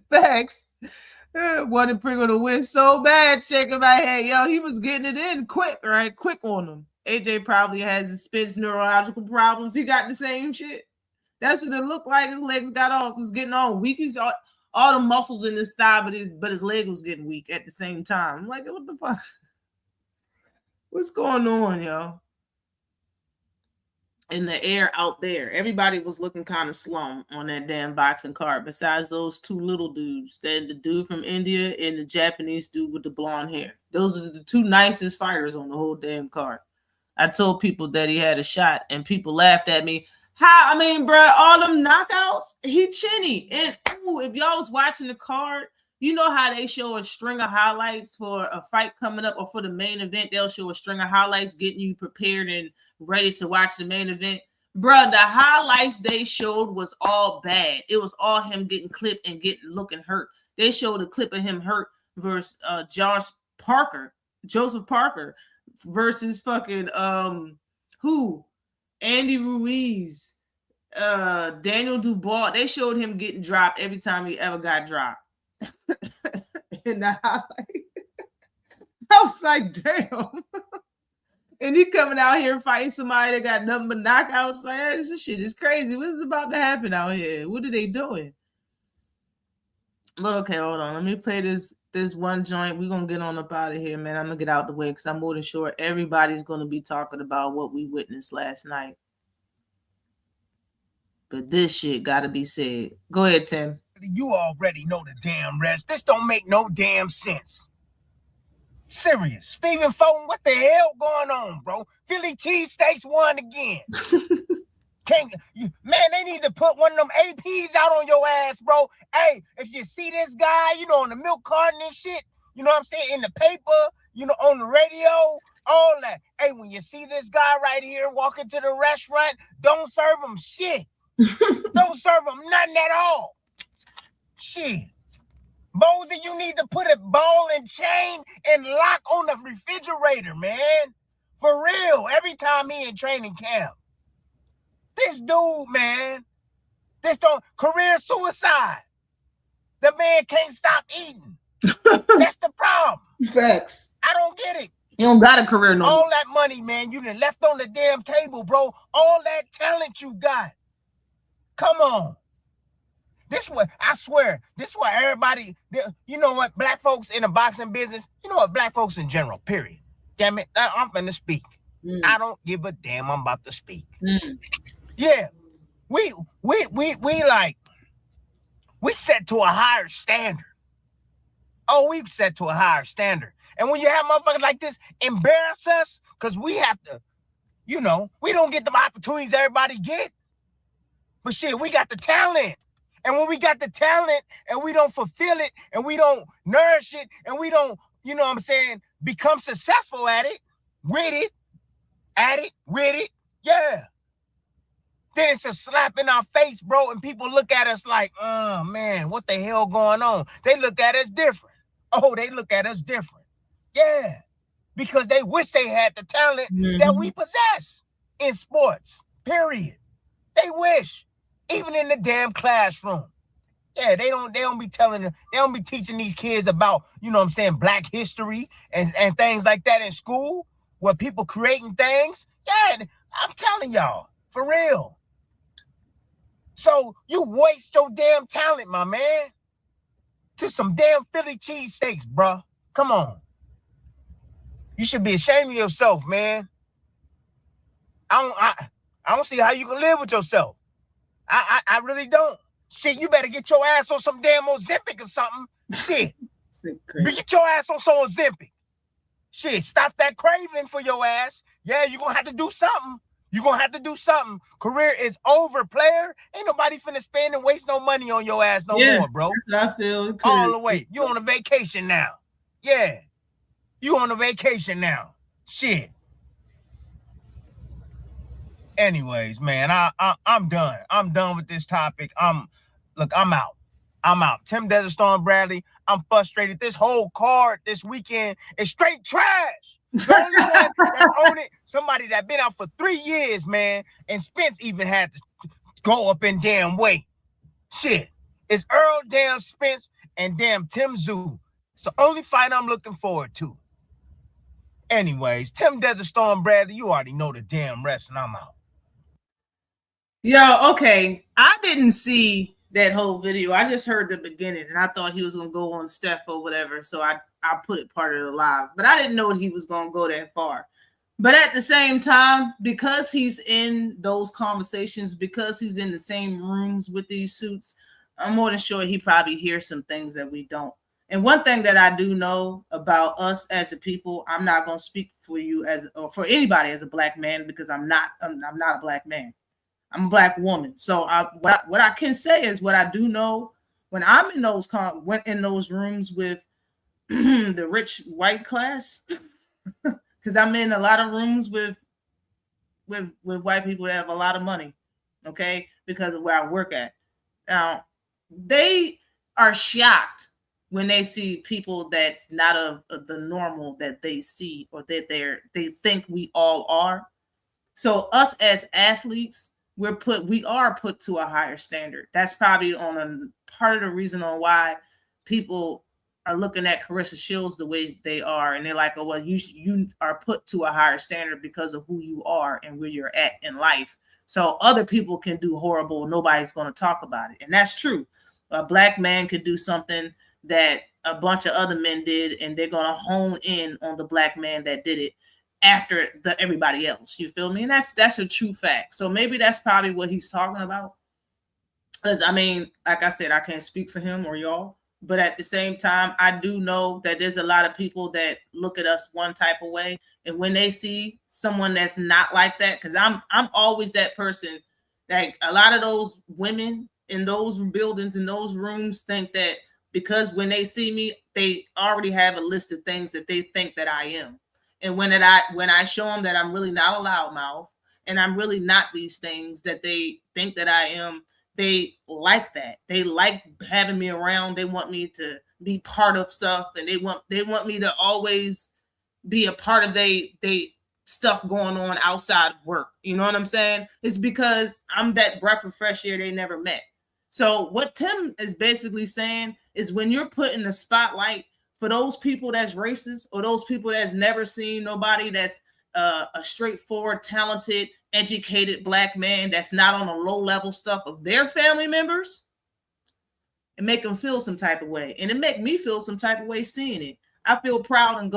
Facts. Wanted Pringle to win so bad, shaking my head. Yo, he was getting it in quick, right? Quick on him. AJ probably has his Spence neurological problems. He got the same shit. That's what it looked like. His legs was getting all weak. He's all the muscles in his thigh, but his leg was getting weak at the same time. I'm like, what the fuck? What's going on, yo? In the air out there, everybody was looking kind of slum on that damn boxing card. Besides those 2 little dudes, the dude from India and the Japanese dude with the blonde hair. Those are the 2 nicest fighters on the whole damn card. I told people that he had a shot, and people laughed at me. How? I mean, bro, all them knockouts, he chinny. And if y'all was watching the card, you know how they show a string of highlights for a fight coming up, or for the main event, they'll show a string of highlights getting you prepared and ready to watch the main event. Bro, the highlights they showed was all bad. It was all him getting clipped and looking hurt. They showed a clip of him hurt versus Joseph Parker versus fucking Andy Ruiz, Daniel Dubois. They showed him getting dropped every time he ever got dropped. In the highlight. I was like, damn. And he coming out here fighting somebody that got nothing but knockouts. Like, this shit is crazy. What is about to happen out here? What are they doing? But okay, hold on. Let me play this one joint. We're gonna get on up out of here, man. I'm gonna get out the way because I'm more than sure everybody's gonna be talking about what we witnessed last night. But this shit gotta be said. Go ahead, Tim. You already know the damn rest. This don't make no damn sense. Serious. Stephen Fulton, what the hell going on, bro? Philly cheesesteaks won again. Man, they need to put one of them APs out on your ass, bro. Hey, if you see this guy, on the milk carton and shit, you know what I'm saying, in the paper, on the radio, all that. Hey, when you see this guy right here walking to the restaurant, don't serve him shit. Don't serve him nothing at all. Shit. Bozy, you need to put a ball and chain and lock on the refrigerator, man. For real. Every time he in training camp. This dude, man. This don't career suicide. The man can't stop eating. That's the problem. Facts. I don't get it. You don't got a career no more. All that money, man, you done left on the damn table, bro. All that talent you got. Come on. This what I swear. This what everybody. You know what? Black folks in the boxing business. You know what? Black folks in general. Period. Damn it. I'm finna speak. I don't give a damn. I'm about to speak. Yeah. We set to a higher standard. Oh, we set to a higher standard. And when you have motherfuckers like this embarrass us, because we have to, you know, we don't get the opportunities everybody get. But shit, we got the talent. And when we got the talent and we don't fulfill it and we don't nourish it and we don't, you know what I'm saying, become successful at it, with it, yeah. Then it's a slap in our face, bro, and people look at us like, oh, man, what the hell going on? They look at us different. Oh, they look at us different. Yeah, because they wish they had the talent that we possess in sports, period. They wish, even in the damn classroom. Yeah, they don't be teaching these kids about, you know what I'm saying, Black history and things like that in school, where people creating things. Yeah, I'm telling y'all, for real. So you waste your damn talent, my man, to some damn Philly cheesesteaks, bruh. Come on. You should be ashamed of yourself, man. I don't see how you can live with yourself. I really don't. Shit, you better get your ass on some damn Ozempic or something. Shit. Get your ass on some Ozempic. Shit, stop that craving for your ass. Yeah, you're going to have to do something. You're going to have to do something. Career is over, player. Ain't nobody finna spend and waste no money on your ass no more, bro. I feel all the way. You on a vacation now. Yeah. You on a vacation now. Shit. Anyways, man, I'm done. I'm done with this topic. I'm out. I'm out. Tim Desert Storm Bradley. I'm frustrated. This whole card this weekend is straight trash. The only one that's on it, somebody that been out for 3 years, man. And Spence even had to go up in damn weight. Shit. It's Errol damn Spence and damn Tim Tszyu. It's the only fight I'm looking forward to. Anyways, Tim Desert Storm Bradley, you already know the damn rest, and I'm out. Yo, okay. I didn't see that whole video. I just heard the beginning, and I thought he was gonna go on Steph or whatever. So I put it part of the live, but I didn't know he was gonna go that far. But at the same time, because he's in those conversations, because he's in the same rooms with these suits, I'm more than sure he probably hears some things that we don't. And one thing that I do know about us as a people, I'm not gonna speak for you or for anybody as a black man, because I'm not a black man. I'm a black woman. So what I can say is what I do know when I'm in those rooms with the rich white class, because I'm in a lot of rooms with white people that have a lot of money, okay, because of where I work at. Now, they are shocked when they see people that's not of the normal that they see or that they think we all are. So us as athletes, we are put to a higher standard. That's probably on a part of the reason on why people are looking at Carissa Shields the way they are, and they're like, oh well, you are put to a higher standard because of who you are and where you're at in life. So other people can do horrible, nobody's going to talk about it, and that's true. A black man could do something that a bunch of other men did, and they're going to hone in on the black man that did it after everybody else. You feel me? And that's a true fact. So maybe that's probably what he's talking about. Because I mean, like I said, I can't speak for him or y'all, but at the same time, I do know that there's a lot of people that look at us one type of way, and when they see someone that's not like that, because I'm always that person. Like a lot of those women in those buildings, in those rooms, think that because when they see me, they already have a list of things that they think that I am. And when I show them that I'm really not a loudmouth and I'm really not these things that they think that I am, they like that. They like having me around. They want me to be part of stuff, and they want me to always be a part of they stuff going on outside of work. You know what I'm saying? It's because I'm that breath of fresh air they never met. So what Tim is basically saying is when you're put in the spotlight for those people that's racist or those people that's never seen nobody that's a straightforward, talented, educated black man that's not on the low level stuff of their family members, and make them feel some type of way. And it make me feel some type of way seeing it. I feel proud and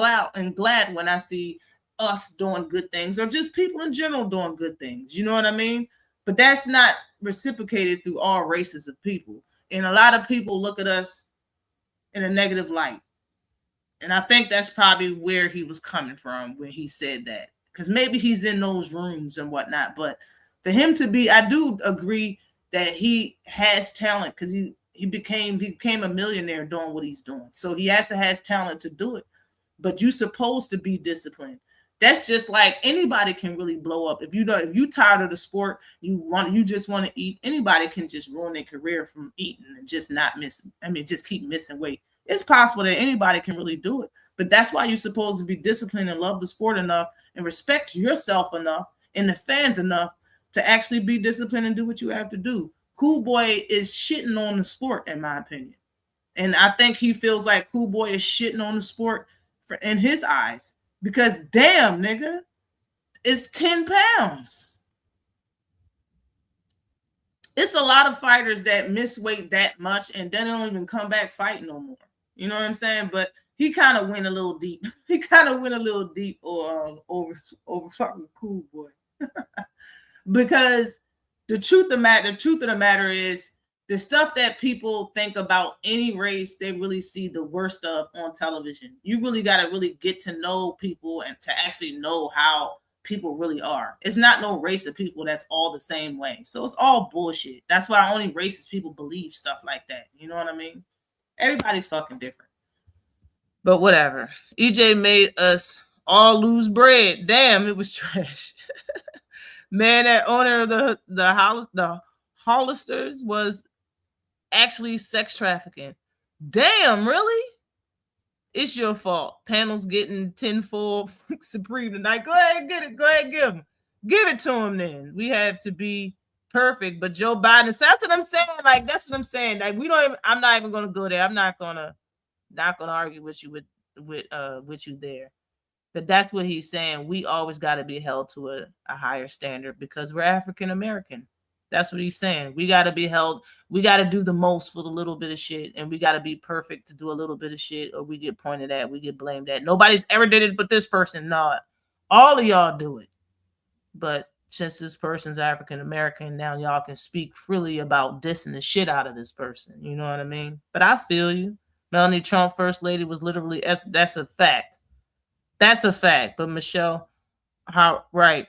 glad when I see us doing good things or just people in general doing good things. You know what I mean? But that's not reciprocated through all races of people. And a lot of people look at us in a negative light. And I think that's probably where he was coming from when he said that. Because maybe he's in those rooms and whatnot. But for him to be, I do agree that he has talent because he became a millionaire doing what he's doing. So he has talent to do it. But you're supposed to be disciplined. That's just like anybody can really blow up. If you tired of the sport, you just want to eat, anybody can just ruin their career from eating and just not miss. Just keep missing weight. It's possible that anybody can really do it. But that's why you're supposed to be disciplined and love the sport enough and respect yourself enough and the fans enough to actually be disciplined and do what you have to do. Cool Boy is shitting on the sport, in my opinion. And I think he feels like Cool Boy is shitting on the sport in his eyes. Because damn, nigga, it's 10 pounds. It's a lot of fighters that miss weight that much and then don't even come back fighting no more. You know what I'm saying? But he kind of went a little deep. He kind of went a little deep over fucking Cool Boy. Because the truth of the matter is the stuff that people think about any race, they really see the worst of on television. You really got to really get to know people and to actually know how people really are. It's not no race of people that's all the same way. So it's all bullshit. That's why only racist people believe stuff like that. You know what I mean? Everybody's fucking different. But whatever. EJ made us all lose bread. Damn, it was trash. Man, that owner of the Hollisters was actually sex trafficking. Damn, really? It's your fault. Panel's getting 10-4 Supreme tonight. Go ahead and get it. Go ahead and give him. Give it to him then. We have to be perfect. But Joe Biden, that's what I'm saying. Like, that's what I'm saying. Like, I'm not even gonna go there. I'm not gonna argue with you with you there. But that's what he's saying. We always got to be held to a higher standard because we're African American. That's what he's saying. We got to be held. We got to do the most for the little bit of shit, and we got to be perfect to do a little bit of shit, or we get pointed at, we get blamed at. Nobody's ever did it but this person. No, all of y'all do it. But since this person's African American, now y'all can speak freely about dissing the shit out of this person. You know what I mean? But I feel you. Melanie Trump, first lady, was literally, that's a fact. That's a fact. But Michelle, Harvard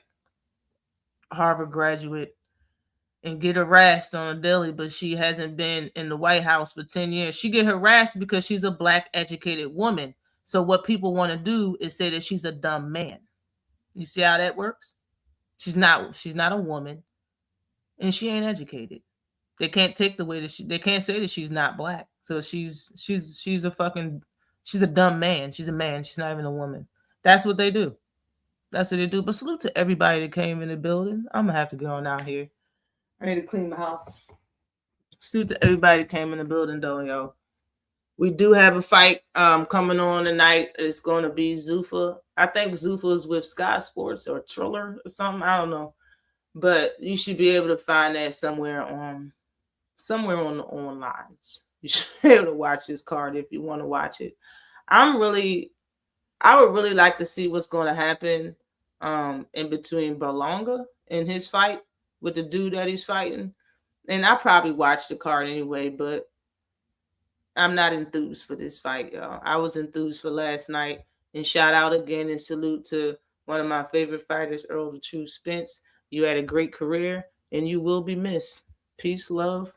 graduate, and get harassed on a daily, but she hasn't been in the White House for 10 years. She get harassed because she's a black educated woman. So what people want to do is say that she's a dumb man. You see how that works? She's not a woman, and she ain't educated. They can't take the way that they can't say that she's not black. So she's a dumb man. She's a man. She's not even a woman. That's what they do. That's what they do. But salute to everybody that came in the building. I'm gonna have to go on out here. I need to clean my house. Salute to everybody that came in the building, though, yo. We do have a fight coming on tonight. It's going to be Zuffa. I think Zuffa is with Sky Sports or Triller or something. I don't know, but you should be able to find that somewhere on the onlines. You should be able to watch this card if you want to watch it. I would really like to see what's going to happen in between Berlanga and his fight with the dude that he's fighting. And I probably watched the card anyway, but I'm not enthused for this fight, y'all. I was enthused for last night. And shout out again and salute to one of my favorite fighters, Errol the True Spence. You had a great career and you will be missed. Peace, love,